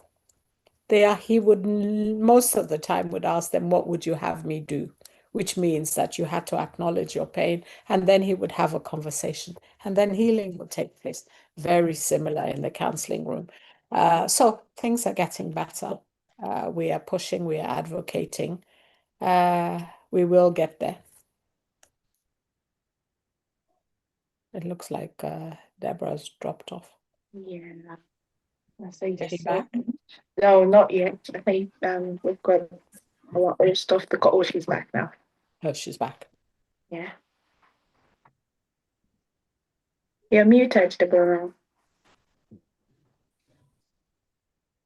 he would most of the time would ask them, what would you have me do? Which means that you had to acknowledge your pain, and then he would have a conversation, and then healing would take place. Very similar in the counseling room. So things are getting better. We are pushing, we are advocating. We will get there. It looks like Deborah's dropped off. Yeah, I think Is she back? No, not yet. I think we've got a lot of stuff. She's back now. Oh, she's back. Yeah. You're muted, Deborah.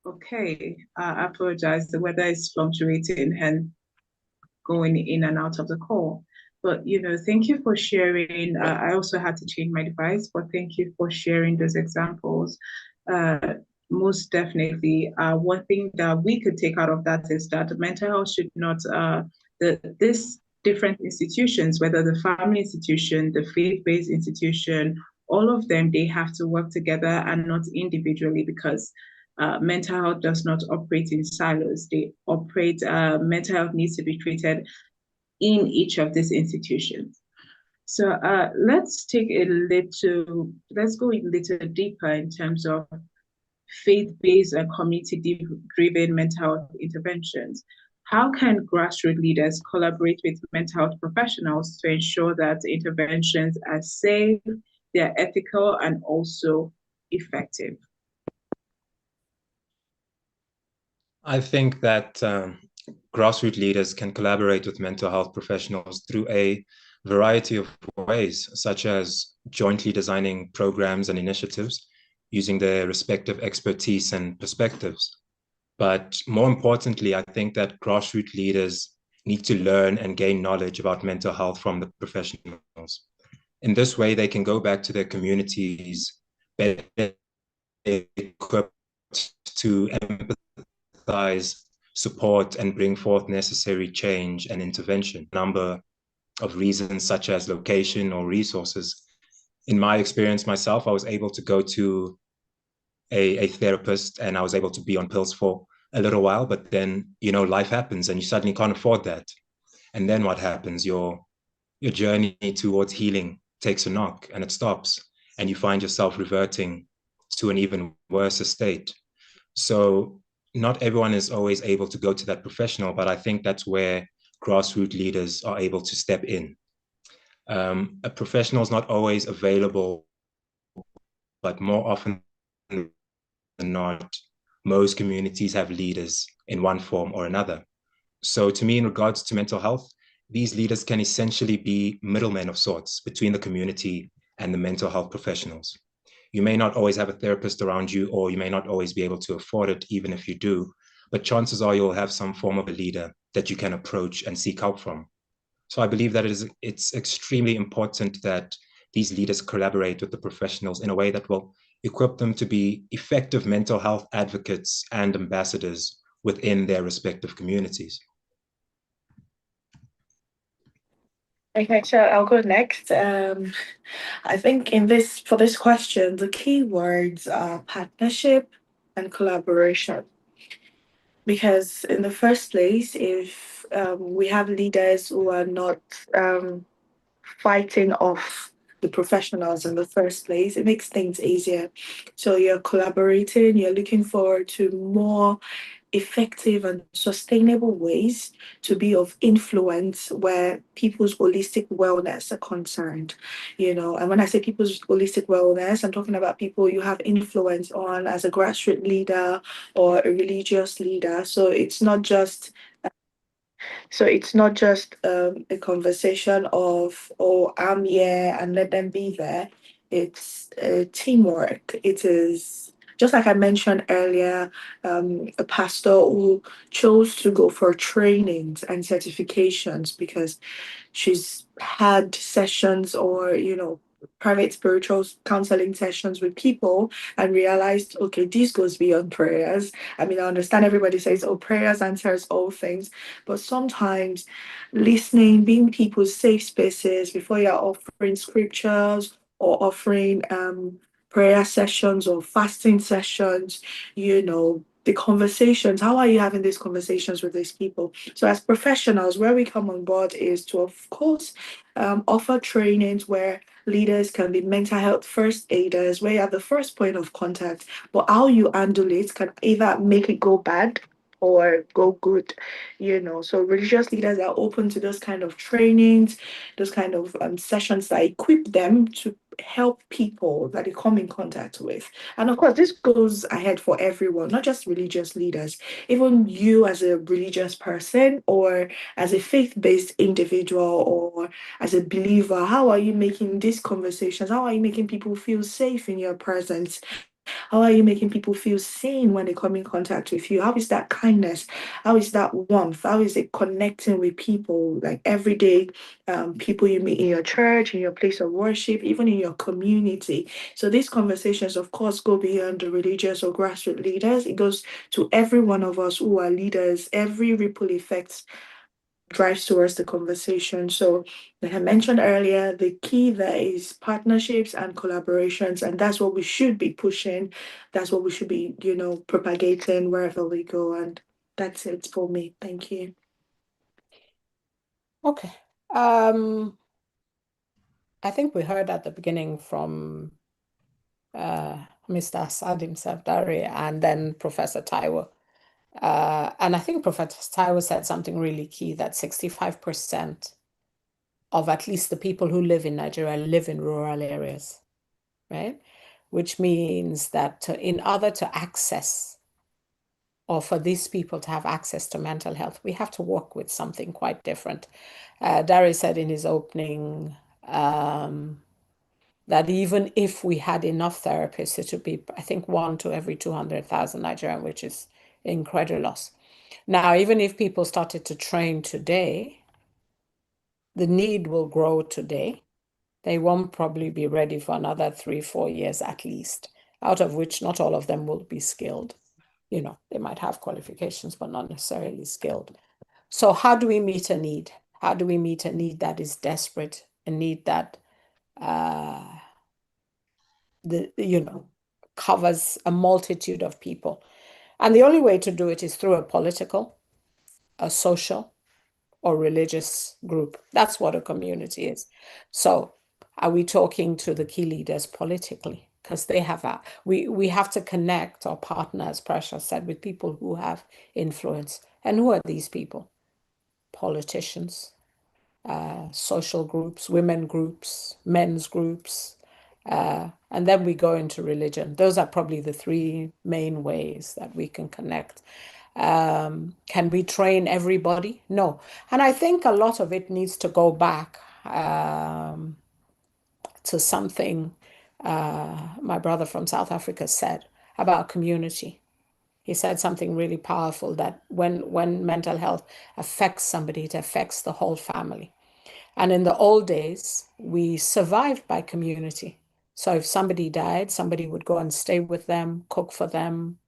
Okay, I apologize. The weather is fluctuating and going in and out of the call. But, thank you for sharing. I also had to change my device, but thank you for sharing those examples. Most definitely, one thing that we could take out of that is that mental health should not, this different institutions, whether the family institution, the faith-based institution, all of them, they have to work together and not individually, because mental health does not operate in silos. Mental health needs to be treated in each of these institutions. So let's go a little deeper in terms of faith-based and community-driven mental health interventions. How can grassroots leaders collaborate with mental health professionals to ensure that interventions are safe, they're ethical, and also effective? I think that grassroots leaders can collaborate with mental health professionals through a variety of ways, such as jointly designing programs and initiatives using their respective expertise and perspectives. But more importantly, I think that grassroots leaders need to learn and gain knowledge about mental health from the professionals. In this way, they can go back to their communities better equipped to empathize, support, and bring forth necessary change and intervention. A number of reasons, such as location or resources. In my experience myself, I was able to go to a therapist and I was able to be on pills for a little while, but then, life happens and you suddenly can't afford that. And then what happens? Your journey towards healing takes a knock and it stops, and you find yourself reverting to an even worse state. So not everyone is always able to go to that professional, but I think that's where grassroots leaders are able to step in. A professional is not always available, but more often than not, most communities have leaders in one form or another. So to me, in regards to mental health, these leaders can essentially be middlemen of sorts between the community and the mental health professionals. You may not always have a therapist around you, or you may not always be able to afford it, even if you do, but chances are you'll have some form of a leader that you can approach and seek help from. So I believe that it's extremely important that these leaders collaborate with the professionals in a way that will equip them to be effective mental health advocates and ambassadors within their respective communities. Okay, so I'll go next. I think for this question, the key words are partnership and collaboration. Because in the first place, if we have leaders who are not fighting off the professionals in the first place, it makes things easier. So you're collaborating, you're looking forward to more effective and sustainable ways to be of influence where people's holistic wellness are concerned. And when I say people's holistic wellness, I'm talking about people you have influence on as a grassroots leader or a religious leader. So it's not just a conversation of, oh, I'm here and let them be there. It's teamwork. It is, just like I mentioned earlier, a pastor who chose to go for trainings and certifications because she's had sessions or, private spiritual counseling sessions with people and realized, okay, this goes beyond prayers. I mean, I understand everybody says, oh, prayers answers all things, but sometimes listening, being people's safe spaces before you're offering scriptures or offering prayer sessions or fasting sessions, the conversations, how are you having these conversations with these people? So as professionals, where we come on board is to, of course, offer trainings where leaders can be mental health first aiders, where you have the first point of contact, but how you handle it can either make it go bad or go good, So religious leaders are open to those kind of trainings, those kind of sessions that equip them to help people that they come in contact with. And of course, this goes ahead for everyone, not just religious leaders. Even you as a religious person or as a faith-based individual or as a believer, how are you making these conversations? How are you making people feel safe in your presence? How are you making people feel seen when they come in contact with you? How is that kindness? How is that warmth? How is it connecting with people, like everyday people you meet in your church, in your place of worship, even in your community? So these conversations, of course, go beyond the religious or grassroots leaders. It goes to every one of us who are leaders. Every ripple effect drives towards the conversation. So, like I mentioned earlier, the key there is partnerships and collaborations, and that's what we should be pushing. That's what we should be, propagating wherever we go. And that's it for me. Thank you. Okay. I think we heard at the beginning from Mr. Assad himself, Dari, and then Professor Taiwo. And I think Professor Taiwo said something really key, that 65% of at least the people who live in Nigeria live in rural areas, right? Which means that in order to access, or for these people to have access to mental health, we have to work with something quite different. Dari said in his opening that even if we had enough therapists, it would be, I think, 1 to every 200,000 Nigerian, which is incredulous. Now, even if people started to train today, the need will grow today. They won't probably be ready for another 3-4 years at least, out of which not all of them will be skilled. You know, they might have qualifications, but not necessarily skilled. So how do we meet a need? How do we meet a need that is desperate, a need that covers a multitude of people? And the only way to do it is through a political, a social, or religious group. That's what a community is. So are we talking to the key leaders politically? Because they have we have to connect or partner, as Precious said, with people who have influence. And who are these people? Politicians, social groups, women groups, men's groups, and then we go into religion. Those are probably the 3 main ways that we can connect. Can we train everybody? No. And I think a lot of it needs to go back to something my brother from South Africa said about community. He said something really powerful, that when mental health affects somebody, it affects the whole family. And in the old days, we survived by community. So if somebody died, somebody would go and stay with them, cook for them,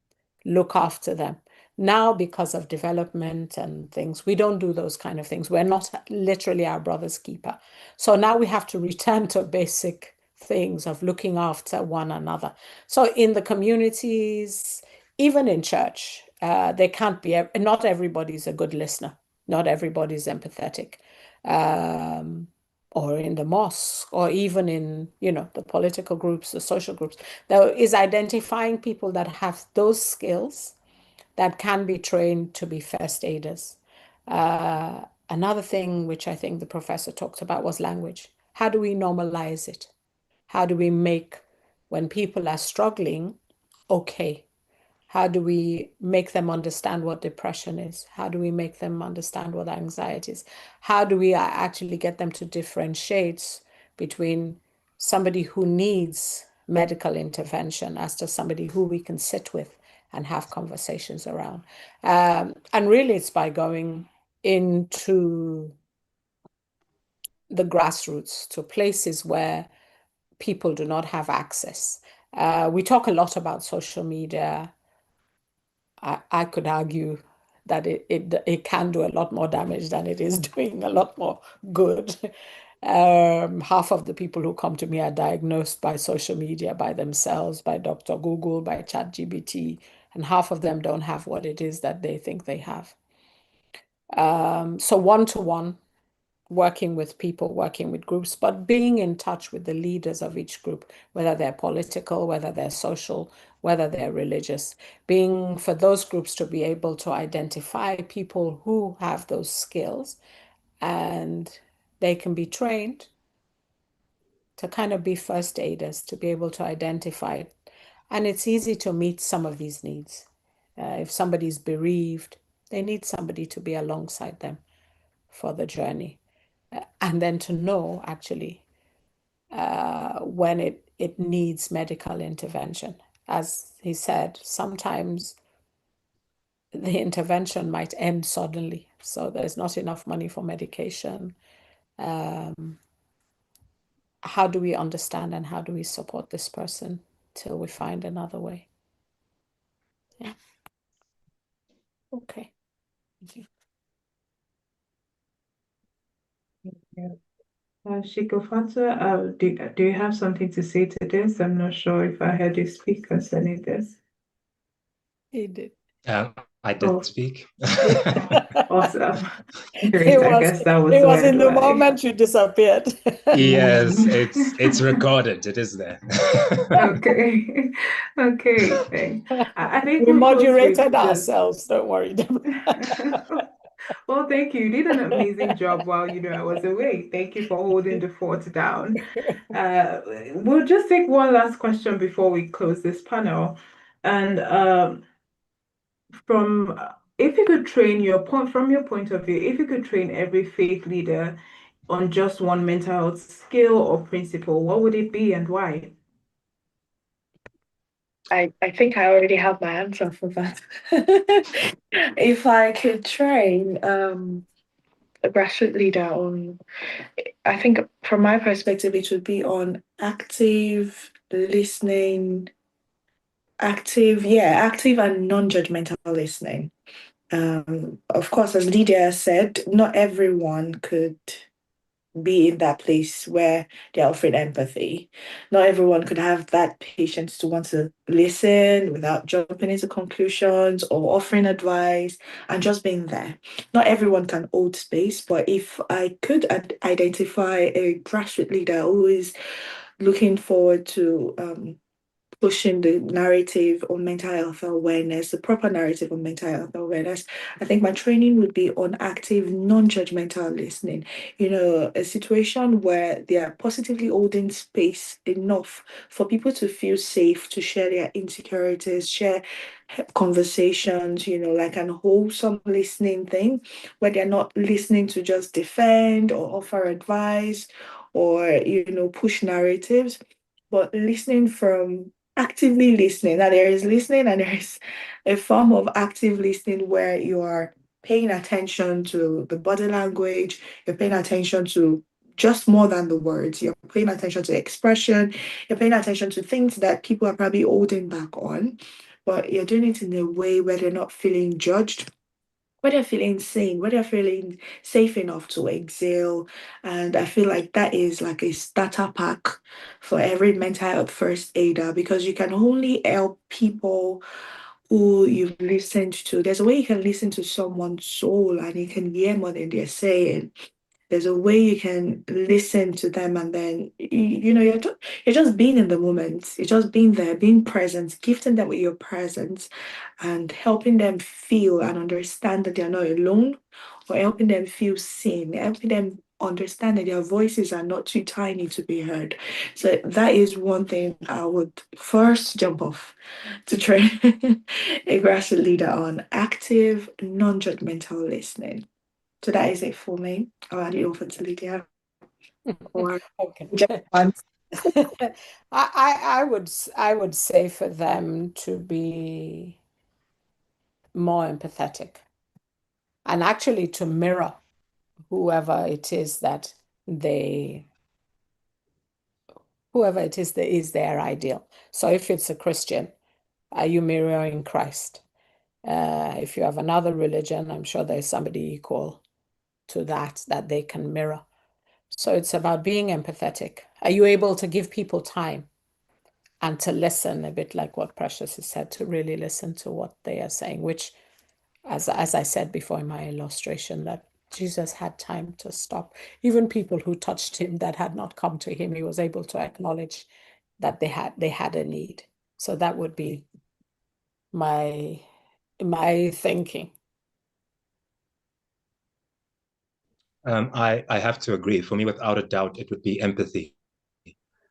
look after them. Now, because of development and things, we don't do those kind of things. We're not literally our brother's keeper. So now we have to return to basic things of looking after one another. So in the communities, even in church, they can't be, not everybody's a good listener. Not everybody's empathetic. Or in the mosque, or even in, the political groups, the social groups. There is identifying people that have those skills that can be trained to be first aiders. Another thing which I think the professor talked about was language. How do we normalize it? How do we make, when people are struggling, okay? How do we make them understand what depression is? How do we make them understand what anxiety is? How do we actually get them to differentiate between somebody who needs medical intervention as to somebody who we can sit with and have conversations around? And really, it's by going into the grassroots, to places where people do not have access. We talk a lot about social media. I could argue that it can do a lot more damage than it is doing a lot more good. Half of the people who come to me are diagnosed by social media, by themselves, by Dr. Google, by ChatGPT, and half of them don't have what it is that they think they have. So one-to-one, working with people, working with groups, but being in touch with the leaders of each group, whether they're political, whether they're social, whether they're religious, being for those groups to be able to identify people who have those skills, and they can be trained to kind of be first aiders, to be able to identify it. And it's easy to meet some of these needs. If somebody's bereaved, they need somebody to be alongside them for the journey. And then to know, actually, when it needs medical intervention. As he said, sometimes the intervention might end suddenly. So there's not enough money for medication. How do we understand and how do we support this person till we find another way? Yeah. Okay. Thank you. Yeah. Shikofata, do you have something to say to this? I'm not sure if I heard you speak concerning this. He did. I did Oh, speak. awesome. Great. I guess that was It was where in the I. moment you disappeared. Yes, it's recorded. It is there. Okay. Okay. Thanks. I think We we'll close with moderated just. ourselves. Don't worry. Well, thank you. You did an amazing job while I was away. Thank you for holding the fort down. We'll just take one last question before we close this panel. And if you could train from your point of view, if you could train every faith leader on just one mental health skill or principle, what would it be and why? I think I already have my answer for that. If I could train a grassroots leader on, I think from my perspective, it would be on active listening, active and non-judgmental listening. Of course, as Lydia said, not everyone could be in that place where they're offering empathy. Not everyone could have that patience to want to listen without jumping into conclusions or offering advice and just being there. Not everyone can hold space, but if I could identify a grassroots leader who is looking forward to pushing the narrative on mental health awareness, the proper narrative on mental health awareness, I think my training would be on active, non-judgmental listening. A situation where they are positively holding space enough for people to feel safe to share their insecurities, share conversations, like an wholesome listening thing, where they're not listening to just defend or offer advice or, push narratives, but listening from actively listening. Now, there is listening and there is a form of active listening where you are paying attention to the body language, you're paying attention to just more than the words, you're paying attention to expression, you're paying attention to things that people are probably holding back on, but you're doing it in a way where they're not feeling judged, where they're feeling sane, where they're feeling safe enough to exhale. And I feel like that is like a starter pack for every mental health first aider, because you can only help people who you've listened to. There's a way you can listen to someone's soul and you can hear more than they're saying. There's a way you can listen to them and then you're just being in the moment. You're just being there, being present, gifting them with your presence and helping them feel and understand that they're not alone, or helping them feel seen, helping them understand that their voices are not too tiny to be heard. So that is one thing I would first jump off to train a grassroots leader on: active, non-judgmental listening. So that is it for me. I'll hand it over to Lydia. Or Okay. I would say for them to be more empathetic and actually to mirror whoever it is that is their ideal. So if it's a Christian, are you mirroring Christ? If you have another religion, I'm sure there's somebody equal to that they can mirror. So it's about being empathetic. Are you able to give people time and to listen, a bit like what Precious has said, to really listen to what they are saying, which, as I said before in my illustration, that Jesus had time to stop. Even people who touched him that had not come to him, he was able to acknowledge that they had a need. So that would be my thinking. I have to agree. For me, without a doubt, it would be empathy.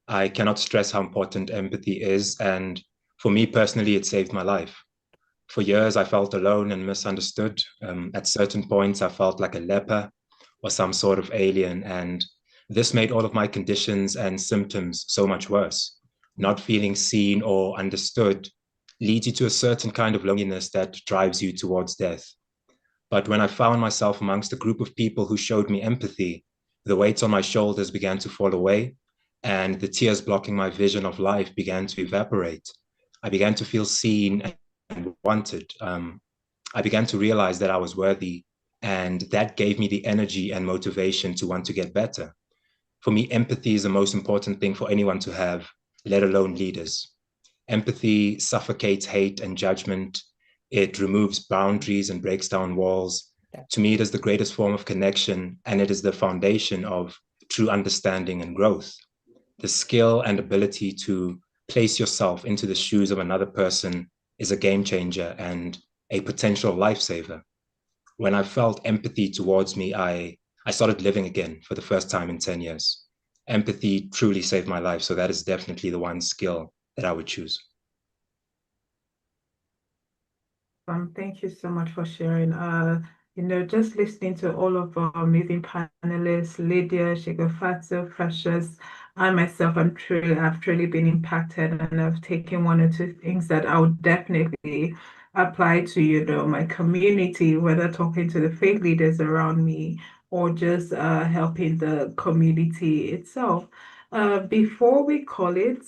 I cannot stress how important empathy is. And for me personally, it saved my life. For years, I felt alone and misunderstood. At certain points, I felt like a leper or some sort of alien. And this made all of my conditions and symptoms so much worse. Not feeling seen or understood leads you to a certain kind of loneliness that drives you towards death. But when I found myself amongst a group of people who showed me empathy, the weights on my shoulders began to fall away, and the tears blocking my vision of life began to evaporate. I began to feel seen and wanted. I began to realize that I was worthy, and that gave me the energy and motivation to want to get better. For me, empathy is the most important thing for anyone to have, let alone leaders. Empathy suffocates hate and judgment. It removes boundaries and breaks down walls. To me, it is the greatest form of connection, and it is the foundation of true understanding and growth. The skill and ability to place yourself into the shoes of another person is a game changer and a potential lifesaver. When I felt empathy towards me, I started living again for the first time in 10 years. Empathy truly saved my life. So that is definitely the one skill that I would choose. Thank you so much for sharing. Just listening to all of our amazing panelists, Lydia, Shigofatu, Precious, I myself, have truly been impacted, and I've taken one or two things that I would definitely apply to, my community, whether talking to the faith leaders around me or just helping the community itself. Before we call it,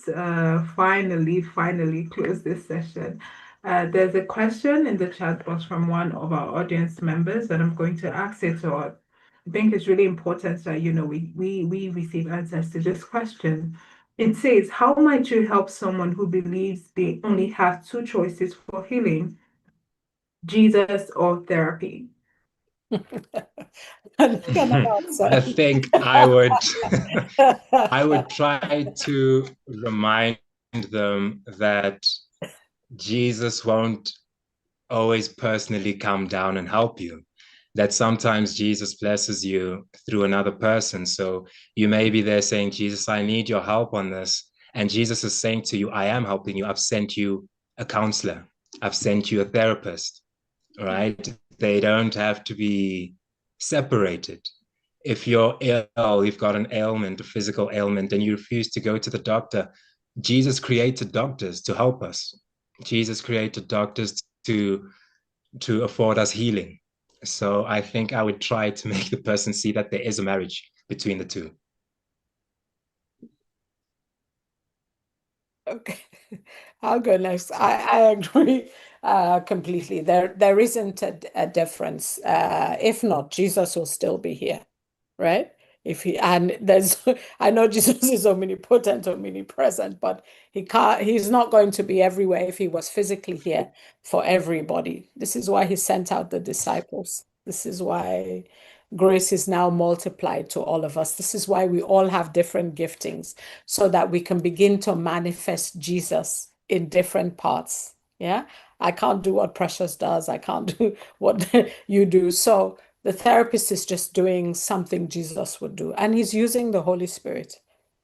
finally close this session, there's a question in the chat box from one of our audience members that I'm going to ask it to. I think it's really important that we receive answers to this question. It says, how might you help someone who believes they only have two choices for healing, Jesus or therapy? I think I would try to remind them that Jesus won't always personally come down and help you, that sometimes Jesus blesses you through another person. So you may be there saying, Jesus, I need your help on this. And Jesus is saying to you, I am helping you. I've sent you a counselor. I've sent you a therapist, right? They don't have to be separated. If you're ill, you've got an ailment, a physical ailment, and you refuse to go to the doctor, Jesus created doctors to help us. Jesus created doctors to afford us healing. So I think I would try to make the person see that there is a marriage between the two. Okay, I'll go next. I agree completely. There isn't a difference. If not, Jesus will still be here, right? I know Jesus is omnipotent, omnipresent, but he's not going to be everywhere if he was physically here for everybody. This is why he sent out the disciples. This is why grace is now multiplied to all of us. This is why we all have different giftings, so that we can begin to manifest Jesus in different parts. Yeah, I can't do what Precious does. I can't do what you do. So the therapist is just doing something Jesus would do, and he's using the Holy Spirit.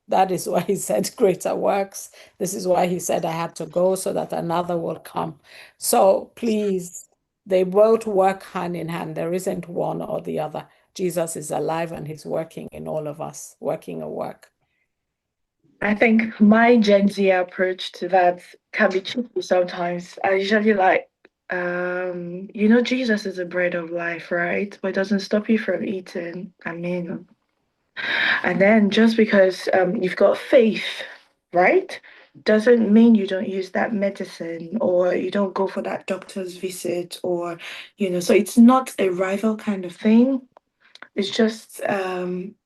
That is why he said greater works. This is why he said I had to go so that another will come. So please, they both work hand in hand. There isn't one or the other. Jesus is alive and he's working in all of us, working a work. I think my Gen Z approach to that can be tricky sometimes. I usually Jesus is the bread of life, right? But it doesn't stop you from eating. And then just because you've got faith, right, doesn't mean you don't use that medicine or you don't go for that doctor's visit so it's not a rival kind of thing. It's just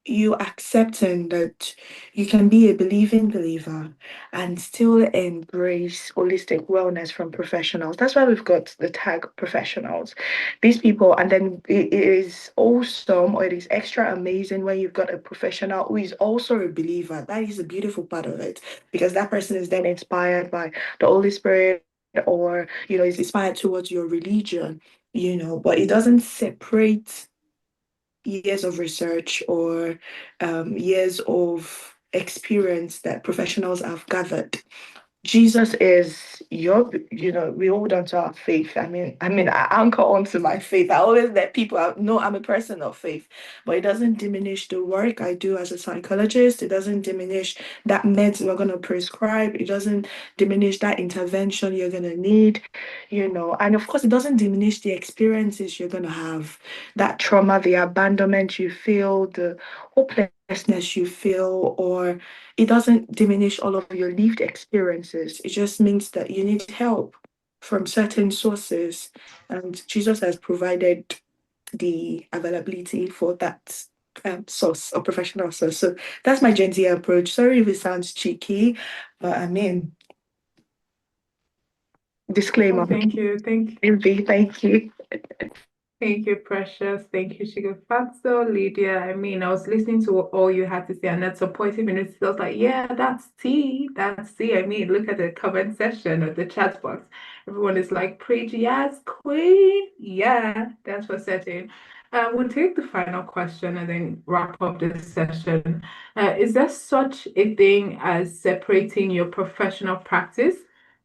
you accepting that you can be a believing believer and still embrace holistic wellness from professionals. That's why we've got the tag professionals. These people, and then it is awesome, or it is extra amazing when you've got a professional who is also a believer. That is a beautiful part of it, because that person is then inspired by the Holy Spirit, or is inspired towards your religion, but it doesn't separate years of research or years of experience that professionals have gathered. Jesus is we hold on to our faith. I anchor onto my faith. I always let people know I'm a person of faith, but it doesn't diminish the work I do as a psychologist. It doesn't diminish that meds we're going to prescribe. It doesn't diminish that intervention you're going to need, and of course, it doesn't diminish the experiences you're going to have, that trauma, the abandonment you feel, the hopelessness you feel, or it doesn't diminish all of your lived experiences. It just means that you need help from certain sources, and Jesus has provided the availability for that source or professional source. So that's my Gen Z approach. Sorry if it sounds cheeky, but Disclaimer. Thank you. Thank you. Thank you, Precious. Thank you, Shigafatso, Lydia. I mean, I was listening to all you had to say, and that's supportive. And I was like, yeah, that's tea. That's tea. I mean, look at the comment section or the chat box. Everyone is like, preach, yes, queen. Yeah, that's for certain. We'll take the final question and then wrap up this session. Is there such a thing as separating your professional practice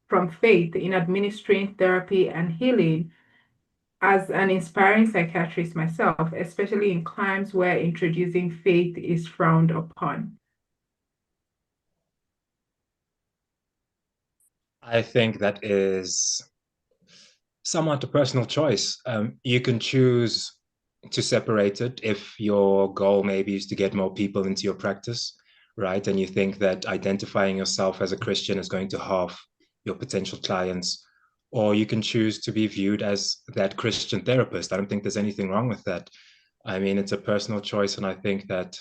from faith in administering therapy and healing? As an inspiring psychiatrist myself, especially in climes where introducing faith is frowned upon? I think that is somewhat a personal choice. You can choose to separate it if your goal maybe is to get more people into your practice, right? And you think that identifying yourself as a Christian is going to halve your potential clients. Or you can choose to be viewed as that Christian therapist. I don't think there's anything wrong with that. I mean, it's a personal choice. And I think that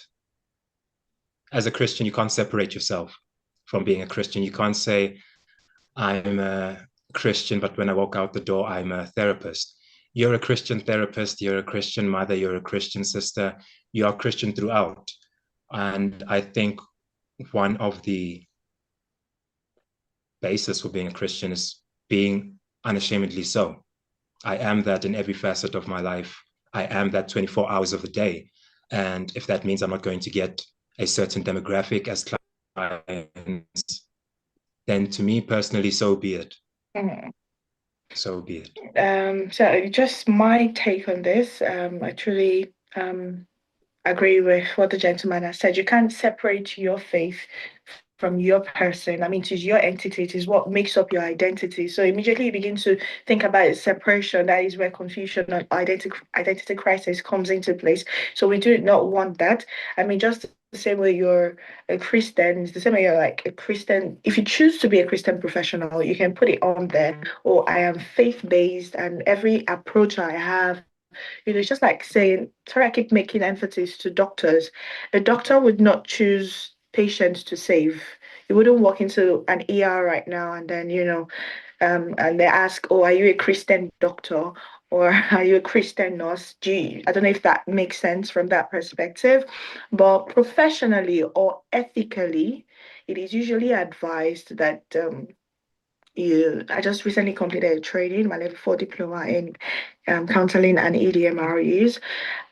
as a Christian, you can't separate yourself from being a Christian. You can't say, I'm a Christian, but when I walk out the door, I'm a therapist. You're a Christian therapist, you're a Christian mother, you're a Christian sister, you are Christian throughout. And I think one of the basis for being a Christian is being unashamedly so. I am that in every facet of my life. I am that 24 hours of the day. And if that means I'm not going to get a certain demographic as clients, then to me personally, so be it. So be it. So just my take on this, I truly agree with what the gentleman has said. You can't separate your faith from your person. I mean, it is your entity, it is what makes up your identity. So immediately you begin to think about separation. That is where confusion and identity crisis comes into place. So we do not want that. I mean, just the same way you're a Christian, it's the same way you're like a Christian. If you choose to be a Christian professional, you can put it on there. Or I am faith-based, and every approach I have, you know, it's just like saying, sorry, I keep making emphasis to doctors. A doctor would not choose patients to save. You wouldn't walk into an ER right now and then, you know, and they ask, oh, are you a Christian doctor? Or are you a Christian nurse? Gee, I don't know if that makes sense from that perspective. But professionally or ethically, it is usually advised that I just recently completed a training, my level 4 diploma in counseling and EDMREs.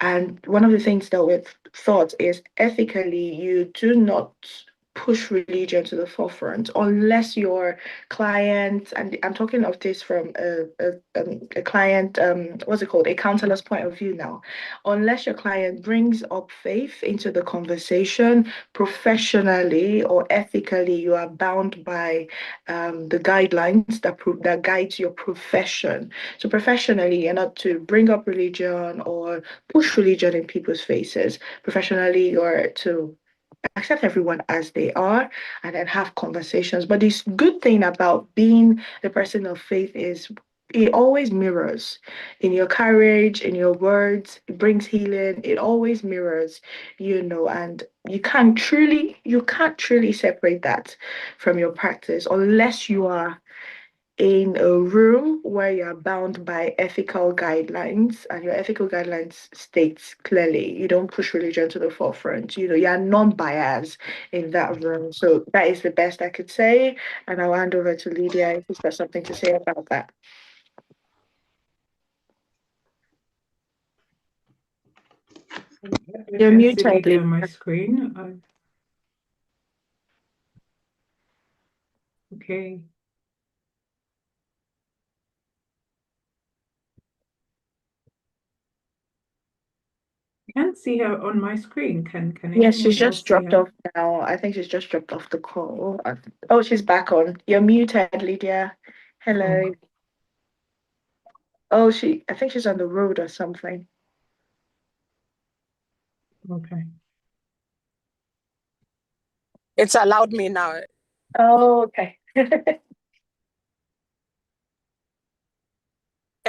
And one of the things that we've thought is ethically, you do not push religion to the forefront unless your client, and I'm talking of this from a client, what's it called, a counselor's point of view now, unless your client brings up faith into the conversation professionally or ethically, you are bound by the guidelines that guides your profession. So professionally, you're not to bring up religion or push religion in people's faces. Professionally, you're to accept everyone as they are and then have conversations. But this good thing about being the person of faith is it always mirrors in your courage, in your words, it brings healing, it always mirrors, you know, and you can't truly separate that from your practice unless you are in a room where you're bound by ethical guidelines, and your ethical guidelines states clearly you don't push religion to the forefront. You know, you're non-biased in that room. So that is the best I could say. And I'll hand over to Lydia if she's got something to say about that. You're muted on my screen. Okay. I can't see her on my screen. Can Yes, she's just dropped off now. I think she's just dropped off the call. Oh, she's back on. You're muted, Lydia. Hello. Oh, I think she's on the road or something. Okay. It's allowed me now. Oh, okay. Can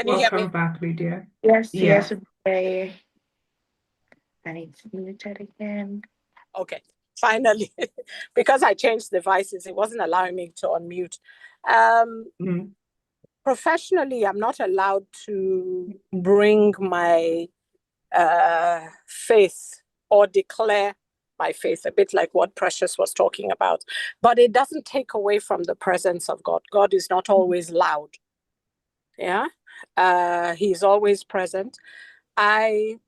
you hear me? Welcome back, Lydia. Yes. Okay. And it's muted again. Okay, finally, because I changed devices, it wasn't allowing me to unmute. professionally, I'm not allowed to bring my faith or declare my faith, a bit like what Precious was talking about. But it doesn't take away from the presence of God. God is not always loud. Yeah, He's always present. I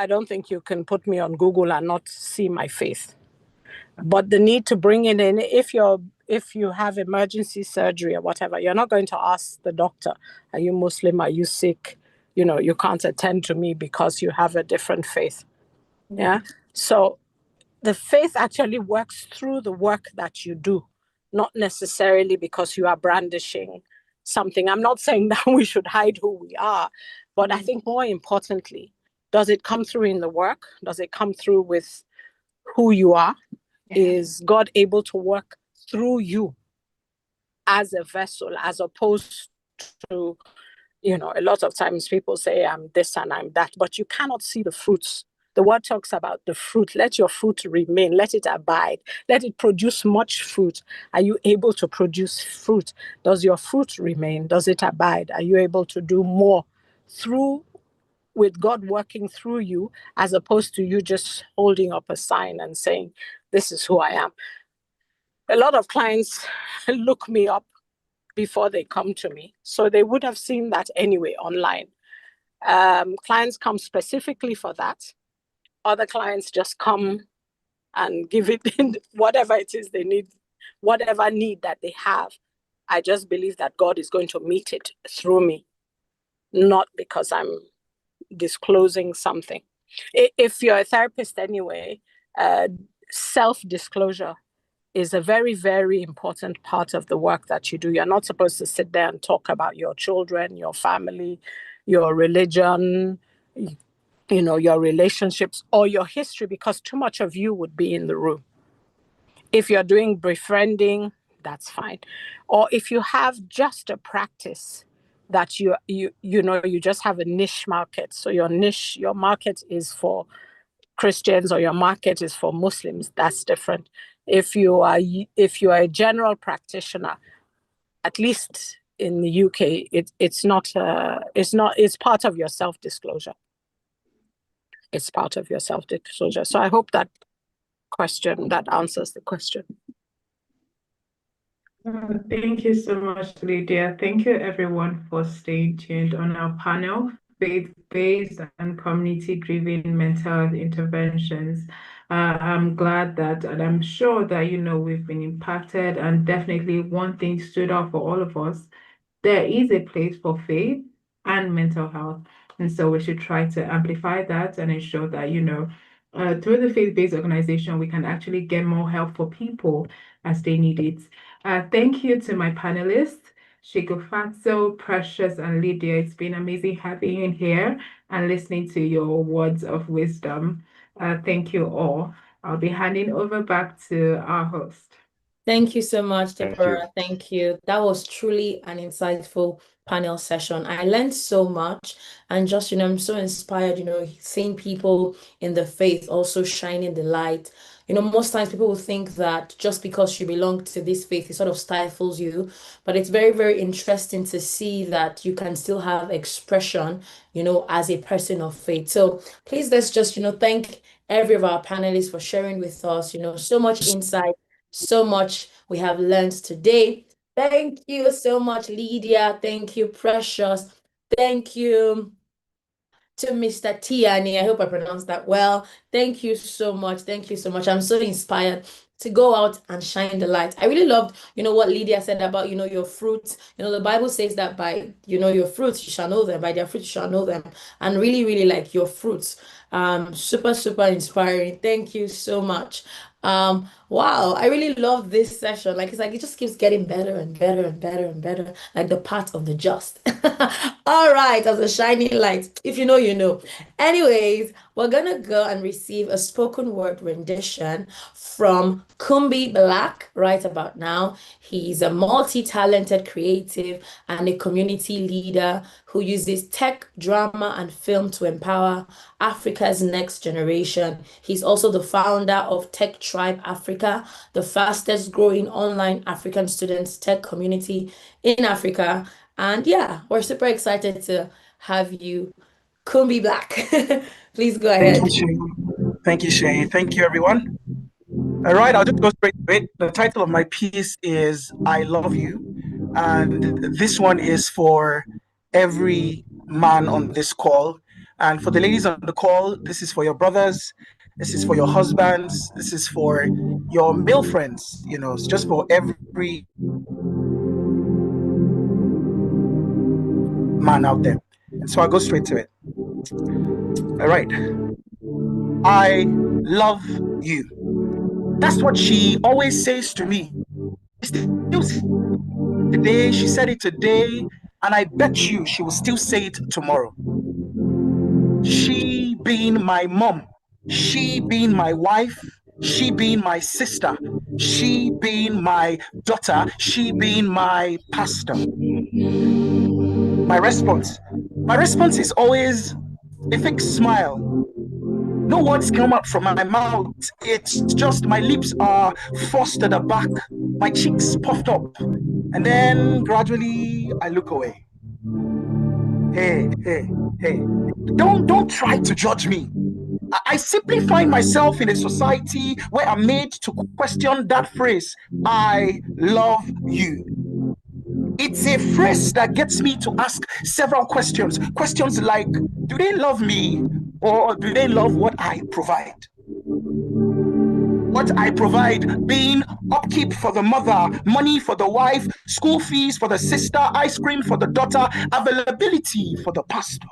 don't think you can put me on Google and not see my faith. But the need to bring it in, if you have emergency surgery or whatever, you're not going to ask the doctor, are you Muslim? Are you Sikh? You can't attend to me because you have a different faith. Yeah. So the faith actually works through the work that you do, not necessarily because you are brandishing something. I'm not saying that we should hide who we are, but I think more importantly, does it come through in the work? Does it come through with who you are? Is God able to work through you as a vessel, as opposed to, a lot of times people say, I'm this and I'm that, but you cannot see the fruits. The word talks about the fruit. Let your fruit remain. Let it abide. Let it produce much fruit. Are you able to produce fruit? Does your fruit remain? Does it abide? Are you able to do more with God working through you, as opposed to you just holding up a sign and saying, this is who I am? A lot of clients look me up before they come to me, so they would have seen that anyway online. Clients come specifically for that. Other clients just come and give it in whatever it is they need, whatever need that they have. I just believe that God is going to meet it through me, not because I'm disclosing something. If you're a therapist anyway, self-disclosure is a very, very important part of the work that you do. You're not supposed to sit there and talk about your children, your family, your religion, your relationships, or your history, because too much of you would be in the room. If you're doing befriending, that's fine. Or if you have just a practice that you just have a niche market. So your market is for Christians, or your market is for Muslims, that's different. If you are a general practitioner, at least in the UK, it's part of your self-disclosure. It's part of your self-disclosure. So I hope that answers the question. Thank you so much, Lydia. Thank you, everyone, for staying tuned on our panel, Faith-Based and Community-Driven Mental Health Interventions. I'm glad that, and I'm sure that, we've been impacted, and definitely one thing stood out for all of us. There is a place for faith and mental health. And so we should try to amplify that and ensure that, through the faith-based organization, we can actually get more help for people as they need it. Thank you to my panelists, Shigufatso, Precious, and Lydia. It's been amazing having you here and listening to your words of wisdom. Thank you all. I'll be handing over back to our host. Thank you so much, Deborah. Thank you. That was truly an insightful panel session. I learned so much, and just, I'm so inspired, seeing people in the faith also shining the light. Most times people will think that just because you belong to this faith, it sort of stifles you. But it's very, very interesting to see that you can still have expression, as a person of faith. So please, let's just, thank every of our panelists for sharing with us, so much insight, so much we have learned today. Thank you so much, Lydia. Thank you, Precious. Thank you to Mr. Tiani. I hope I pronounced that well. Thank you so much. Thank you so much. I'm so inspired to go out and shine the light. I really loved, what Lydia said about, your fruits. The Bible says that by, your fruits, you shall know them. By their fruits, you shall know them. And really, really like your fruits. Super, super inspiring. Thank you so much. Wow, I really love this session. It's like it just keeps getting better and better and better and better, like the path of the just. All right, as a shining light. If you know, you know. Anyways, we're gonna go and receive a spoken word rendition from Kumbi Black right about now. He's a multi-talented creative and a community leader who uses tech, drama, and film to empower Africa's next generation. He's also the founder of Tech Tribe Africa, the fastest growing online African students tech community in Africa. And yeah, we're super excited to have you, Kumbi Black. Please go Thank ahead. you, Shay. Thank you, Shay. Thank you, everyone. All right, I'll just go straight to it. The title of my piece is I Love You. And this one is for every man on this call. And for the ladies on the call, this is for your brothers, this is for your husbands, this is for your male friends, it's just for every man out there. And so I'll go straight to it. All right. I love you. That's what she always says to me. Today, she said it today, and I bet you she will still say it tomorrow. She being my mom, she being my wife, she being my sister, she being my daughter, she being my pastor. My response is always a fake smile. No words come out from my mouth. It's just my lips are forced at the back, my cheeks puffed up, and then gradually I look away. Hey, don't try to judge me. I simply find myself in a society where I'm made to question that phrase, I love you. It's a phrase that gets me to ask several questions. Questions like, do they love me, or do they love what I provide? What I provide being upkeep for the mother, money for the wife, school fees for the sister, ice cream for the daughter, availability for the pastor.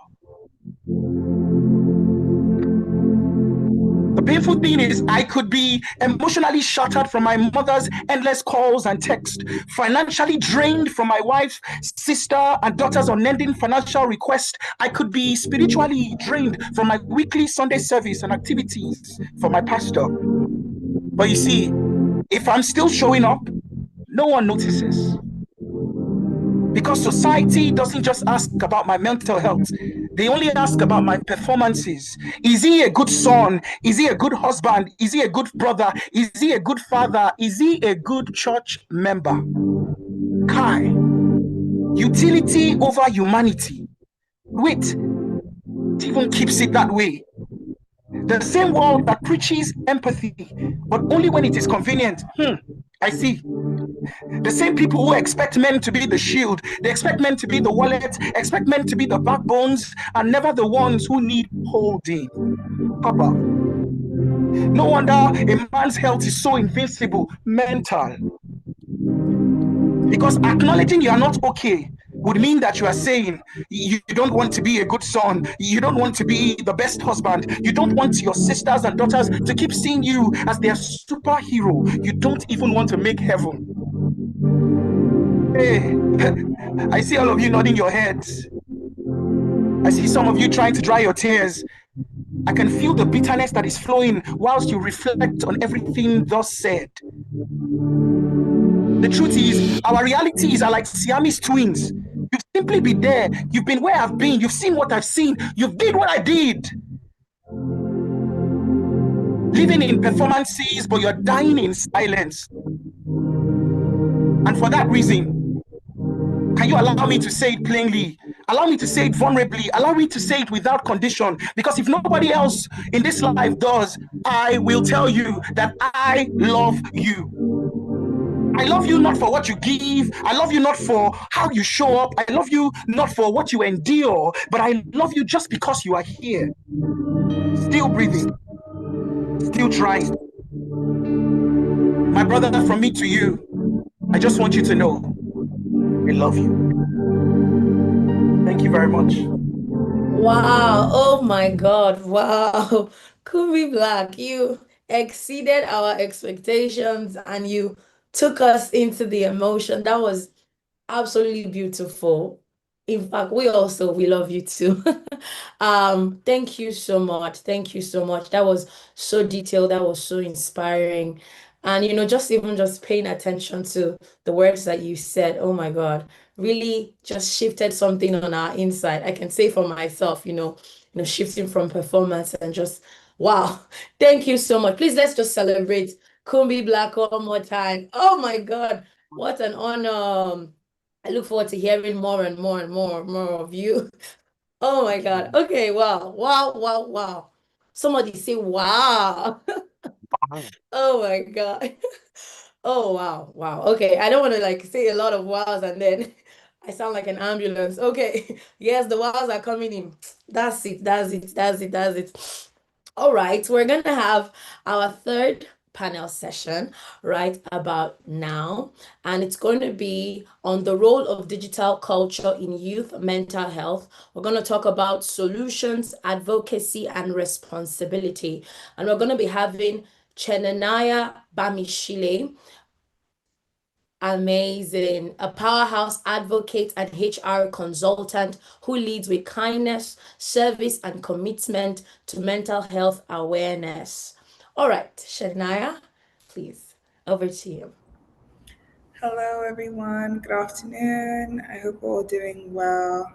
The painful thing is I could be emotionally shattered from my mother's endless calls and texts, financially drained from my wife's sister and daughter's unending financial requests. I could be spiritually drained from my weekly Sunday service and activities for my pastor. But you see, if I'm still showing up, no one notices. Because society doesn't just ask about my mental health. They only ask about my performances. Is he a good son? Is he a good husband? Is he a good brother? Is he a good father? Is he a good church member? Kai, utility over humanity. Wait, it even keeps it that way. The same world that preaches empathy, but only when it is convenient. I see. The same people who expect men to be the shield, they expect men to be the wallet, expect men to be the backbones, and never the ones who need holding. Papa, no wonder a man's health is so invincible, mental. Because acknowledging you are not okay would mean that you are saying you don't want to be a good son, you don't want to be the best husband, you don't want your sisters and daughters to keep seeing you as their superhero, you don't even want to make heaven. Hey, I see all of you nodding your heads. I see some of you trying to dry your tears. I can feel the bitterness that is flowing whilst you reflect on everything thus said. The truth is, our realities are like Siamese twins. You've simply been there. You've been where I've been. You've seen what I've seen. You've did what I did. Living in performances, but you're dying in silence. And for that reason, can you allow me to say it plainly? Allow me to say it vulnerably. Allow me to say it without condition. Because if nobody else in this life does, I will tell you that I love you. I love you not for what you give. I love you not for how you show up. I love you not for what you endure. But I love you just because you are here. Still breathing. Still trying. My brother, from me to you, I just want you to know I love you. Thank you very much. Wow. Oh my God. Wow. Kumbi Black, you exceeded our expectations and you took us into the emotion. That was absolutely beautiful. In fact, we love you too. Thank you so much. Thank you so much. That was so detailed. That was so inspiring. And just paying attention to the words that you said, oh my God, really just shifted something on our inside. I can say for myself, shifting from performance and just wow. Thank you so much. Please let's just celebrate Kumbi Black one more time. Oh my God, what an honor. I look forward to hearing more and more and more and more of you. Oh my God. Okay, wow. Wow, wow, wow. Somebody say wow. Oh my God. Oh wow, wow. Okay, I don't want to like say a lot of wows and then I sound like an ambulance. Okay. Yes, the wows are coming in. That's it. That's it. That's it. That's it. All right, we're gonna have our third panel session right about now, and it's going to be on the role of digital culture in youth mental health. We're going to talk about solutions, advocacy, and responsibility. And we're going to be having Chenanaya Bamishile, amazing, a powerhouse advocate and HR consultant who leads with kindness, service, and commitment to mental health awareness. All right, Shania, please, over to you. Hello, everyone. Good afternoon. I hope we're all doing well.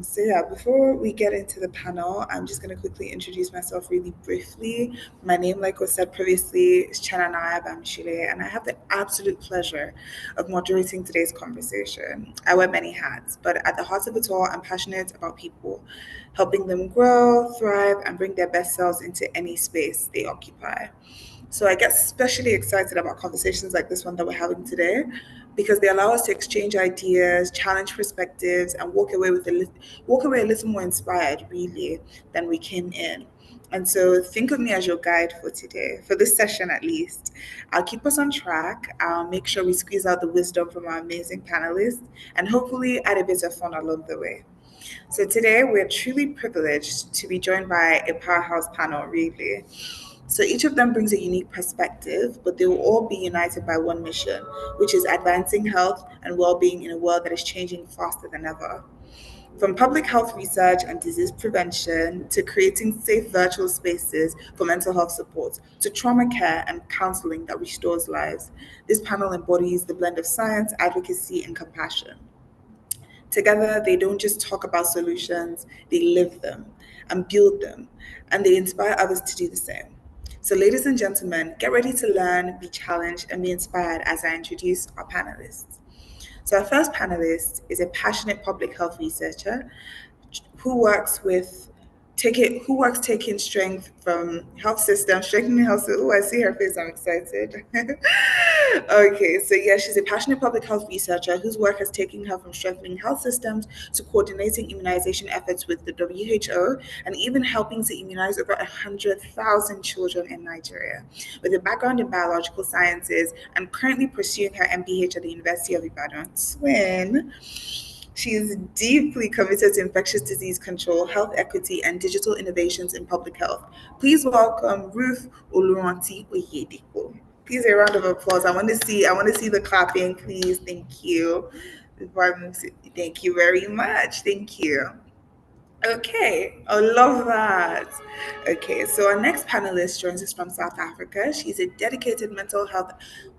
So yeah, before we get into the panel, I'm just going to quickly introduce myself really briefly. My name, like was said previously, is Chenanaya Bamishile, and I have the absolute pleasure of moderating today's conversation. I wear many hats, but at the heart of it all, I'm passionate about people, helping them grow, thrive, and bring their best selves into any space they occupy. So I get especially excited about conversations like this one that we're having today because they allow us to exchange ideas, challenge perspectives, and walk away a little more inspired, really, than we came in. And so think of me as your guide for today, for this session at least. I'll keep us on track. I'll make sure we squeeze out the wisdom from our amazing panelists and hopefully add a bit of fun along the way. So today we're truly privileged to be joined by a powerhouse panel, really. So each of them brings a unique perspective, but they will all be united by one mission, which is advancing health and well-being in a world that is changing faster than ever. From public health research and disease prevention to creating safe virtual spaces for mental health support to trauma care and counseling that restores lives, this panel embodies the blend of science, advocacy, and compassion. Together, they don't just talk about solutions, they live them and build them, and they inspire others to do the same. So ladies and gentlemen, get ready to learn, be challenged, and be inspired as I introduce our panelists. So our first panelist is a passionate public health researcher who works taking strength from health systems, strengthening health systems. Oh, I see her face, I'm excited. Okay, so yeah, she's a passionate public health researcher whose work has taken her from strengthening health systems to coordinating immunization efforts with the WHO and even helping to immunize over 100,000 children in Nigeria. With a background in biological sciences and currently pursuing her MPH at the University of Ibadan, Swin. She is deeply committed to infectious disease control, health equity, and digital innovations in public health. Please welcome Ruth Oluranti Oyedipo. Please a round of applause. I want to see the clapping, please. Thank you. Thank you very much. Thank you. Okay, I love that. Okay, so our next panelist joins us from South Africa. She's a dedicated mental health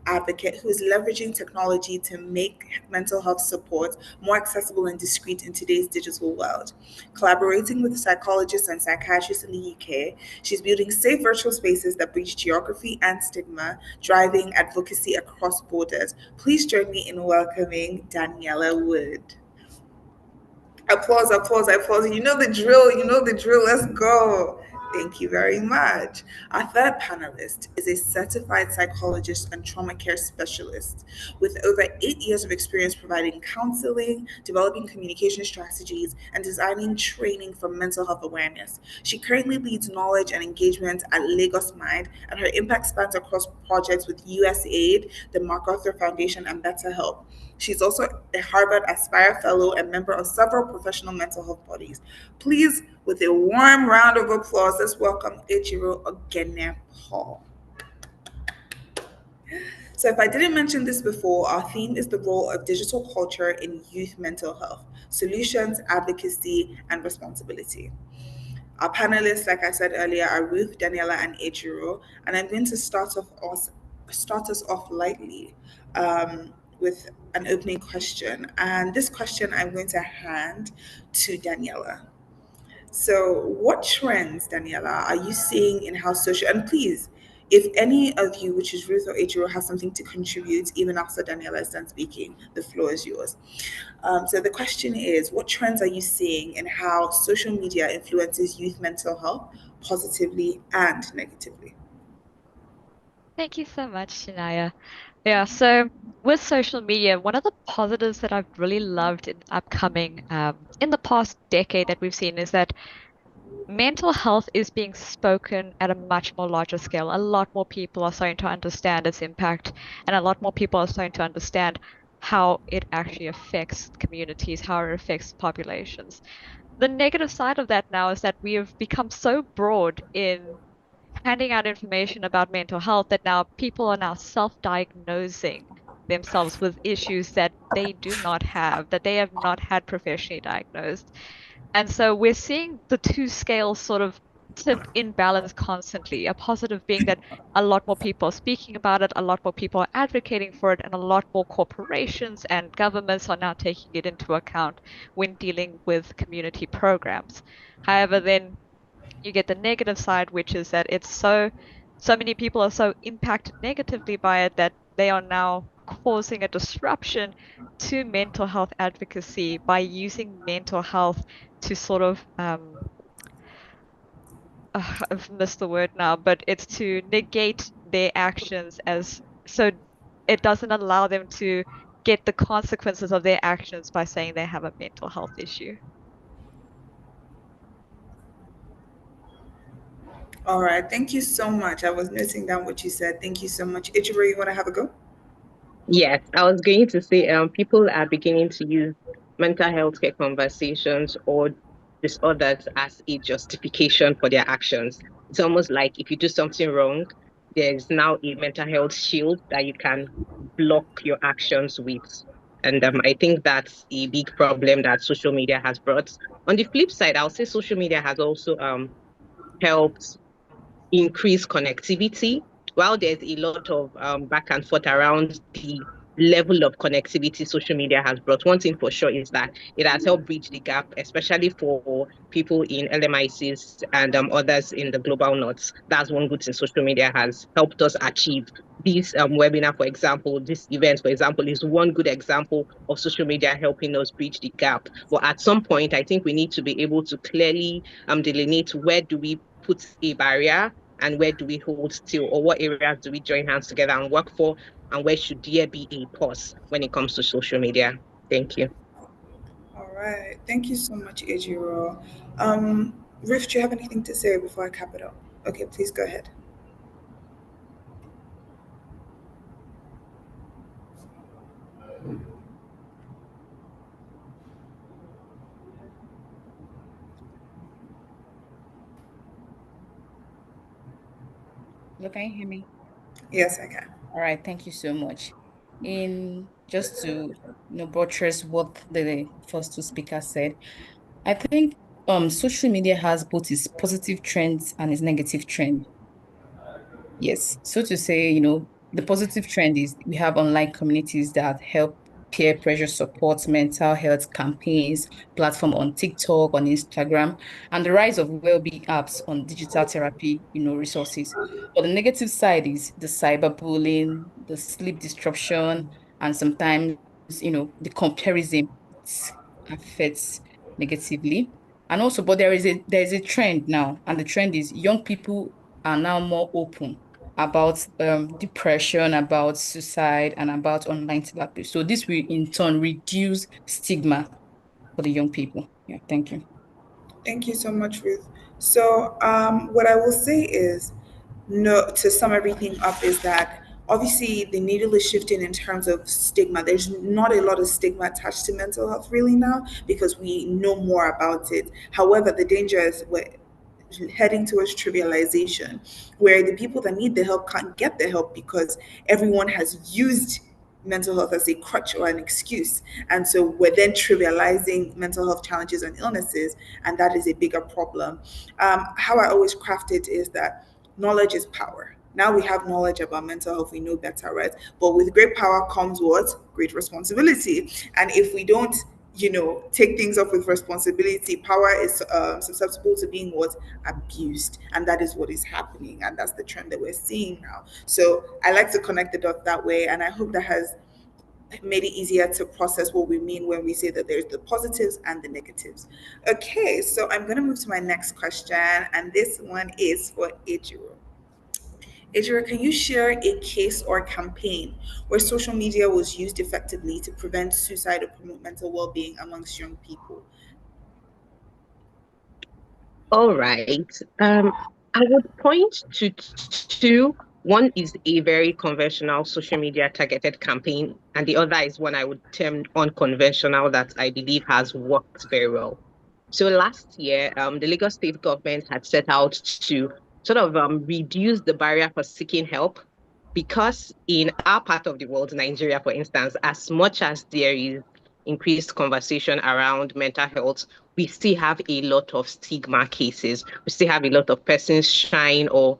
advocate who is leveraging technology to make mental health support more accessible and discreet in today's digital world. Collaborating with psychologists and psychiatrists in the UK, she's building safe virtual spaces that bridge geography and stigma, driving advocacy across borders. Please join me in welcoming Daniela Wood. Applause, applause, applause. You know the drill. Let's go. Thank you very much. Our third panelist is a certified psychologist and trauma care specialist with over 8 years of experience providing counseling, developing communication strategies, and designing training for mental health awareness. She currently leads knowledge and engagement at Lagos Mind, and her impact spans across projects with USAID, the MacArthur Foundation, and BetterHelp. She's also a Harvard Aspire Fellow and member of several professional mental health bodies. Please, with a warm round of applause, let's welcome Ejiro Ogene Paul. So if I didn't mention this before, our theme is the role of digital culture in youth mental health, solutions, advocacy, and responsibility. Our panelists, like I said earlier, are Ruth, Daniela, and Ejiro, and I'm going to start us off lightly with an opening question. And this question I'm going to hand to Daniela. So what trends, Daniela, are you seeing in how social, and please, If any of you, which is Ruth or Ejiro, has something to contribute, even after Daniela is done speaking, the floor is yours. So the question is, what trends are you seeing in how social media influences youth mental health positively and negatively? Thank you so much, Shania. Yeah, so with social media, one of the positives that I've really loved in upcoming in the past decade that we've seen is that mental health is being spoken at a much more larger scale. A lot more people are starting to understand its impact, and a lot more people are starting to understand how it actually affects communities, how it affects populations. The negative side of that now is that we have become so broad in handing out information about mental health that now people are now self-diagnosing themselves with issues that they do not have, that they have not had professionally diagnosed. And so we're seeing the two scales sort of tip in balance constantly. A positive being that a lot more people are speaking about it, a lot more people are advocating for it, and a lot more corporations and governments are now taking it into account when dealing with community programs. However, then you get the negative side, which is that it's so many people are so impacted negatively by it that they are now causing a disruption to mental health advocacy by using mental health to sort of I've missed the word now, but it's to negate their actions as so it doesn't allow them to get the consequences of their actions by saying they have a mental health issue. All right, thank you so much. I was noting down what you said. Thank you so much. Ejiro, you want to have a go? Yes, I was going to say people are beginning to use mental health care conversations or disorders as a justification for their actions. It's almost like if you do something wrong, there's now a mental health shield that you can block your actions with. And I think that's a big problem that social media has brought. On the flip side, I'll say social media has also helped increase connectivity. While there's a lot of back and forth around the level of connectivity social media has brought, one thing for sure is that it has helped bridge the gap, especially for people in LMICs and others in the global north. That's one good thing social media has helped us achieve. This webinar, for example, this event, for example, is one good example of social media helping us bridge the gap. But at some point, I think we need to be able to clearly delineate where do we put a barrier and where do we hold still, or what areas do we join hands together and work for, and where should there be a pause when it comes to social media? Thank you. All right, thank you so much, Ejiro. Riff, do you have anything to say before I cap it up? Okay, please go ahead. Hello, can you hear me? Yes, I can. All right, thank you so much. In just to buttress what the first two speakers said, I think social media has both its positive trends and its negative trend. Yes, so to say, the positive trend is we have online communities that help peer pressure support, mental health campaigns, platform on TikTok, on Instagram, and the rise of well-being apps on digital therapy, resources. But the negative side is the cyberbullying, the sleep disruption, and sometimes, the comparison affects negatively. And also, but there is a trend now, and the trend is young people are now more open about depression, about suicide, and about online therapy. So this will in turn reduce stigma for the young people. Yeah, thank you. Thank you so much, Ruth. So what I will say is, no, to sum everything up, is that obviously the needle is shifting in terms of stigma. There's not a lot of stigma attached to mental health really now because we know more about it. However, the danger is we're heading towards trivialization, where the people that need the help can't get the help because everyone has used mental health as a crutch or an excuse. And so we're then trivializing mental health challenges and illnesses, and that is a bigger problem. How I always craft it is that knowledge is power. Now we have knowledge about mental health, we know better, right? But with great power comes what? Great responsibility. And if we don't take things up with responsibility. Power is susceptible to being abused, and that is what is happening, and that's the trend that we're seeing now. So I like to connect the dots that way, and I hope that has made it easier to process what we mean when we say that there's the positives and the negatives. Okay, so I'm going to move to my next question, and this one is for Ejiro. Ejiro, can you share a case or campaign where social media was used effectively to prevent suicide or promote mental well-being amongst young people? All right. I would point to two. One is a very conventional social media targeted campaign, and the other is one I would term unconventional that I believe has worked very well. So last year, the Lagos state government had set out to sort of reduce the barrier for seeking help, because in our part of the world, Nigeria, for instance, as much as there is increased conversation around mental health, we still have a lot of stigma cases. We still have a lot of persons shying or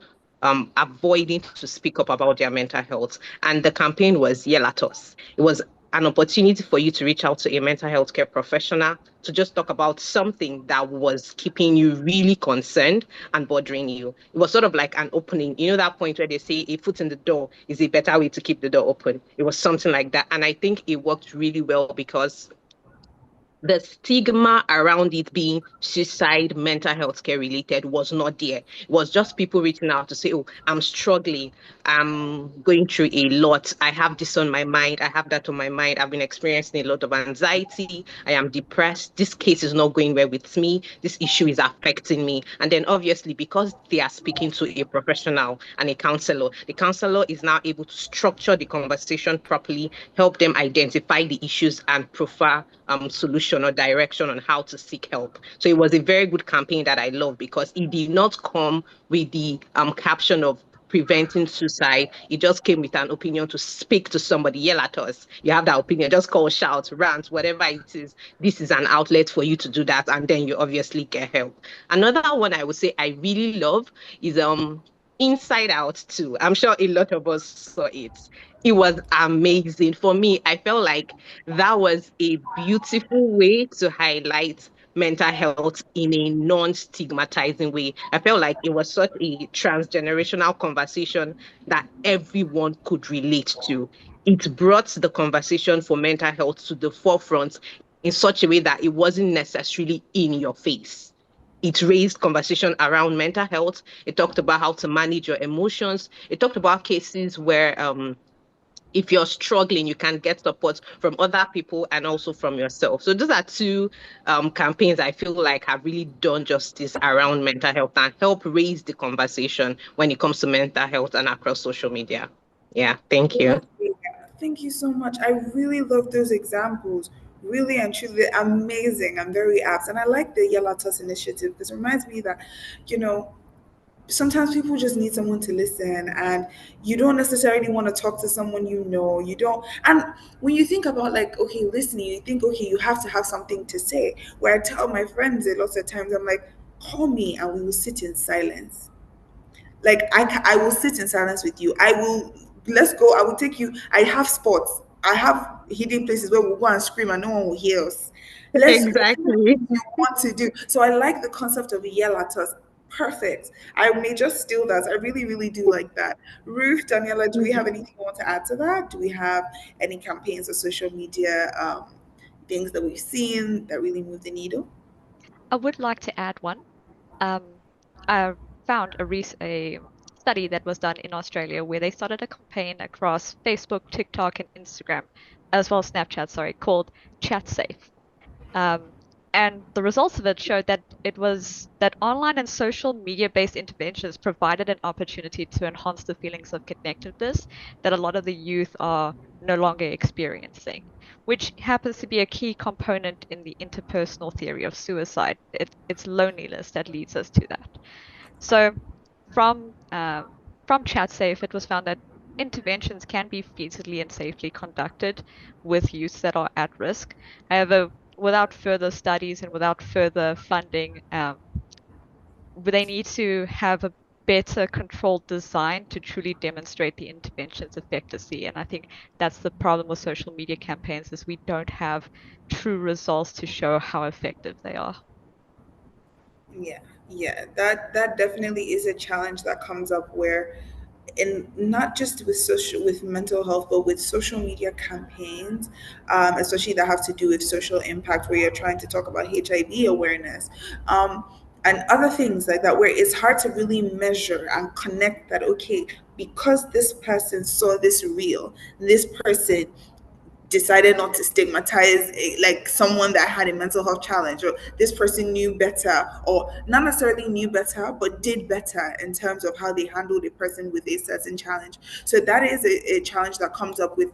avoiding to speak up about their mental health. And the campaign was Yell at Us. It was an opportunity for you to reach out to a mental health care professional to just talk about something that was keeping you really concerned and bothering you. It was sort of like an opening. That point where they say a foot in the door is a better way to keep the door open. It was something like that. And I think it worked really well because the stigma around it being suicide, mental health care related was not there. It was just people reaching out to say, oh, I'm struggling. I'm going through a lot. I have this on my mind. I have that on my mind. I've been experiencing a lot of anxiety. I am depressed. This case is not going well with me. This issue is affecting me. And then obviously, because they are speaking to a professional and a counselor, the counselor is now able to structure the conversation properly, help them identify the issues and prefer solution or direction on how to seek help. So it was a very good campaign that I love because it did not come with the caption of preventing suicide. It just came with an opinion to speak to somebody. Yell at us. You have that opinion. Just call, shout, rant, whatever it is. This is an outlet for you to do that, and then you obviously get help. Another one I would say I really love is Inside Out 2. I'm sure a lot of us saw it. It was amazing. For me, I felt like that was a beautiful way to highlight mental health in a non-stigmatizing way. I felt like it was such a transgenerational conversation that everyone could relate to. It brought the conversation for mental health to the forefront in such a way that it wasn't necessarily in your face. It raised conversation around mental health. It talked about how to manage your emotions. It talked about cases where if you're struggling, you can get support from other people and also from yourself. So those are two campaigns I feel like have really done justice around mental health and help raise the conversation when it comes to mental health and across social media. Yeah, thank you. Thank you so much. I really love those examples. Really and truly amazing and very apt. And I like the Yell at Us initiative because it reminds me that, sometimes people just need someone to listen, and you don't necessarily want to talk to someone you don't. And when you think about listening, you think, okay, you have to have something to say. Where I tell my friends a lot of times, I'm like, call me and we will sit in silence. Like I will sit in silence with you. Let's go. I will take you. I have spots. I have hidden places where we'll go and scream and no one will hear us. Exactly. You want to do. So I like the concept of a Yell at Us. Perfect. I may just steal that. I really, really do like that. Ruth, Daniela, do we have anything you want to add to that? Do we have any campaigns or social media things that we've seen that really move the needle? I would like to add one. I found a study that was done in Australia where they started a campaign across Facebook, TikTok, and Instagram, as well as Snapchat, sorry, called Chat Safe. And the results of it showed that it was that online and social media-based interventions provided an opportunity to enhance the feelings of connectedness that a lot of the youth are no longer experiencing, which happens to be a key component in the interpersonal theory of suicide. It's loneliness that leads us to that. So from ChatSafe, it was found that interventions can be feasibly and safely conducted with youths that are at risk. However, without further studies and without further funding, they need to have better controlled design to truly demonstrate the intervention's efficacy. And I think that's the problem with social media campaigns, is we don't have true results to show how effective they are. Yeah, that definitely is a challenge that comes up where, and not just with mental health, but with social media campaigns, especially that have to do with social impact, where you're trying to talk about HIV awareness, and other things like that, where it's hard to really measure and connect that, okay, because this person saw this reel, this person decided not to stigmatize like someone that had a mental health challenge, or this person knew better, or not necessarily knew better but did better in terms of how they handled a person with a certain challenge. So that is a challenge that comes up with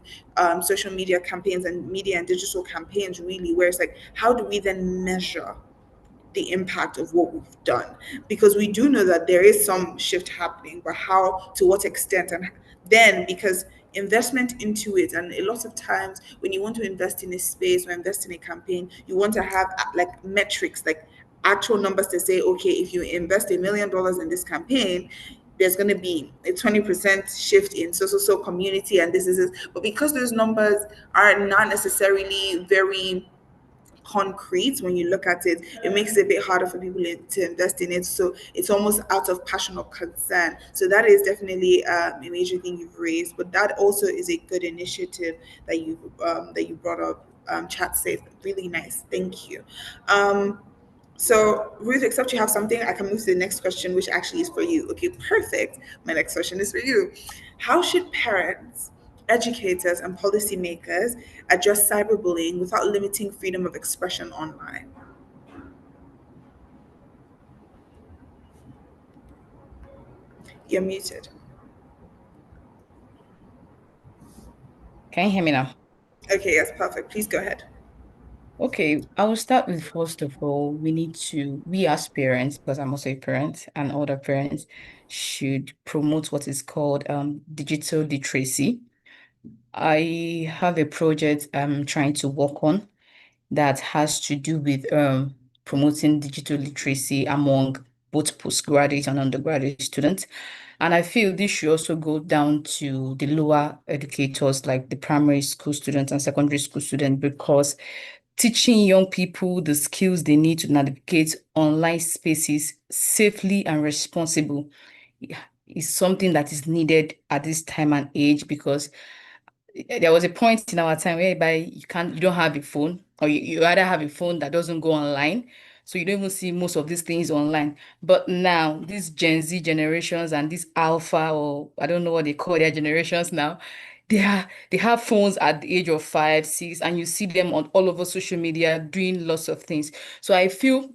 social media campaigns and media and digital campaigns, really, where it's like, how do we then measure the impact of what we've done? Because we do know that there is some shift happening, but how, to what extent? And then, because investment into it, and a lot of times when you want to invest in a space or invest in a campaign, you want to have like metrics, like actual numbers to say, okay, if you invest $1 million in this campaign, there's going to be a 20% shift in so community, and this is it. But because those numbers are not necessarily very concrete, when you look at it, it makes it a bit harder for people to invest in it. So it's almost out of passion or concern. So that is definitely a major thing you've raised. But that also is a good initiative that you brought up. Chat safe, really nice. Thank you. So Ruth, except you have something, I can move to the next question, which actually is for you. Okay, perfect. My next question is for you. How should parents, educators, and policymakers address cyberbullying without limiting freedom of expression online? You're muted. Can you hear me now? Okay, yes, perfect. Please go ahead. Okay, I will start with, first of all, we as parents, because I'm also a parent, and other parents should promote what is called digital literacy. I have a project I'm trying to work on that has to do with promoting digital literacy among both postgraduate and undergraduate students. And I feel this should also go down to the lower educators, like the primary school students and secondary school students, because teaching young people the skills they need to navigate online spaces safely and responsible is something that is needed at this time and age, because there was a point in our time whereby you don't have a phone, or you either have a phone that doesn't go online, so you don't even see most of these things online. But now these Gen Z generations and this Alpha, or I don't know what they call their generations now, they have phones at the age of 5, 6, and you see them on all over social media doing lots of things. So I feel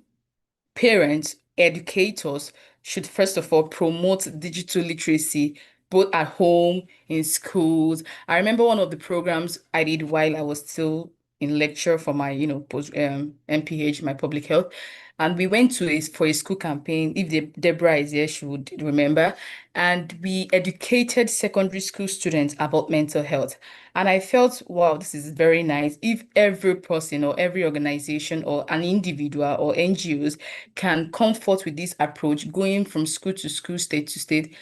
parents, educators should first of all promote digital literacy both at home, in schools. I remember one of the programs I did while I was still in lecture for my, post MPH, my public health. And we went for a school campaign. If Deborah is here, she would remember. And we educated secondary school students about mental health. And I felt, wow, this is very nice. If every person or every organization or an individual or NGOs can come forth with this approach, going from school to school, state to state,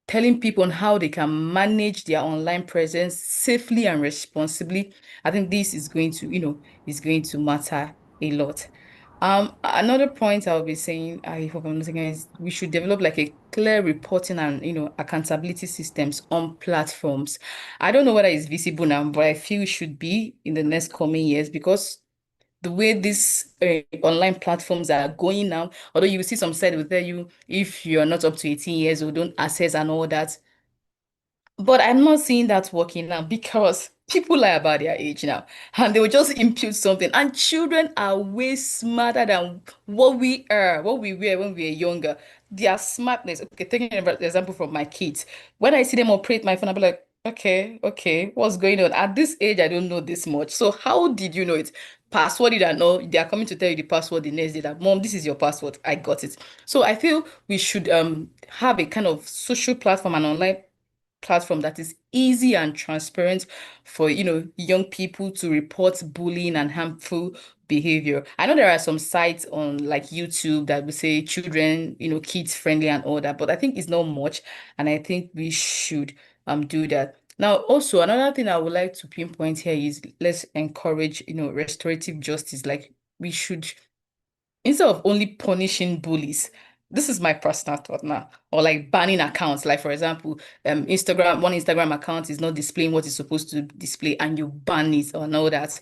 telling people on how they can manage their online presence safely and responsibly, I think this is going to matter a lot. Another point I'll be saying, I hope I'm not saying, is we should develop like a clear reporting and accountability systems on platforms. I don't know whether it's visible now, but I feel it should be in the next coming years, because the way these online platforms are going now, although you see some site will tell you if you're not up to 18 years old, don't access and all that. But I'm not seeing that working now, because people lie about their age now, and they will just impute something. And children are way smarter than what we were when we were younger. Their smartness. Okay, taking an example from my kids. When I see them operate my phone, I'll be like, okay, what's going on? At this age, I don't know this much. So how did you know it? Password it and know they are coming to tell you the password the next day, that mom, this is your password. I got it. So I feel we should have a kind of social platform and online platform that is easy and transparent for young people to report bullying and harmful behavior. I know there are some sites on like YouTube that will say children, kids friendly and all that, but I think it's not much, and I think we should do that. Now, also another thing I would like to pinpoint here is let's encourage, restorative justice. Like we should, instead of only punishing bullies, this is my personal thought now, or like banning accounts. Like for example, one Instagram account is not displaying what it's supposed to display, and you ban it or all that.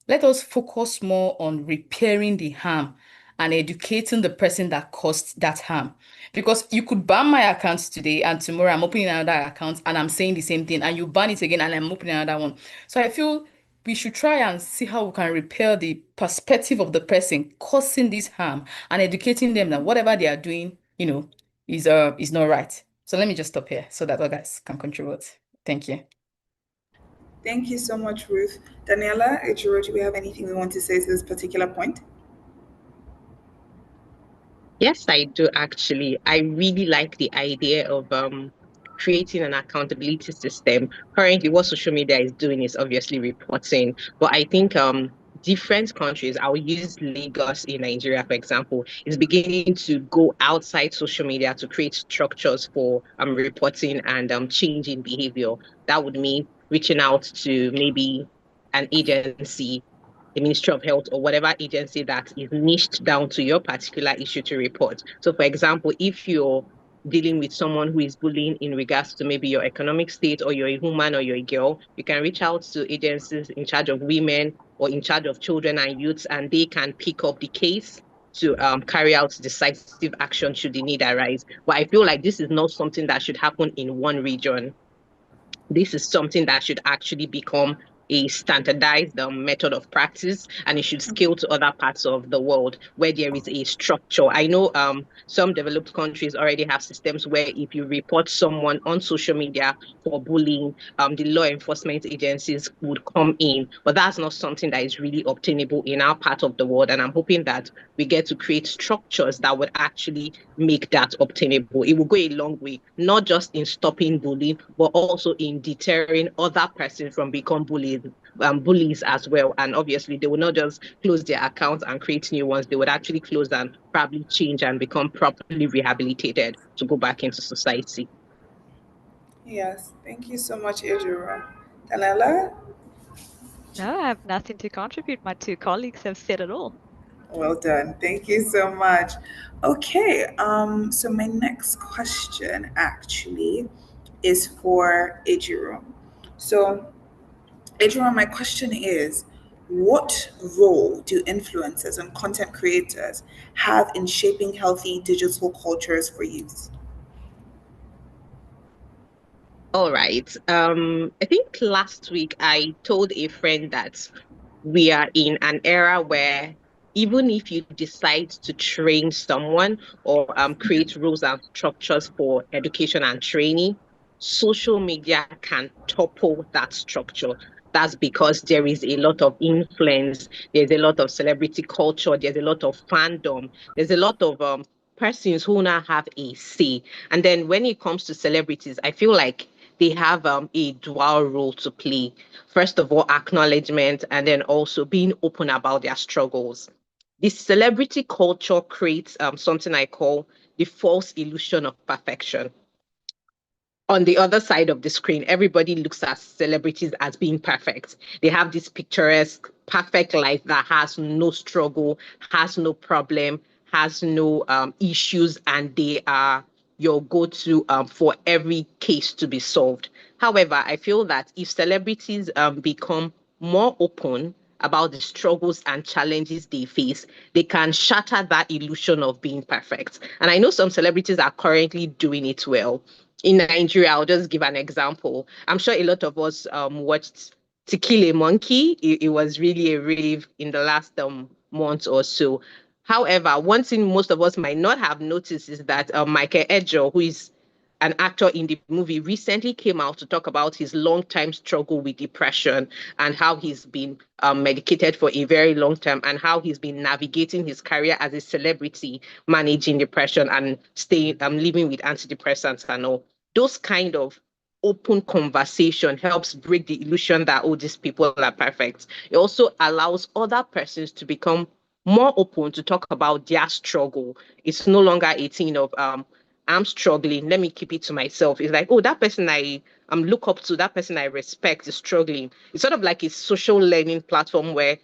Let us focus more on repairing the harm and educating the person that caused that harm. Because you could ban my account today and tomorrow I'm opening another account and I'm saying the same thing, and you ban it again and I'm opening another one. So I feel we should try and see how we can repair the perspective of the person causing this harm and educating them that whatever they are doing, is not right. So let me just stop here so that others can contribute. Thank you. Thank you so much, Ruth. Daniela, Ejiro, do we have anything we want to say to this particular point? Yes, I do actually. I really like the idea of creating an accountability system. Currently, what social media is doing is obviously reporting, but I think different countries, I'll use Lagos in Nigeria, for example, is beginning to go outside social media to create structures for reporting and changing behavior. That would mean reaching out to maybe an agency, the Ministry of Health, or whatever agency that is niched down to your particular issue to report. So for example, if you're dealing with someone who is bullying in regards to maybe your economic state, or you're a woman or you're a girl, you can reach out to agencies in charge of women or in charge of children and youths, and they can pick up the case to carry out decisive action should the need arise. But I feel like this is not something that should happen in one region. This is something that should actually become a standardized method of practice, and it should scale to other parts of the world where there is a structure. I know some developed countries already have systems where if you report someone on social media for bullying, the law enforcement agencies would come in, but that's not something that is really obtainable in our part of the world, and I'm hoping that we get to create structures that would actually make that obtainable. It will go a long way, not just in stopping bullying, but also in deterring other persons from becoming bullies as well. And obviously they will not just close their accounts and create new ones. They would actually close and probably change and become properly rehabilitated to go back into society. Yes, thank you so much, Ejiro. Daniela? No, I have nothing to contribute. My two colleagues have said it all. Well done. Thank you so much. Okay, so my next question actually is for Ejiro. So Ejiro, my question is, what role do influencers and content creators have in shaping healthy digital cultures for youth? All right. I think last week I told a friend that we are in an era where even if you decide to train someone or create rules and structures for education and training, social media can topple that structure. That's because there is a lot of influence, there's a lot of celebrity culture, there's a lot of fandom, there's a lot of persons who now have a say. And then when it comes to celebrities, I feel like they have a dual role to play. First of all, acknowledgement, and then also being open about their struggles. This celebrity culture creates something I call the false illusion of perfection. On the other side of the screen, everybody looks at celebrities as being perfect. They have this picturesque, perfect life that has no struggle, has no problem, has no issues, and they are your go-to for every case to be solved. However, I feel that if celebrities become more open about the struggles and challenges they face, they can shatter that illusion of being perfect. And I know some celebrities are currently doing it well. In Nigeria, I'll just give an example. I'm sure a lot of us watched To Kill a Monkey. It was really a rave in the last month or so. However, one thing most of us might not have noticed is that Michael Edger, who is an actor in the movie, recently came out to talk about his long-time struggle with depression and how he's been medicated for a very long time, and how he's been navigating his career as a celebrity, managing depression and staying living with antidepressants and all. Those kind of open conversation helps break the illusion that, oh, these people are perfect. It also allows other persons to become more open to talk about their struggle. It's no longer a thing of I'm struggling, let me keep it to myself. It's like, oh, that person I look up to, that person I respect is struggling. It's sort of like a social learning platform where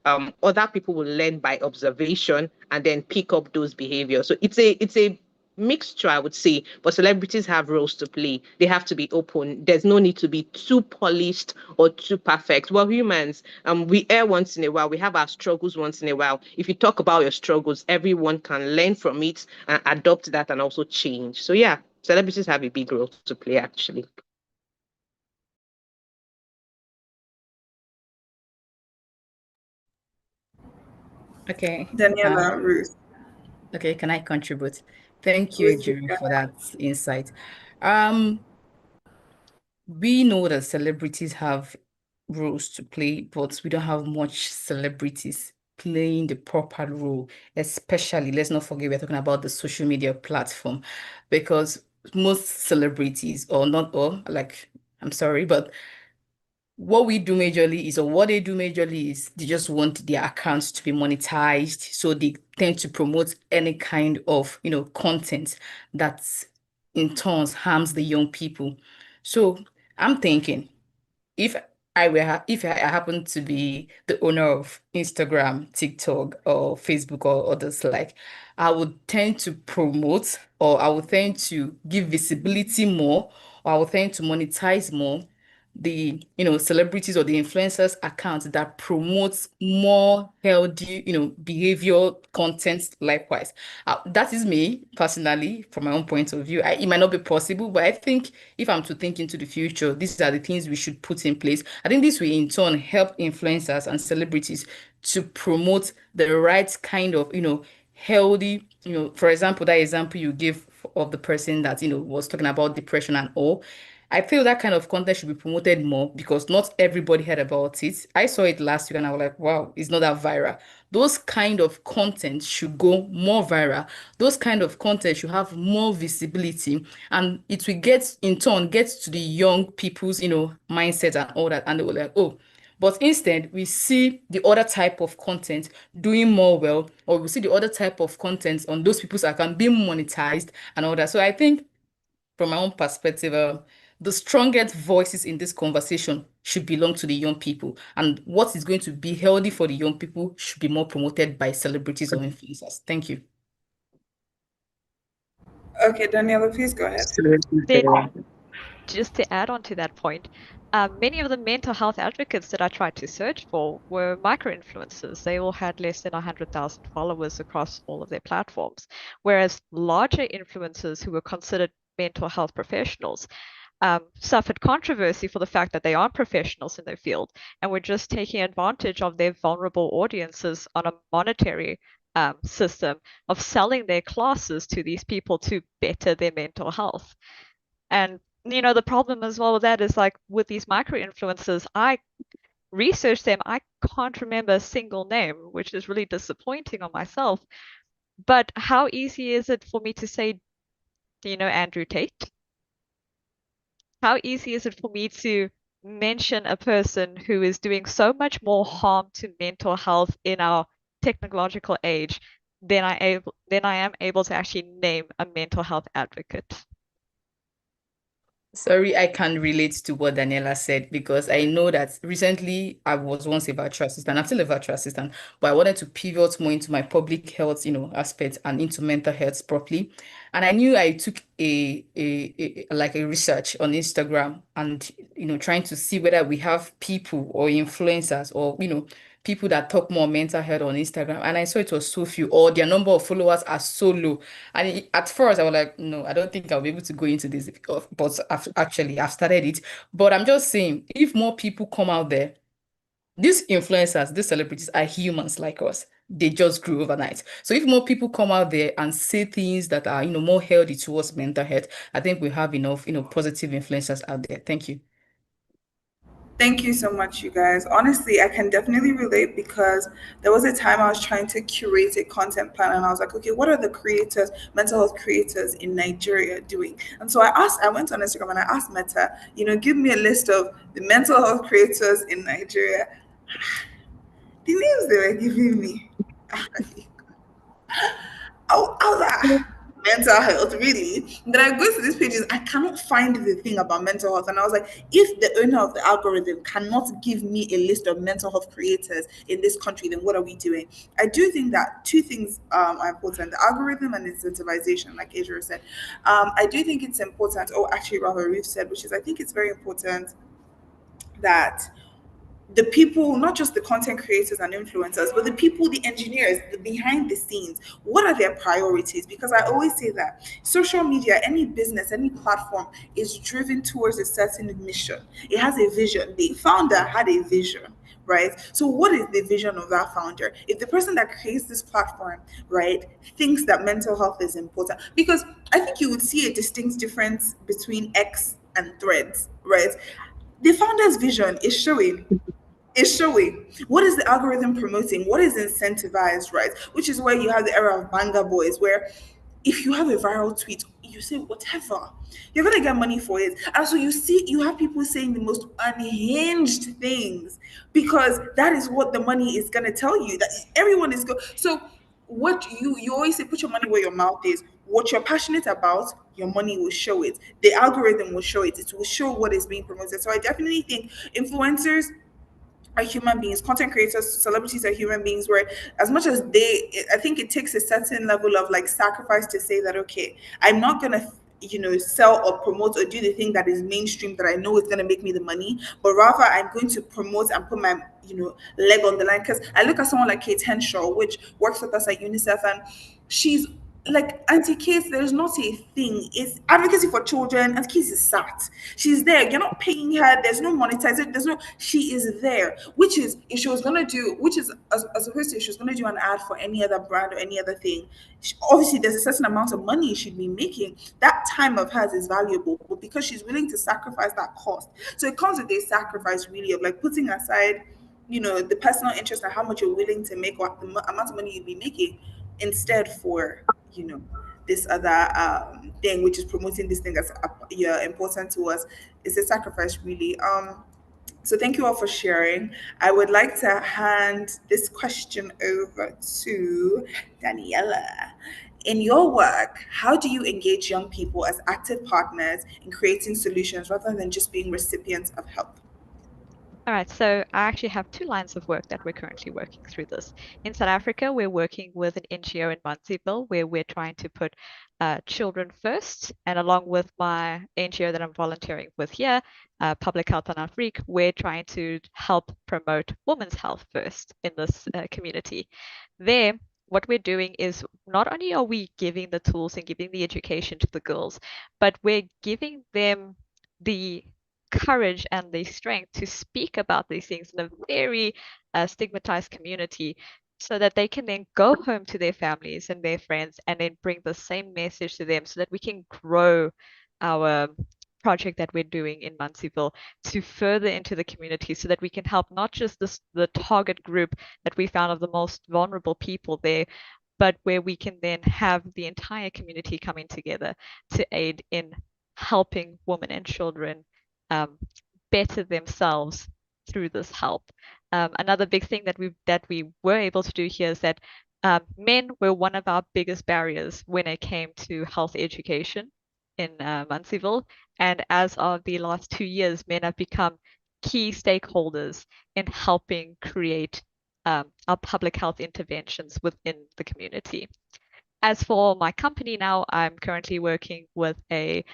other people will learn by observation and then pick up those behaviors. So it's a mixture, I would say, but celebrities have roles to play. They have to be open. There's no need to be too polished or too perfect. We're humans. We err once in a while. We have our struggles once in a while. If you talk about your struggles, everyone can learn from it and adopt that and also change. So yeah, celebrities have a big role to play, actually. Okay. Daniela, Ruth. Okay, can I contribute? Thank you, Ruth, Jimmy, for that insight. Um, we know that celebrities have roles to play, but we don't have much celebrities playing the proper role, especially, let's not forget, we're talking about the social media platform, because most celebrities, or not all, like, I'm sorry, but what we do majorly is, or what they do majorly is, they just want their accounts to be monetized. So they tend to promote any kind of, content that in turns harms the young people. So I'm thinking, if if I happen to be the owner of Instagram, TikTok, or Facebook, or others like, I would tend to promote, or I would tend to give visibility more, or I would tend to monetize more the celebrities or the influencers accounts that promotes more healthy behavior content. Likewise, that is me personally, from my own point of view. It might not be possible, but I think if I'm to think into the future, these are the things we should put in place. I think this will in turn help influencers and celebrities to promote the right kind of healthy, for example, that example you give of the person that was talking about depression and all. I feel that kind of content should be promoted more, because not everybody heard about it. I saw it last week and I was like, wow, it's not that viral. Those kind of content should go more viral. Those kind of content should have more visibility, and it will in turn get to the young people's, mindset and all that. And they were like, oh, but instead, we see the other type of content doing more well, or we see the other type of content on those people's account being monetized and all that. So I think, from my own perspective, the strongest voices in this conversation should belong to the young people. And what is going to be healthy for the young people should be more promoted by celebrities or influencers. Thank you. Okay, Daniela, please go ahead. Just to add on to that point, many of the mental health advocates that I tried to search for were micro-influencers. They all had less than 100,000 followers across all of their platforms, whereas larger influencers who were considered mental health professionals suffered controversy for the fact that they aren't professionals in their field and were just taking advantage of their vulnerable audiences on a monetary system of selling their classes to these people to better their mental health. And the problem as well with that is, like, with these micro influencers, I researched them, I can't remember a single name, which is really disappointing on myself. But how easy is it for me to say, do you know Andrew Tate? How easy is it for me to mention a person who is doing so much more harm to mental health in our technological age than I am able to actually name a mental health advocate? Sorry, I can relate to what Daniela said, because I know that recently I was once a virtual assistant. I'm still a virtual assistant, but I wanted to pivot more into my public health, aspect, and into mental health properly. And I knew I took a research on Instagram, and trying to see whether we have people or influencers or people that talk more mental health on Instagram. And I saw it was so few, or their number of followers are so low. And at first I was like, no, I don't think I'll be able to go into this. But I've started it. But I'm just saying, if more people come out there, these influencers, these celebrities are humans like us. They just grew overnight. So if more people come out there and say things that are, more healthy towards mental health, I think we have enough, positive influencers out there. Thank you. Thank you so much, you guys. Honestly, I can definitely relate because there was a time I was trying to curate a content plan and I was like, okay, what are the creators, mental health creators in Nigeria doing? And so I went on Instagram and I asked Meta, give me a list of the mental health creators in Nigeria. The names they were giving me. I was like, mental health, really? Then I go to these pages, I cannot find the thing about mental health. And I was like, if the owner of the algorithm cannot give me a list of mental health creators in this country, then what are we doing? I do think that two things are important, the algorithm and incentivization, like Adrian said. I do think it's important, actually, rather, Ruth said, which is I think it's very important that the people, not just the content creators and influencers, but the people, the engineers, the behind the scenes, what are their priorities? Because I always say that social media, any business, any platform is driven towards a certain mission. It has a vision. The founder had a vision, right? So what is the vision of that founder? If the person that creates this platform, right, thinks that mental health is important, because I think you would see a distinct difference between X and Threads, right? The founder's vision is showing what is the algorithm promoting, what is incentivized, right? Which is where you have the era of Banga Boys, where if you have a viral tweet, you say whatever, you're gonna get money for it. And so you have people saying the most unhinged things because that is what the money is gonna tell you. That everyone is so what you always say, put your money where your mouth is. What you're passionate about, your money will show it. The algorithm will show it. It will show what is being promoted. So I definitely think influencers are human beings, content creators, celebrities are human beings, where as much as I think it takes a certain level of like sacrifice to say that, okay, I'm not gonna sell or promote or do the thing that is mainstream that I know is going to make me the money, but rather I'm going to promote and put my leg on the line. Because I look at someone like Kate Henshaw, which works with us at UNICEF, and she's like, Auntie Kate, there's not a thing. It's advocacy for children. Auntie Kate is sat. She's there. You're not paying her. There's no monetization. She is there. Which is, if she was going to do, which is, as opposed to if she was going to do an ad for any other brand or any other thing, obviously there's a certain amount of money she'd be making. That time of hers is valuable, but because she's willing to sacrifice that cost. So it comes with a sacrifice, really, of like putting aside, the personal interest and how much you're willing to make or the amount of money you'd be making instead for this other thing, which is promoting this thing that's important to us. It's a sacrifice, really. So thank you all for sharing. I would like to hand this question over to Daniela. In your work, how do you engage young people as active partners in creating solutions rather than just being recipients of help? All right, so I actually have two lines of work that we're currently working through this. In South Africa, we're working with an NGO in Munsieville where we're trying to put children first. And along with my NGO that I'm volunteering with here, Public Health in Afrique, we're trying to help promote women's health first in this community. There, what we're doing is not only are we giving the tools and giving the education to the girls, but we're giving them the courage and the strength to speak about these things in a very stigmatized community so that they can then go home to their families and their friends and then bring the same message to them so that we can grow our project that we're doing in Munsieville to further into the community so that we can help not just the target group that we found of the most vulnerable people there, but where we can then have the entire community coming together to aid in helping women and children better themselves through this help. Another big thing that we were able to do here is that men were one of our biggest barriers when it came to health education in Munsieville. And as of the last 2 years, men have become key stakeholders in helping create our public health interventions within the community. As for my company now, I'm currently working with a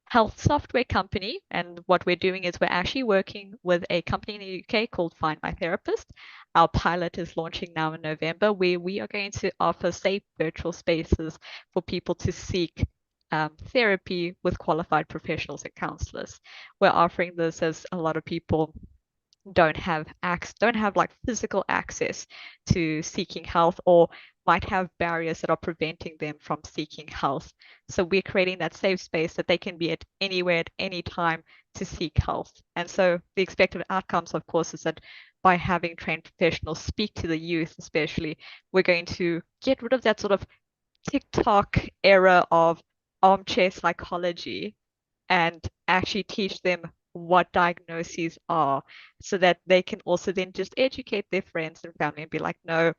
health software company, and what we're doing is we're actually working with a company in the UK called Find My Therapist. Our pilot is launching now in November, where we are going to offer safe virtual spaces for people to seek therapy with qualified professionals and counselors. We're offering this as a lot of people don't have like physical access to seeking health, or might have barriers that are preventing them from seeking help. So we're creating that safe space that they can be at anywhere at any time to seek help. And so the expected outcomes, of course, is that by having trained professionals speak to the youth, especially, we're going to get rid of that sort of TikTok era of armchair psychology and actually teach them what diagnoses are, so that they can also then just educate their friends and family and be like, no,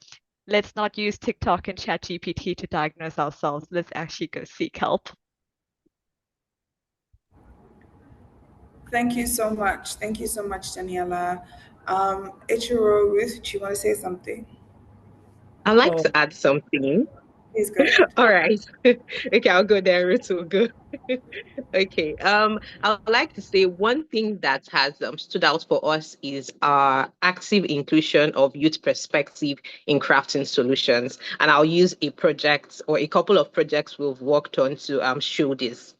let's not use TikTok and ChatGPT to diagnose ourselves. Let's actually go seek help. Thank you so much. Thank you so much, Daniela. Ichiro, Ruth, do you want to say something? I'd like to add something. Please go ahead. All right. Okay, I'll go there. Ruth will go. Okay. I would like to say one thing that has stood out for us is our active inclusion of youth perspective in crafting solutions. And I'll use a project or a couple of projects we've worked on to show this.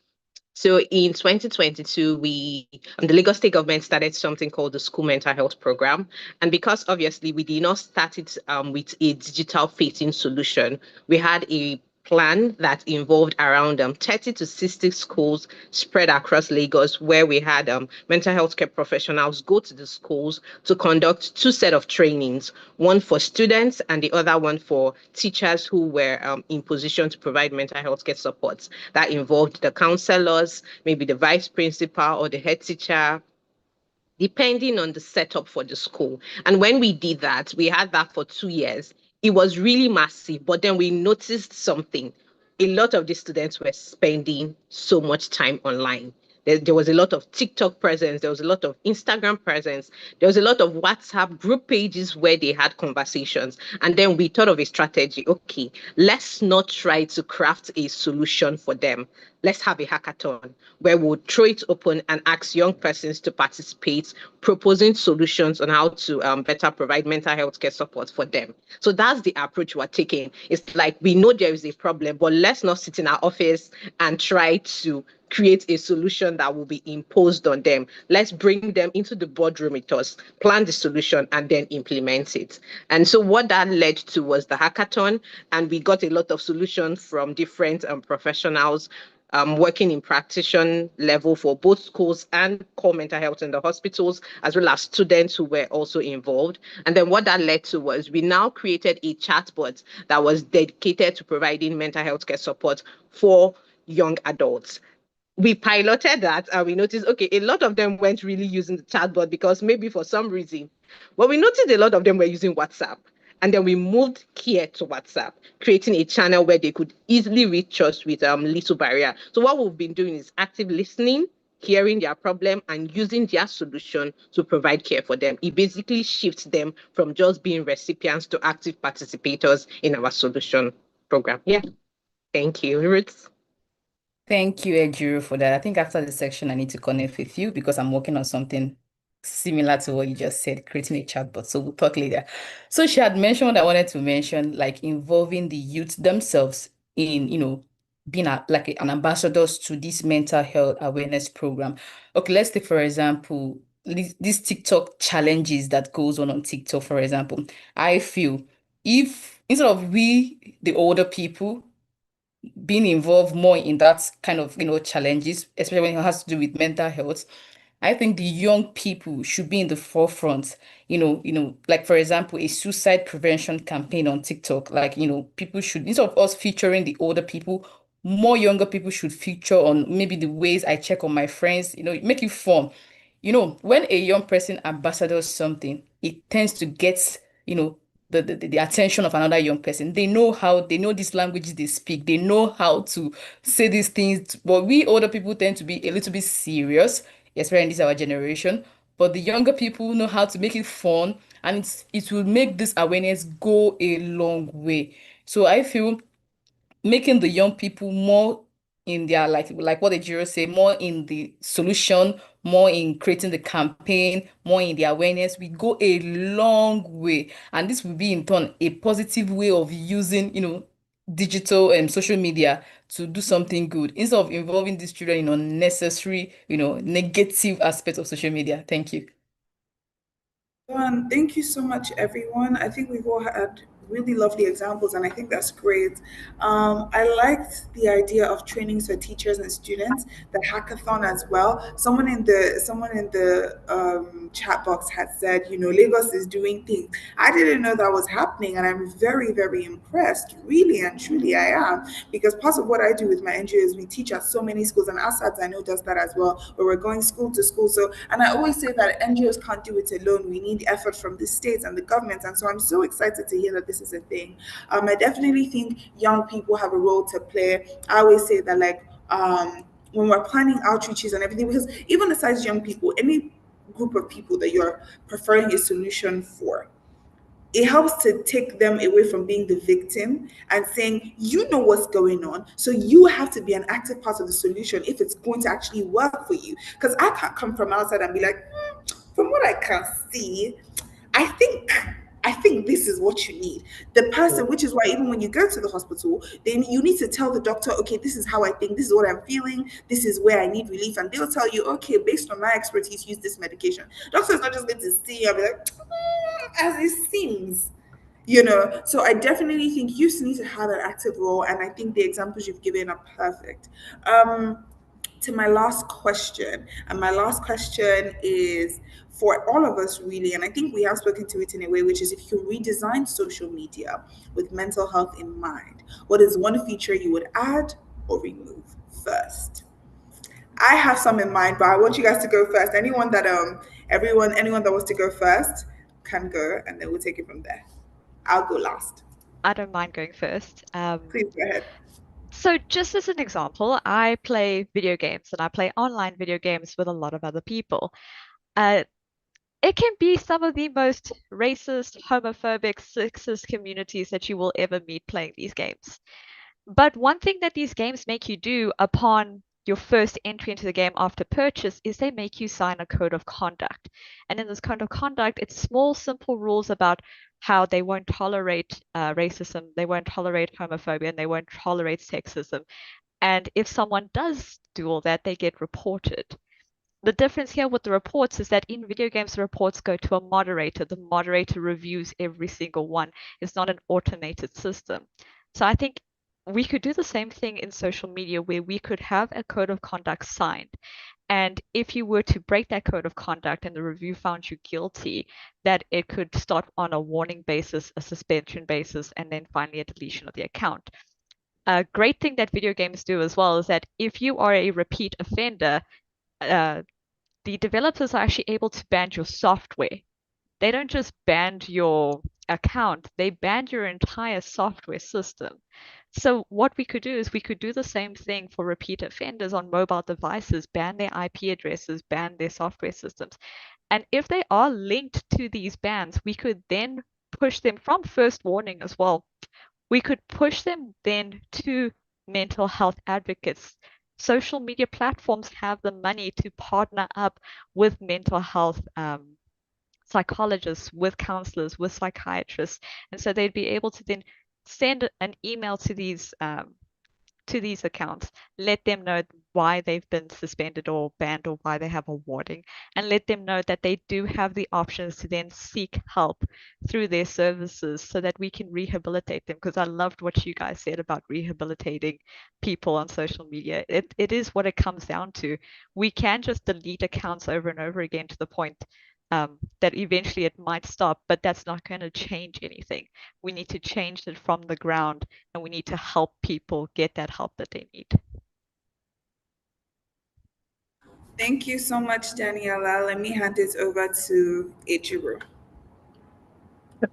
So in 2022, the Lagos State government started something called the School Mental Health Program. And because obviously we did not start it with a digital facing solution, we had a plan that involved around 30 to 60 schools spread across Lagos, where we had mental health care professionals go to the schools to conduct two sets of trainings, one for students and the other one for teachers who were in position to provide mental health care support. That involved the counselors, maybe the vice principal or the head teacher, depending on the setup for the school. And when we did that, we had that for 2 years. It was really massive, but then we noticed something. A lot of the students were spending so much time online. There was a lot of TikTok presence. There was a lot of Instagram presence. There was a lot of WhatsApp group pages where they had conversations. And then we thought of a strategy. Okay, let's not try to craft a solution for them. Let's have a hackathon where we'll throw it open and ask young persons to participate, proposing solutions on how to better provide mental health care support for them. So that's the approach we're taking. It's like, we know there is a problem, but let's not sit in our office and try to create a solution that will be imposed on them. Let's bring them into the boardroom with us, plan the solution, and then implement it. And so what that led to was the hackathon, and we got a lot of solutions from different professionals working in practitioner level for both schools and core mental health in the hospitals, as well as students who were also involved. And then what that led to was we now created a chatbot that was dedicated to providing mental health care support for young adults. We piloted that and we noticed, okay, a lot of them weren't really using the chatbot because maybe for some reason, but we noticed a lot of them were using WhatsApp. And then we moved Care to WhatsApp, creating a channel where they could easily reach us with little barrier. So what we've been doing is active listening, hearing their problem, and using their solution to provide care for them. It basically shifts them from just being recipients to active participators in our solution program. Yeah. Thank you, Ruth. Thank you, Ejiro, for that. I think after this section, I need to connect with you because I'm working on something similar to what you just said, creating a chatbot. So we'll talk later. So she had mentioned what I wanted to mention, like involving the youth themselves in, being an ambassadors to this mental health awareness program. Okay, let's take, for example, these TikTok challenges that goes on TikTok, for example. I feel if instead of we, the older people, being involved more in that kind of challenges, especially when it has to do with mental health, I think the young people should be in the forefront. Like for example, a suicide prevention campaign on TikTok. Like people should, instead of us featuring the older people, more younger people should feature on maybe the ways I check on my friends. Make it fun. When a young person ambassadors something, it tends to get the attention of another young person. They know these languages they speak. They know how to say these things. But we older people tend to be a little bit serious, especially in this our generation. But the younger people know how to make it fun, and it will make this awareness go a long way. So I feel making the young people more in their like what the Ejiro say, more in the solution, more in creating the campaign, more in the awareness, we go a long way. And this will be in turn a positive way of using, digital and social media to do something good instead of involving these children in unnecessary, negative aspects of social media. Thank you. Thank you so much, everyone. I think we've all had really lovely examples, and I think that's great. I liked the idea of trainings for teachers and students, the hackathon as well. Someone in the chat box had said, Lagos is doing things. I didn't know that was happening, and I'm very, very impressed. Really and truly, I am, because part of what I do with my NGO is we teach at so many schools, and ASADS I know does that as well, where we're going school to school. So, and I always say that NGOs can't do it alone. We need effort from the states and the government, and so I'm so excited to hear that this is a thing. I definitely think young people have a role to play. I always say that, like, when we're planning outreaches and everything, because even besides young people, any group of people that you're preferring a solution for, it helps to take them away from being the victim and saying, you know what's going on, so you have to be an active part of the solution if it's going to actually work for you. Because I can't come from outside and be like, from what I can see, I think this is what you need. The person, which is why even when you go to the hospital, then you need to tell the doctor, okay, this is how I think, this is what I'm feeling, this is where I need relief. And they'll tell you, okay, based on my expertise, use this medication. Doctor is not just going to see you and be like, as it seems. So I definitely think youth need to have an active role, and I think the examples you've given are perfect. To my last question, and my last question is for all of us, really, and I think we have spoken to it in a way, which is, if you redesign social media with mental health in mind, what is one feature you would add or remove first? I have some in mind, but I want you guys to go first. Anyone that wants to go first can go, and then we'll take it from there. I'll go last. I don't mind going first. Please go ahead. So just as an example, I play video games, and I play online video games with a lot of other people. It can be some of the most racist, homophobic, sexist communities that you will ever meet playing these games. But one thing that these games make you do upon your first entry into the game after purchase is they make you sign a code of conduct. And in this code of conduct, it's small, simple rules about how they won't tolerate racism, they won't tolerate homophobia, and they won't tolerate sexism. And if someone does do all that, they get reported. The difference here with the reports is that in video games, the reports go to a moderator. The moderator reviews every single one. It's not an automated system. So I think we could do the same thing in social media, where we could have a code of conduct signed. And if you were to break that code of conduct and the review found you guilty, that it could start on a warning basis, a suspension basis, and then finally a deletion of the account. A great thing that video games do as well is that if you are a repeat offender, the developers are actually able to ban your software. They don't just ban your account, they ban your entire software system. So what we could do is we could do the same thing for repeat offenders on mobile devices, ban their IP addresses, ban their software systems. And if they are linked to these bans, we could then push them from first warning as well. We could push them then to mental health advocates. Social media platforms have the money to partner up with mental health psychologists, with counselors, with psychiatrists, and so they'd be able to then send an email to these accounts, let them know why they've been suspended or banned or why they have a warning, and let them know that they do have the options to then seek help through their services so that we can rehabilitate them. Because I loved what you guys said about rehabilitating people on social media. It is what it comes down to. We can just delete accounts over and over again to the point that eventually it might stop, but that's not going to change anything. We need to change it from the ground, and we need to help people get that help that they need. Thank you so much, Daniela. Let me hand it over to Ichiro.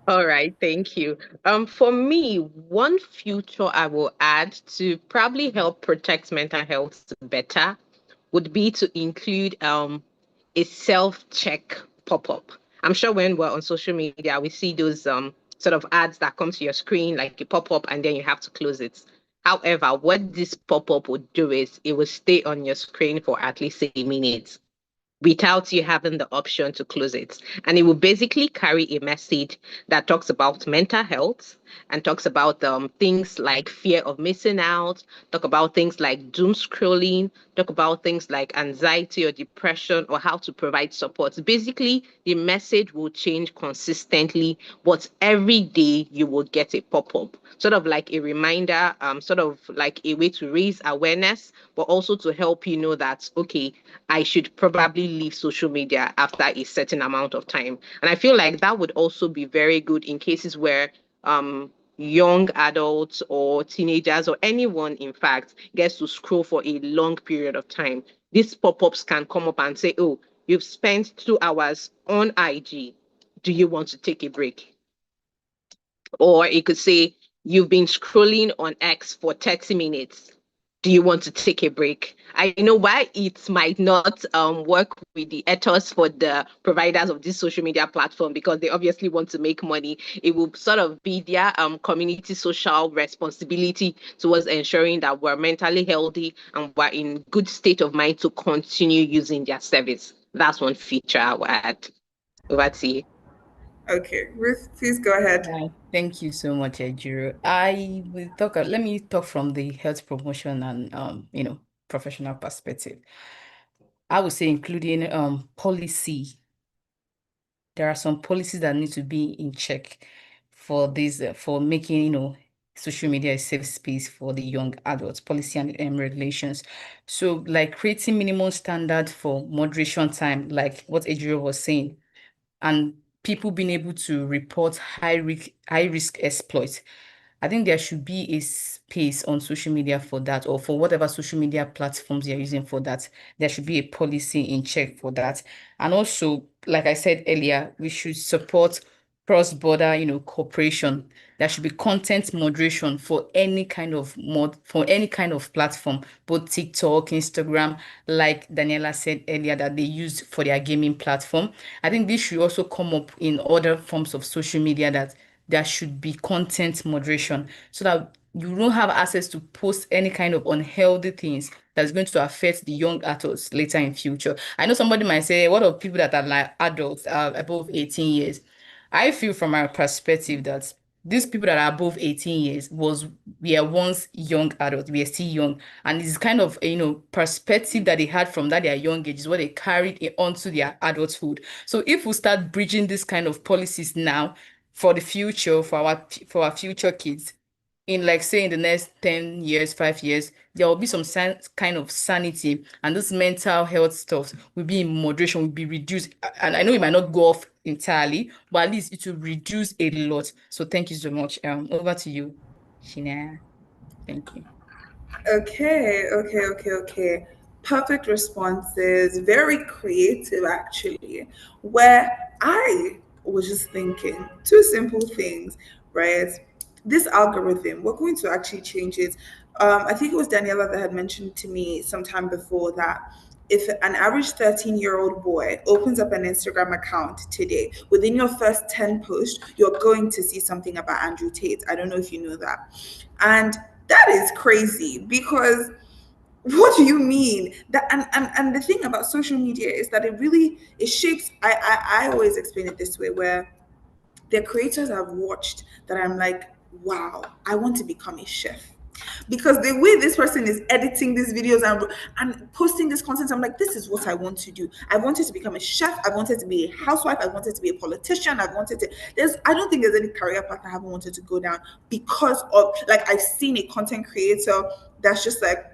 All right, thank you. For me, one feature I will add to probably help protect mental health better would be to include a self-check pop-up. I'm sure when we're on social media, we see those sort of ads that come to your screen, like you pop up and then you have to close it. However, what this pop-up would do is it will stay on your screen for at least a minute without you having the option to close it. And it will basically carry a message that talks about mental health and talks about things like fear of missing out, talk about things like doom scrolling, talk about things like anxiety or depression, or how to provide support. Basically, the message will change consistently, but every day you will get a pop-up, sort of like a reminder, sort of like a way to raise awareness, but also to help you know that, okay, I should probably leave social media after a certain amount of time. And I feel like that would also be very good in cases where young adults or teenagers or anyone, in fact, gets to scroll for a long period of time. These pop-ups can come up and say, oh, you've spent 2 hours on IG. Do you want to take a break? Or it could say, you've been scrolling on X for 30 minutes. Do you want to take a break? I know why it might not work with the ethos for the providers of this social media platform, because they obviously want to make money. It will sort of be their community social responsibility towards ensuring that we're mentally healthy and we're in good state of mind to continue using their service. That's one feature I will add. Over to you. Okay, Ruth, please go ahead. Thank you so much, Ejiro. I will talk. Let me talk from the health promotion and professional perspective. I would say including policy. There are some policies that need to be in check for this, for making social media a safe space for the young adults, policy and regulations. So like creating minimum standard for moderation time, like what Ejiro was saying, and people being able to report high risk exploits. I think there should be a space on social media for that, or for whatever social media platforms you're using for that. There should be a policy in check for that. And also, like I said earlier, we should support cross-border, cooperation. There should be content moderation for any kind of platform, both TikTok, Instagram, like Daniela said earlier, that they use for their gaming platform. I think this should also come up in other forms of social media, that there should be content moderation so that you don't have access to post any kind of unhealthy things that's going to affect the young adults later in future. I know somebody might say, what are people that are like adults above 18 years? I feel from my perspective that these people that are above 18 years were once young adults, we are still young. And it's kind of perspective that they had from their young age is what they carried onto their adulthood. So if we start bridging this kind of policies now for the future, for our future kids, in like say in the next 10 years, 5 years, there will be some kind of sanity, and this mental health stuff will be in moderation, will be reduced. And I know it might not go off entirely, but at least it will reduce a lot. So thank you so much. Over to you, Shania. Thank you. Okay. Perfect responses, very creative actually, where I was just thinking 2 simple things, right? This algorithm, we're going to actually change it. I think it was Daniela that had mentioned to me sometime before that if an average 13-year-old boy opens up an Instagram account today, within your first 10 posts, you're going to see something about Andrew Tate. I don't know if you know that. And that is crazy, because what do you mean that? And the thing about social media is that it shapes. I always explain it this way, where the creators I've watched that I'm like, wow, I want to become a chef. Because the way this person is editing these videos and posting this content, I'm like, this is what I want to do. I wanted to become a chef. I wanted to be a housewife. I wanted to be a politician. I don't think there's any career path I haven't wanted to go down, because of, like, I've seen a content creator that's just like,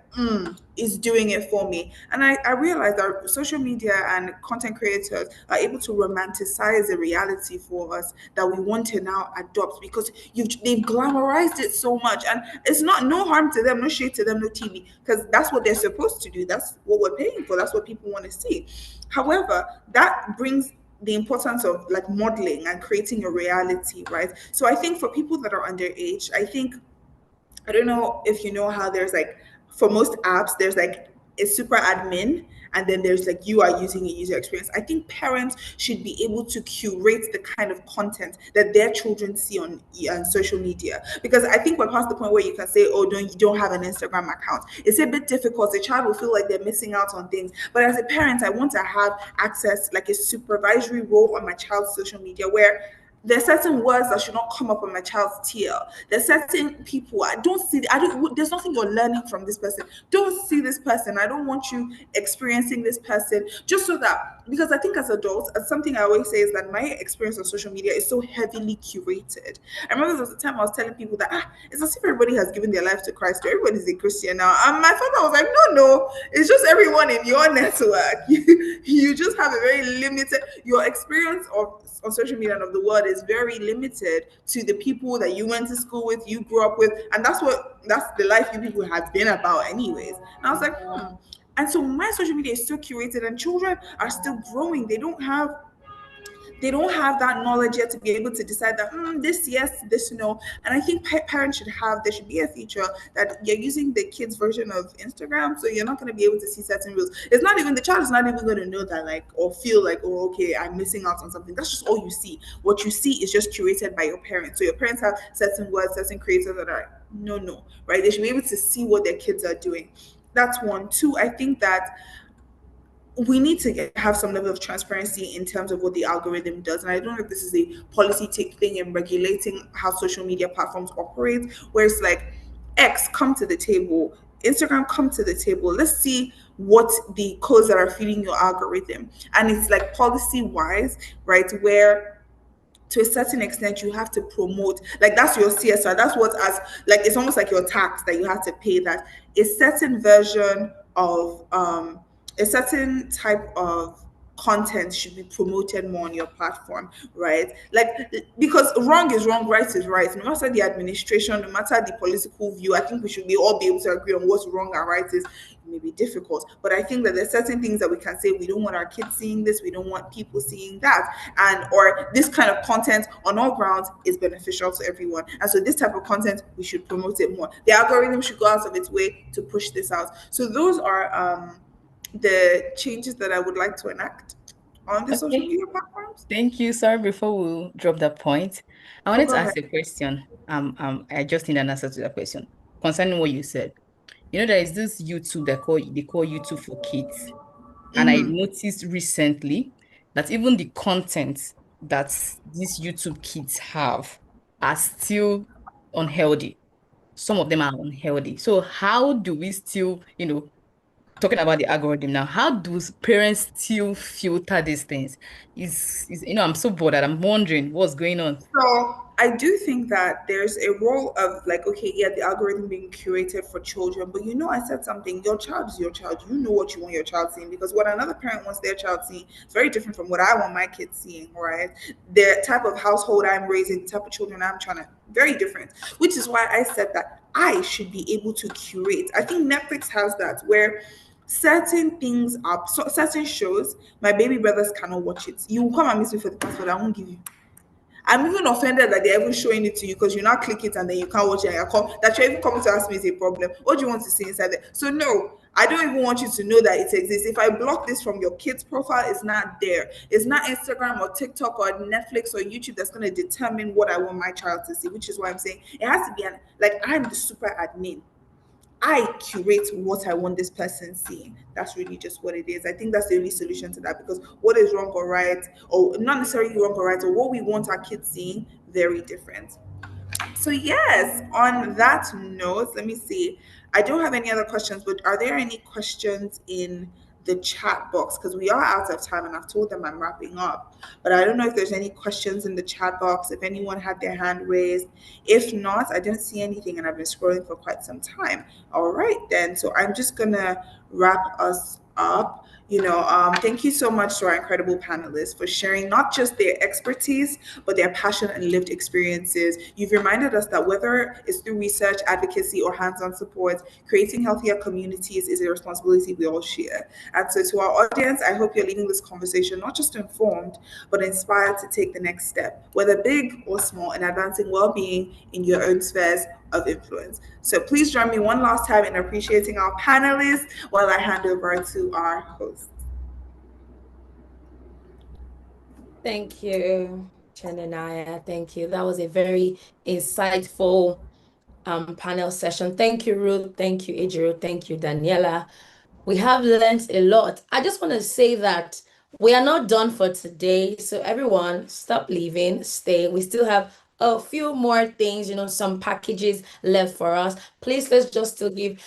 is doing it for me. And I realized that social media and content creators are able to romanticize a reality for us that we want to now adopt, because they've glamorized it so much. And it's no harm to them, no shade to them, no TV, because that's what they're supposed to do. That's what we're paying for. That's what people want to see. However, that brings the importance of like modeling and creating a reality, right? So I think for people that are underage, I don't know if you know how there's like, for most apps, there's like a super admin, and then there's like you are using a user experience. I think parents should be able to curate the kind of content that their children see on social media, because I think we're past the point where you can say, oh, you don't have an Instagram account. It's a bit difficult. The child will feel like they're missing out on things. But as a parent, I want to have access, like a supervisory role on my child's social media, where There's certain words that should not come up on my child's TL. There's certain people there's nothing you're learning from this person. Don't see this person. I don't want you experiencing this person. Just so that, because I think as adults, and something I always say is that my experience on social media is so heavily curated. I remember there was a time I was telling people that it's as if everybody has given their life to Christ, or everybody's a Christian now. And my father was like, no, it's just everyone in your network. You just have a very limited, your experience of on social media and of the world is very limited to the people that you went to school with, you grew up with, and that's the life you people have been about anyways. And I was like, And so my social media is still curated, and children are still growing. They don't have that knowledge yet to be able to decide that this yes, this no. And I think parents there should be a feature that you're using the kids' version of Instagram, so you're not going to be able to see certain rules. It's not even, the child is not even going to know that, like, or feel like, oh, okay, I'm missing out on something. That's just all you see. What you see is just curated by your parents. So your parents have certain words, certain creators that are no, right? They should be able to see what their kids are doing. That's one. Two, I think that we need to have some level of transparency in terms of what the algorithm does. And I don't know if this is a policy thing in regulating how social media platforms operate, where it's like, X, come to the table, Instagram, come to the table. Let's see what the codes that are feeding your algorithm. And it's like policy wise, right, where to a certain extent you have to promote, like, that's your CSR, that's what, as like, it's almost like your tax that you have to pay, that a certain version of a certain type of content should be promoted more on your platform, right? Like, because wrong is wrong, right is right. No matter the administration, no matter the political view, I think we should all be able to agree on what's wrong and right is. It may be difficult, but I think that there's certain things that we can say, we don't want our kids seeing this, we don't want people seeing that, and or this kind of content on all grounds is beneficial to everyone. And so this type of content, we should promote it more. The algorithm should go out of its way to push this out. So those are the changes that I would like to enact on the social media platforms. Thank you. Sorry, before we drop that point, I wanted to ask a question. I just need an answer to that question concerning what you said. You know, there is this YouTube they call YouTube for Kids, and I noticed recently that even the content that these YouTube kids have are still unhealthy. Some of them are unhealthy. So how do we still, talking about the algorithm now, how do parents still filter these things? I'm so bored that I'm wondering what's going on. So I do think that there's a role of like, okay, yeah, the algorithm being curated for children, but I said something, your child is your child. You know what you want your child seeing, because what another parent wants their child seeing is very different from what I want my kids seeing, right? The type of household I'm raising, the type of children I'm trying to, very different, which is why I said that I should be able to curate. I think Netflix has that, where certain things are, certain shows, my baby brothers cannot watch it. You will come and miss me for the password, I won't give you. I'm even offended that they're even showing it to you, because you now click it and then you can't watch it, and that you're even coming to ask me is a problem. What do you want to see inside there? So no, I don't even want you to know that it exists. If I block this from your kid's profile, it's not there. It's not Instagram or TikTok or Netflix or YouTube that's going to determine what I want my child to see, which is why I'm saying it has to be I'm the super admin. I curate what I want this person seeing. That's really just what it is. I think that's the only solution to that, because what is wrong or right, or not necessarily wrong or right, or what we want our kids seeing, very different. So yes, on that note, let me see. I don't have any other questions, but are there any questions in the chat box? Because we are out of time and I've told them I'm wrapping up, but I don't know if there's any questions in the chat box, if anyone had their hand raised. If not, I didn't see anything and I've been scrolling for quite some time. All right then, so I'm just gonna wrap us up. Thank you so much to our incredible panelists for sharing not just their expertise, but their passion and lived experiences. You've reminded us that whether it's through research, advocacy, or hands-on support, creating healthier communities is a responsibility we all share. And so to our audience, I hope you're leaving this conversation not just informed, but inspired to take the next step, whether big or small, in advancing well-being in your own spheres of influence. So please join me one last time in appreciating our panelists while I hand over to our host. Thank you, Chenenaya. Thank you. That was a very insightful panel session. Thank you, Ruth. Thank you, Ejiro. Thank you, Daniela. We have learned a lot. I just want to say that we are not done for today. So everyone, stop leaving, stay. We still have a few more things, some packages left for us. Please, let's just still give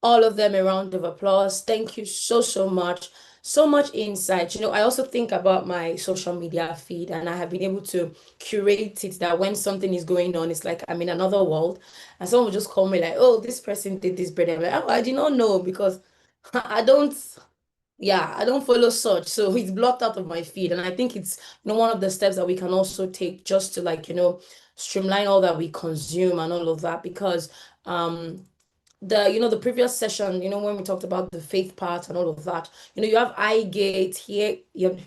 all of them a round of applause. Thank you so, so much. So much insight. I also think about my social media feed, and I have been able to curate it that when something is going on, it's like I'm in another world. And someone will just call me like, oh, this person did this better. I'm like, oh, I did not know because I don't follow such. So it's blocked out of my feed. And I think it's one of the steps that we can also take just to streamline all that we consume and all of that, because the previous session, when we talked about the faith part and all of that, you have eye gates here, you have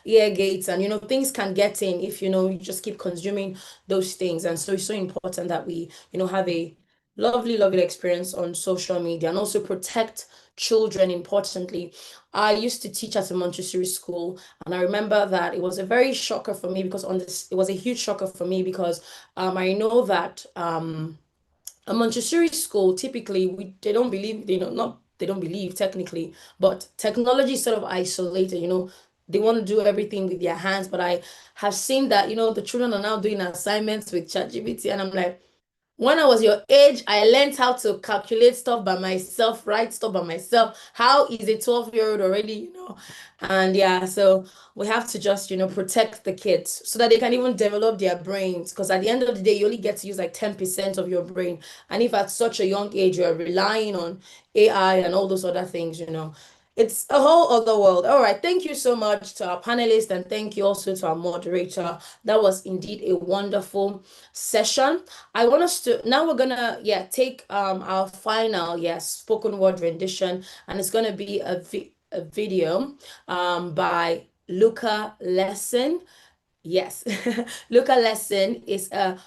ear gates, and things can get in if you just keep consuming those things. And so it's so important that we have a lovely experience on social media, and also protect children. Importantly, I used to teach at a Montessori school, and I remember that it was a very shocker for me because it was a huge shocker for me because I know that a Montessori school, typically, they don't believe, they don't believe technically, but technology is sort of isolated, they want to do everything with their hands. But I have seen that, the children are now doing assignments with ChatGPT, and I'm like, when I was your age, I learned how to calculate stuff by myself, write stuff by myself. How is a 12-year-old already, And yeah, so we have to just, protect the kids so that they can even develop their brains. Because at the end of the day, you only get to use like 10% of your brain. And if at such a young age, you're relying on AI and all those other things, it's a whole other world. All right. Thank you so much to our panelists, and thank you also to our moderator. That was indeed a wonderful session. I want us to, now we're gonna, take our final, spoken word rendition, and it's gonna be a video by Luca Lesson. Yes, Luca Lesson is a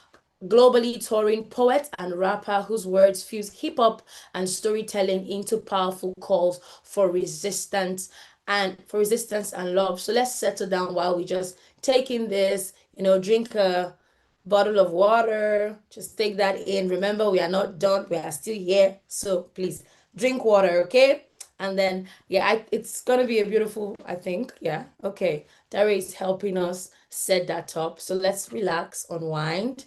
globally touring poet and rapper whose words fuse hip-hop and storytelling into powerful calls for resistance and love. So let's settle down while we just take in this, drink a bottle of water, just take that in. Remember, we are not done, we are still here. So please drink water, okay? And then, it's gonna be a beautiful, I think. Yeah, okay. Daria is helping us set that up. So let's relax, unwind.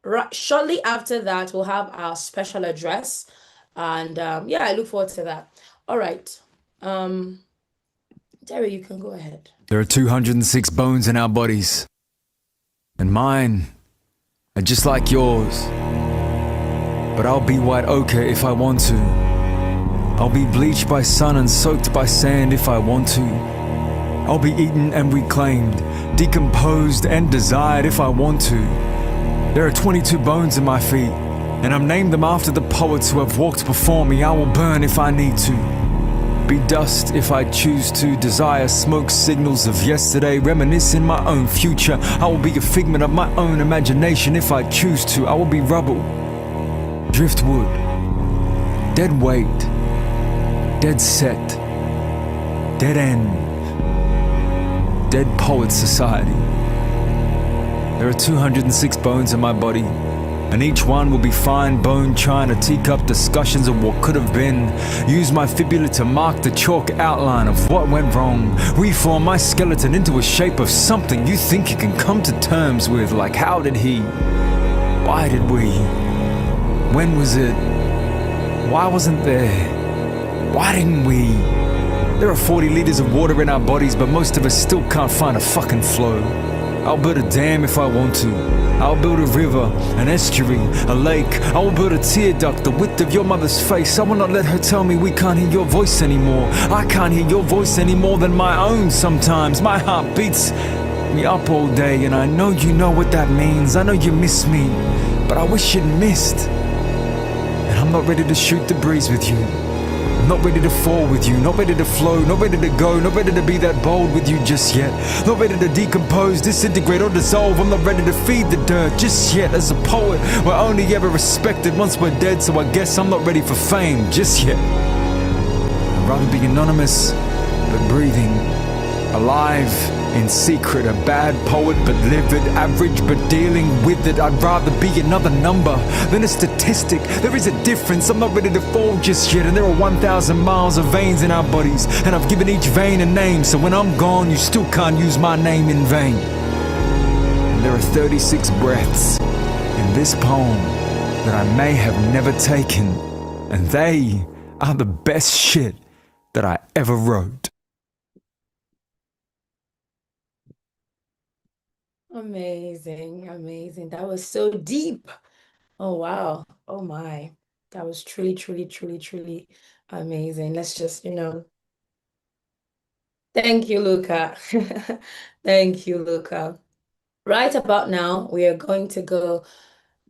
Right, shortly after that, we'll have our special address, and I look forward to that. All right, Terry, you can go ahead. There are 206 bones in our bodies, and mine are just like yours. But I'll be white ochre if I want to. I'll be bleached by sun and soaked by sand if I want to. I'll be eaten and reclaimed, decomposed and desired if I want to. There are 22 bones in my feet, and I've named them after the poets who have walked before me. I will burn if I need to, be dust if I choose to, desire smoke signals of yesterday, reminisce in my own future. I will be a figment of my own imagination if I choose to. I will be rubble, driftwood, dead weight, dead set, dead end, dead poet society. There are 206 bones in my body, and each one will be fine bone trying to teak up discussions of what could have been. Use my fibula to mark the chalk outline of what went wrong. Reform my skeleton into a shape of something you think you can come to terms with, like how did he? Why did we? When was it? Why wasn't there? Why didn't we? There are 40 liters of water in our bodies, but most of us still can't find a fucking flow. I'll build a dam if I want to. I'll build a river, an estuary, a lake. I will build a tear duct the width of your mother's face. I will not let her tell me we can't hear your voice anymore. I can't hear your voice any more than my own sometimes. My heart beats me up all day, and I know you know what that means. I know you miss me, but I wish you'd missed. And I'm not ready to shoot the breeze with you. Not ready to fall with you, not ready to flow, not ready to go, not ready to be that bold with you just yet. Not ready to decompose, disintegrate or dissolve. I'm not ready to feed the dirt just yet. As a poet, we're only ever respected once we're dead, so I guess I'm not ready for fame just yet. I'd rather be anonymous, but breathing, alive, In secret, a bad poet, but livid, average, but dealing with it. I'd rather be another number than a statistic. There is a difference, I'm not ready to fall just yet. And there are 1,000 miles of veins in our bodies, and I've given each vein a name. So when I'm gone, you still can't use my name in vain. And there are 36 breaths in this poem that I may have never taken, and they are the best shit that I ever wrote. Amazing, amazing. That was so deep. Oh, wow. Oh, my. That was truly, truly, truly, truly amazing. Let's just, thank you, Luca. Thank you, Luca. Right about now, we are going to go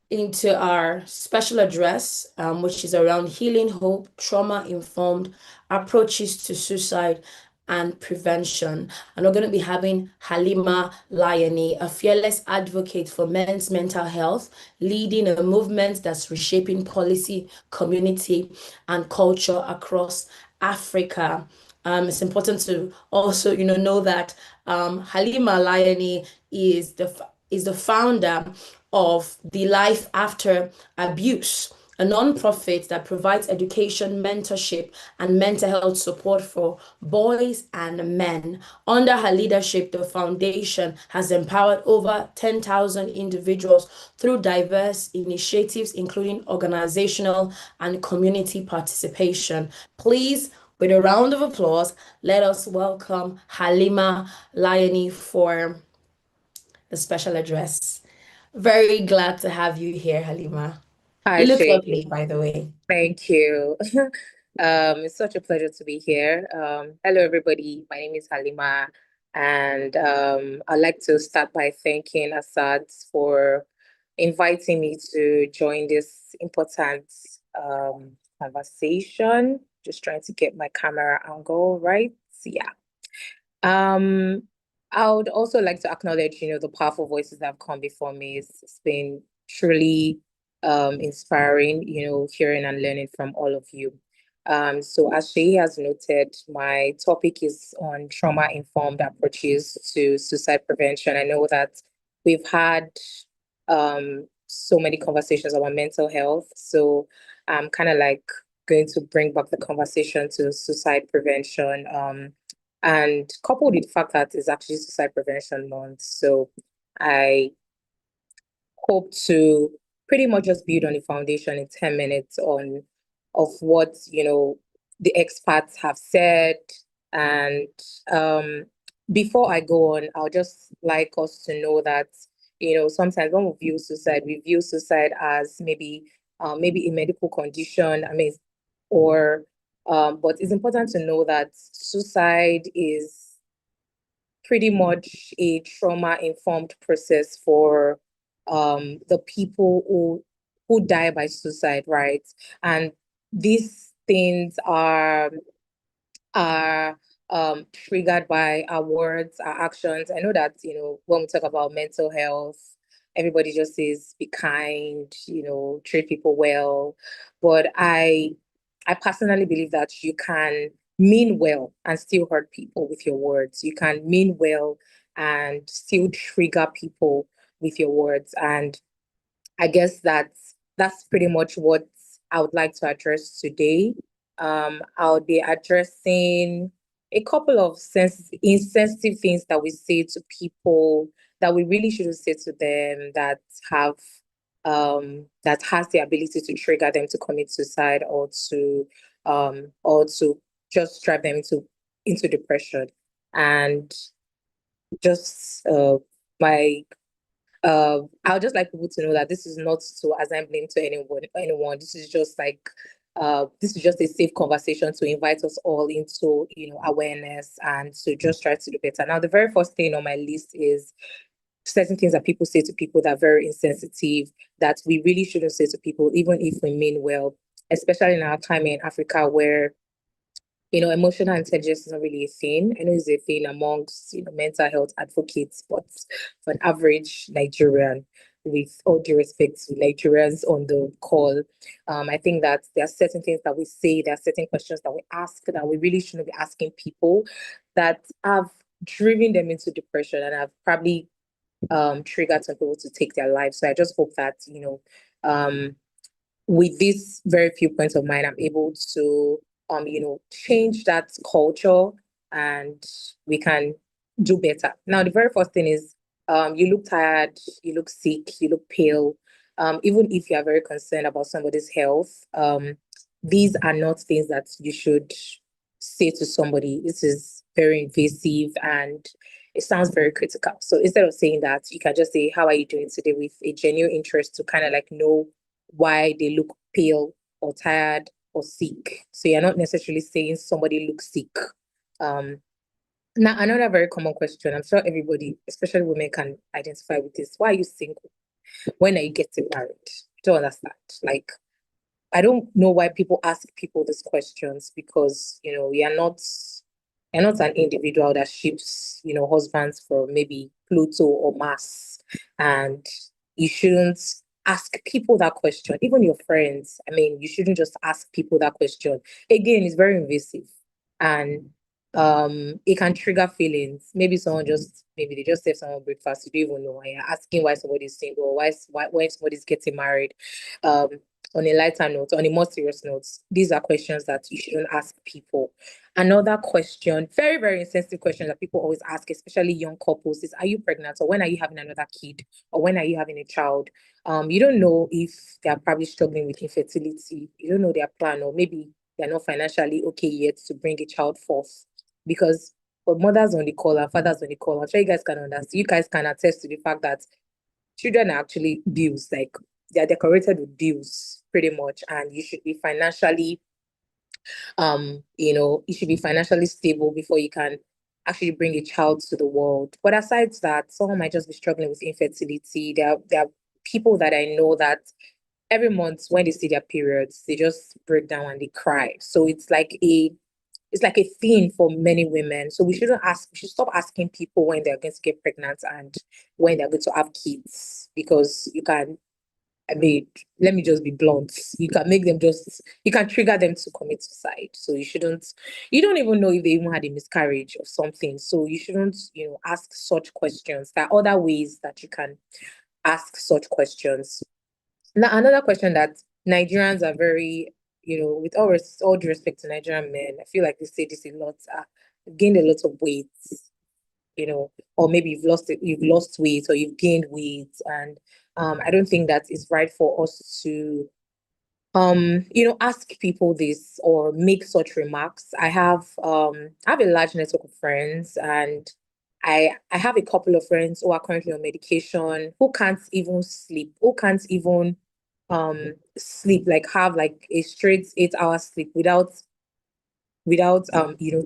into our special address, which is around healing hope, trauma-informed approaches to suicide and prevention. And we're going to be having Halima Lyoni, a fearless advocate for men's mental health, leading a movement that's reshaping policy, community, and culture across Africa. It's important to also, know that Halima Lyoni is the founder of the Life After Abuse, a nonprofit that provides education, mentorship, and mental health support for boys and men. Under her leadership, the foundation has empowered over 10,000 individuals through diverse initiatives, including organizational and community participation. Please, with a round of applause, let us welcome Halima Lyoni for the special address. Very glad to have you here, Halima. Hi, You look Shay. lovely, by the way. Thank you. It's such a pleasure to be here. Hello, everybody. My name is Halima, and I'd like to start by thanking Assad for inviting me to join this important conversation. Just trying to get my camera angle right. Yeah. I would also like to acknowledge, the powerful voices that have come before me. It's been truly inspiring, hearing and learning from all of you. So as Shay has noted, my topic is on trauma-informed approaches to suicide prevention. I know that we've had so many conversations about mental health. So I'm kind of like going to bring back the conversation to suicide prevention. And coupled with the fact that it's actually Suicide Prevention Month. So I hope to pretty much just build on the foundation in 10 minutes of what, the experts have said. And before I go on, I'll just like us to know that, sometimes when we view suicide as maybe a medical condition, but it's important to know that suicide is pretty much a trauma-informed process for the people who die by suicide, right? And these things are triggered by our words, our actions. I know that, when we talk about mental health, everybody just says be kind, treat people well. But I personally believe that you can mean well and still hurt people with your words. You can mean well and still trigger people with your words. And I guess that's pretty much what I would like to address today. I'll be addressing a couple of insensitive things that we say to people that we really shouldn't say to them, that has the ability to trigger them to commit suicide or to just drive them into depression. And just I would just like people to know that this is not to assign blame to anyone. This is just like this is just a safe conversation to invite us all into awareness and to just try to do better. Now, the very first thing on my list is certain things that people say to people that are very insensitive, that we really shouldn't say to people, even if we mean well, especially in our time in Africa where, emotional intelligence is not really a thing. I know it's a thing amongst, mental health advocates, but for an average Nigerian, with all due respect to Nigerians on the call, I think that there are certain things that we say, there are certain questions that we ask that we really shouldn't be asking people that have driven them into depression and have probably triggered some people to take their lives. So I just hope that, with these very few points of mine, I'm able to, change that culture and we can do better. Now, the very first thing is, you look tired, you look sick, you look pale. Even if you are very concerned about somebody's health, these are not things that you should say to somebody. This is very invasive and it sounds very critical. So instead of saying that, you can just say, how are you doing today, with a genuine interest to kind of like know why they look pale or tired or sick. So you're not necessarily saying somebody looks sick. Now, another very common question, I'm sure everybody, especially women, can identify with this. Why are you single? When are you getting married? Don't understand. Like, I don't know why people ask people these questions, because, you're not an individual that ships, husbands for maybe Pluto or Mars. And you shouldn't ask people that question, even your friends. I mean, you shouldn't just ask people that question. Again, it's very invasive. And it can trigger feelings. Maybe they just serve someone breakfast, you don't even know, and you're asking why somebody's single, or why somebody's getting married. On a lighter note, on a more serious note, these are questions that you shouldn't ask people. Another question, very, very insensitive question that people always ask, especially young couples, is, are you pregnant? Or when are you having another kid? Or when are you having a child? You don't know if they're probably struggling with infertility. You don't know their plan, or maybe they're not financially okay yet to bring a child forth. Because for mothers on the call and fathers on the call, I'm sure you guys can understand, you guys can attest to the fact that children are actually bills, like they're decorated with bills pretty much, and you should be financially stable before you can actually bring a child to the world. But aside that, someone might just be struggling with infertility. There are people that I know that every month when they see their periods, they just break down and they cry. So it's like a thing for many women. So we should stop asking people when they're going to get pregnant and when they're going to have kids, because let me just be blunt. You can trigger them to commit suicide. So you don't even know if they even had a miscarriage or something. So you shouldn't, ask such questions. There are other ways that you can ask such questions. Now, another question that Nigerians are very, with all due respect to Nigerian men, I feel like they say this a lot, gained a lot of weight, or maybe you've lost weight or you've gained weight. And I don't think that it's right for us to, ask people this or make such remarks. I have a large network of friends, and I have a couple of friends who are currently on medication, who can't even sleep, who can't even sleep, like have like a straight 8 hour sleep without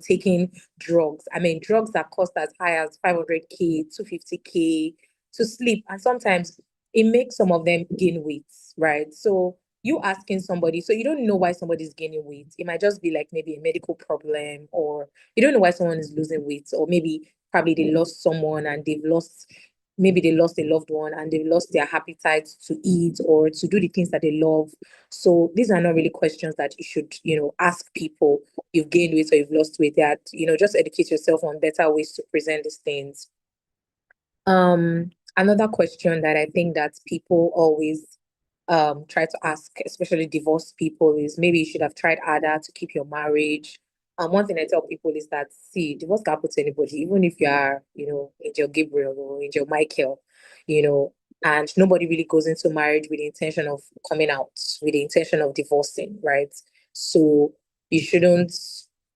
taking drugs. I mean, drugs that cost as high as 500K, 250K to sleep, and sometimes it makes some of them gain weight, right? So you asking somebody, so you don't know why somebody's gaining weight. It might just be like maybe a medical problem, or you don't know why someone is losing weight, or probably they lost someone and maybe they lost a loved one and they've lost their appetite to eat or to do the things that they love. So these are not really questions that you should, ask people. You've gained weight or you've lost weight. That, just educate yourself on better ways to present these things. Another question that I think that people always try to ask, especially divorced people, is maybe you should have tried harder to keep your marriage. One thing I tell people is that, see, divorce can happen to anybody, even if you are, Angel Gabriel or Angel Michael, and nobody really goes into marriage with the intention of coming out, with the intention of divorcing, right? So you shouldn't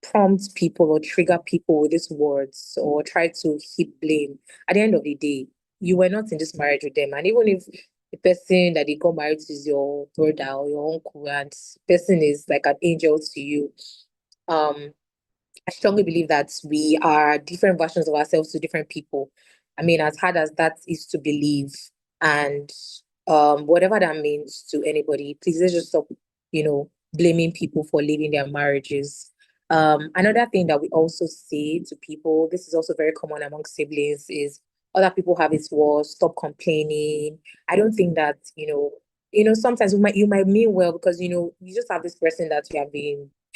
prompt people or trigger people with these words or try to heap blame. At the end of the day, you were not in this marriage with them. And even if the person that they got married to is your brother or your uncle, and the person is like an angel to you, I strongly believe that we are different versions of ourselves to different people. I mean, as hard as that is to believe, and whatever that means to anybody, please let's just stop, blaming people for leaving their marriages. Another thing that we also say to people, this is also very common among siblings, is other people have it worse, stop complaining. I don't think that, sometimes you might mean well, because, you just have this person that you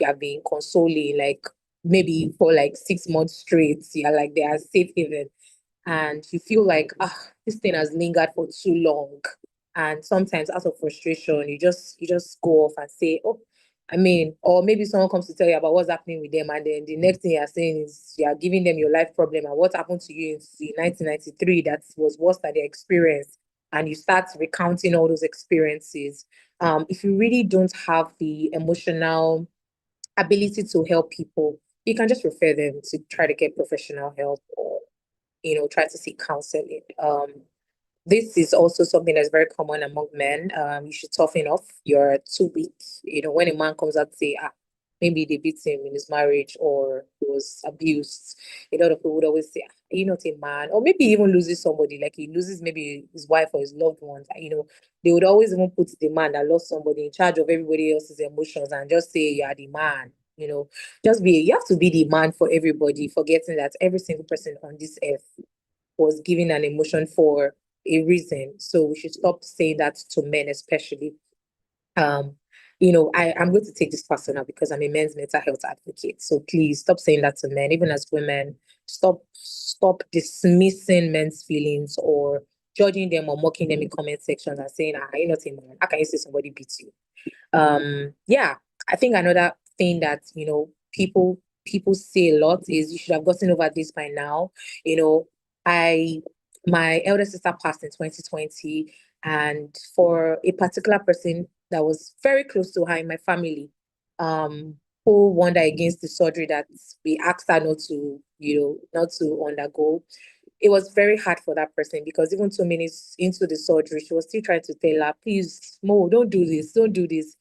have been consoling, like, maybe for like 6 months straight, you're like they are safe haven, and you feel like this thing has lingered for too long, and sometimes out of frustration you just go off and say, oh, I mean, or maybe someone comes to tell you about what's happening with them, and then the next thing you're saying is you are giving them your life problem and what happened to you in 1993 that was worse than their experience, and you start recounting all those experiences. If you really don't have the emotional ability to help people, you can just refer them to try to get professional help, or try to seek counseling. This is also something that's very common among men. You should toughen off. You're too weak. When a man comes out to say, maybe they beat him in his marriage or he was abused, a lot of people would always say, you're not a man. Or maybe he even loses somebody, like he loses maybe his wife or his loved ones. They would always even put the man that lost somebody in charge of everybody else's emotions and just say, you are the man. You have to be the man for everybody, forgetting that every single person on this earth was given an emotion for a reason. So we should stop saying that to men, especially. I'm going to take this personal because I'm a men's mental health advocate. So please stop saying that to men, even as women. Stop dismissing men's feelings or judging them or mocking them in comment sections and saying, you're not a man. How can you say somebody beats you? I think another thing that people say a lot is you should have gotten over this by now. My elder sister passed in 2020, and for a particular person that was very close to her in my family, who warned her against the surgery that we asked her not to undergo. It was very hard for that person because even 2 minutes into the surgery, she was still trying to tell her, please, Mo, don't do this, don't do this.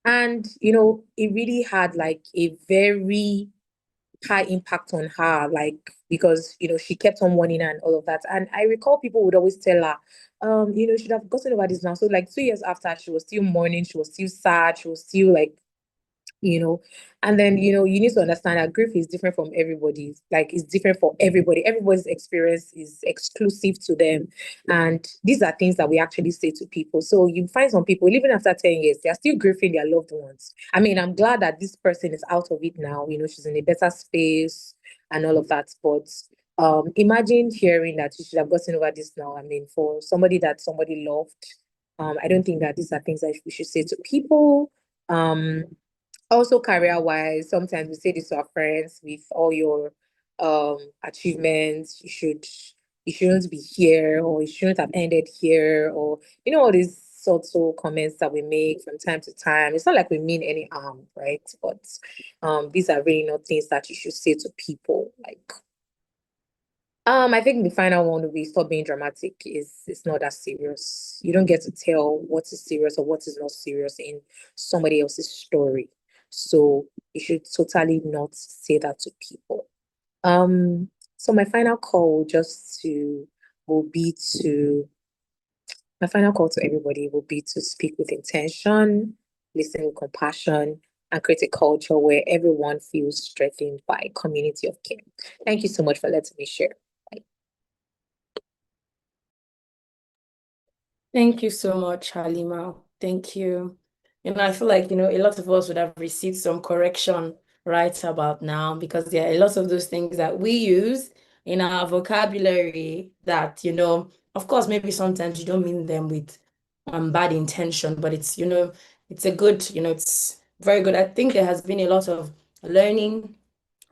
And, it really had like a very high impact on her, like, because, she kept on warning her and all of that. And I recall people would always tell her, you should have gotten over this now. So like 2 years after, she was still mourning, she was still sad, she was still like, and then, you need to understand that grief is different from everybody's, like it's different for everybody. Everybody's experience is exclusive to them. And these are things that we actually say to people. So you find some people, even after 10 years, they're still grieving their loved ones. I mean, I'm glad that this person is out of it now, she's in a better space and all of that. But imagine hearing that you should have gotten over this now. I mean, for somebody that somebody loved, I don't think that these are things that we should say to people. Also, career-wise, sometimes we say this to our friends, with all your achievements, you shouldn't be here, or you shouldn't have ended here, or all these sorts of comments that we make from time to time. It's not like we mean any harm, right? But these are really not things that you should say to people. Like, I think the final one will be stop being dramatic. It's not that serious. You don't get to tell what is serious or what is not serious in somebody else's story. So you should totally not say that to people. So my final call to everybody will be to speak with intention, listen with compassion, and create a culture where everyone feels strengthened by a community of care. Thank you so much for letting me share. Bye. Thank you so much, Halima. Thank you. I feel like, a lot of us would have received some correction right about now, because there are a lot of those things that we use in our vocabulary that, of course, maybe sometimes you don't mean them with bad intention, but it's, it's a good, it's very good. I think there has been a lot of learning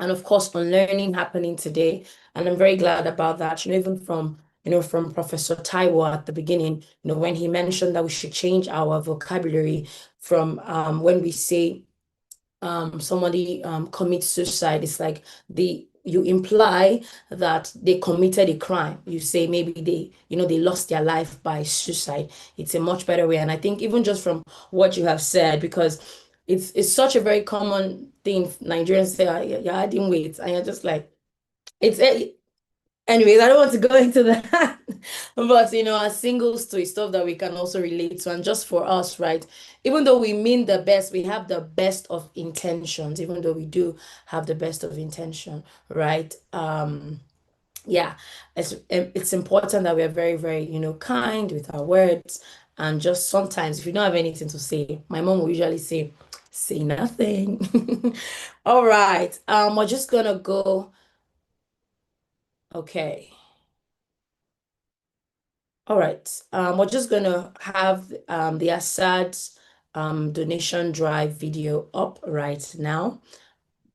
and of course unlearning happening today. And I'm very glad about that, even from Professor Taiwo at the beginning, when he mentioned that we should change our vocabulary from when we say somebody commits suicide, it's like you imply that they committed a crime. You say maybe they lost their life by suicide. It's a much better way. And I think even just from what you have said, because it's such a very common thing, Nigerians say, you're adding weight, and you're just like, anyways, I don't want to go into that. But as singles to stuff that we can also relate to, and just for us, right? Even though we mean the best, we have the best of intentions, even though we do have the best of intention, right? Yeah, it's important that we are very, very, kind with our words. And just sometimes, if you don't have anything to say, my mom will usually say, Say nothing. All right. We're just gonna go. Okay. All right. We're just gonna have the Assad donation drive video up right now.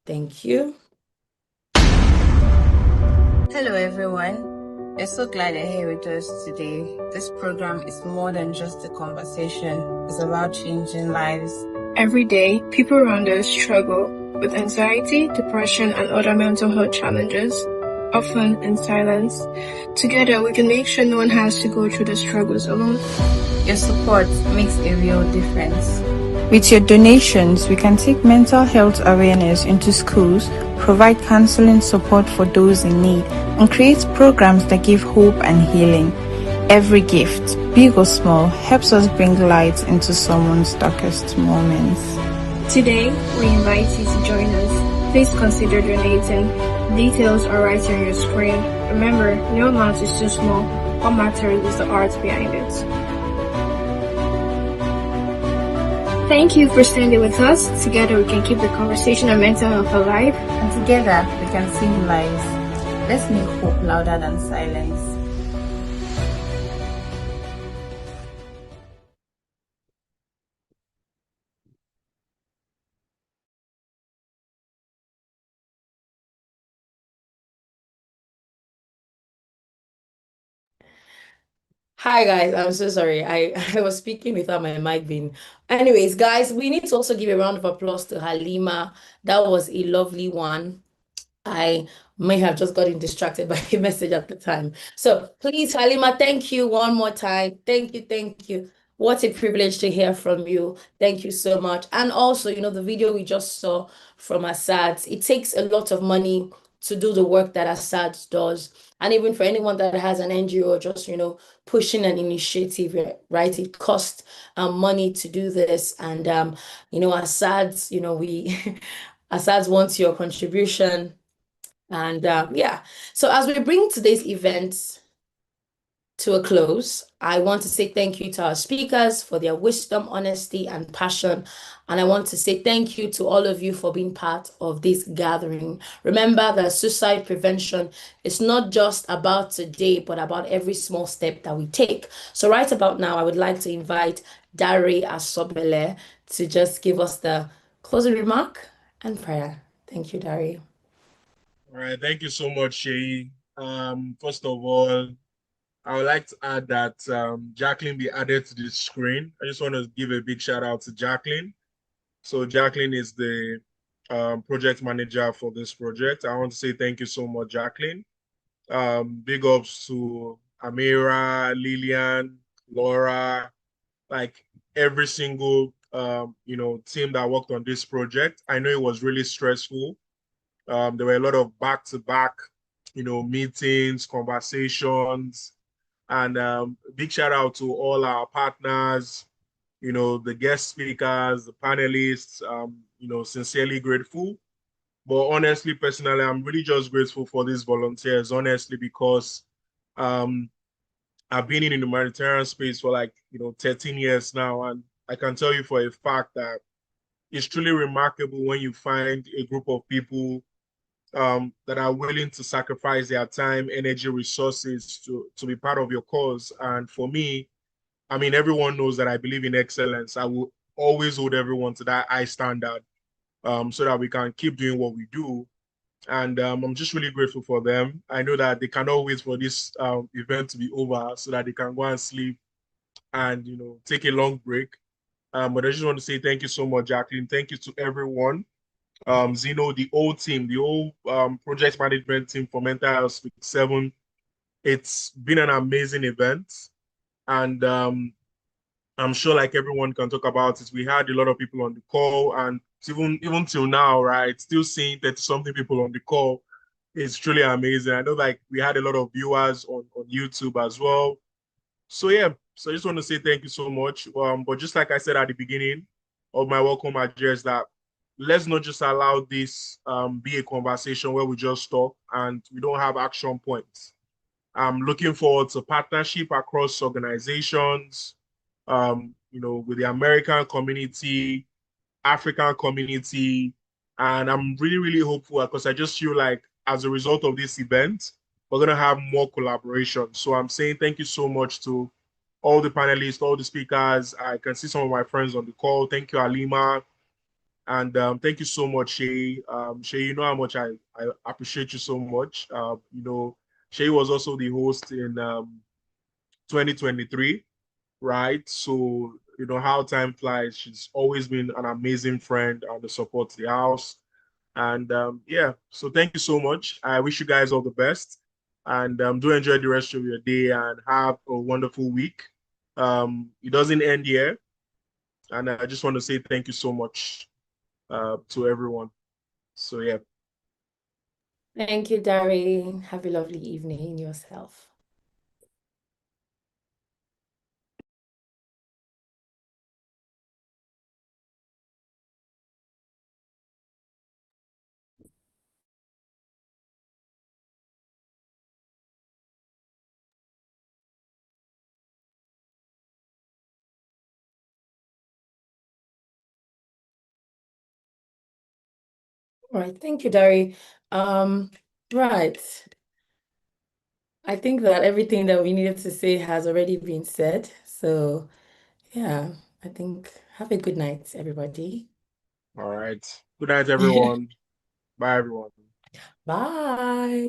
Thank you. Hello, everyone. We're so glad you're here with us today. This program is more than just a conversation, it's about changing lives. Every day, people around us struggle with anxiety, depression, and other mental health challenges, often in silence. Together, we can make sure no one has to go through the struggles alone. Your support makes a real difference. With your donations, we can take mental health awareness into schools, provide counseling support for those in need, and create programs that give hope and healing. Every gift, big or small, helps us bring light into someone's darkest moments. Today, we invite you to join us. Please consider donating. Details are right on your screen. Remember, no amount is too small. What matters is the art behind it. Thank you for standing with us. Together, we can keep the conversation on mental health alive. And together, we can save lives. Let's make hope louder than silence. Hi guys, I'm so sorry. I was speaking without my mic being. Anyways, guys, we need to also give a round of applause to Halima. That was a lovely one. I may have just gotten distracted by a message at the time. So please, Halima, thank you one more time. Thank you, thank you. What a privilege to hear from you. Thank you so much. And also, the video we just saw from Assad, it takes a lot of money to do the work that Assad does. And even for anyone that has an NGO, just, pushing an initiative, right? It costs money to do this. And, Assad's, Assad wants your contribution. And yeah, so as we bring today's event to a close, I want to say thank you to our speakers for their wisdom, honesty, and passion. And I want to say thank you to all of you for being part of this gathering. Remember that suicide prevention is not just about today, but about every small step that we take. So right about now, I would like to invite Dare Asobele to just give us the closing remark and prayer. Thank you, Dare. All right, thank you so much, Shay. First of all, I would like to add that Jacqueline be added to the screen. I just want to give a big shout out to Jacqueline. So Jacqueline is the project manager for this project. I want to say thank you so much, Jacqueline. Big ups to Amira, Lillian, Laura, like every single team that worked on this project. I know it was really stressful. There were a lot of back-to-back, meetings, conversations, and big shout out to all our partners, the guest speakers, the panelists, sincerely grateful. But honestly, personally, I'm really just grateful for these volunteers, honestly, because I've been in the humanitarian space for 13 years now. And I can tell you for a fact that it's truly remarkable when you find a group of people that are willing to sacrifice their time, energy, resources to be part of your cause. And for me, I mean, everyone knows that I believe in excellence. I will always hold everyone to that high standard so that we can keep doing what we do. And I'm just really grateful for them. I know that they cannot wait for this event to be over so that they can go and sleep and, take a long break. But I just want to say thank you so much, Jacqueline. Thank you to everyone. Zeno, the whole team, the whole project management team for Mental Health Speak 7. It's been an amazing event. And I'm sure like everyone can talk about it. We had a lot of people on the call, and even till now, right, still seeing 30-something people on the call is truly amazing. I know like we had a lot of viewers on YouTube as well. So yeah, so I just want to say thank you so much. But just like I said at the beginning of my welcome address, that let's not just allow this be a conversation where we just talk and we don't have action points. I'm looking forward to partnership across organizations, with the American community, African community. And I'm really, really hopeful because I just feel like as a result of this event, we're going to have more collaboration. So I'm saying thank you so much to all the panelists, all the speakers. I can see some of my friends on the call. Thank you, Alima. And thank you so much, Shay. Shay, you know how much I appreciate you so much. Shay was also the host in 2023, right? So, you know how time flies. She's always been an amazing friend and supports the house. And yeah, so thank you so much. I wish you guys all the best. And do enjoy the rest of your day and have a wonderful week. It doesn't end here. And I just want to say thank you so much to everyone. So yeah. Thank you, Dari. Have a lovely evening yourself. All right, thank you, Dari. Right. I think that everything that we needed to say has already been said. So yeah, I think have a good night, everybody. All right. Good night, everyone. Bye, everyone. Bye.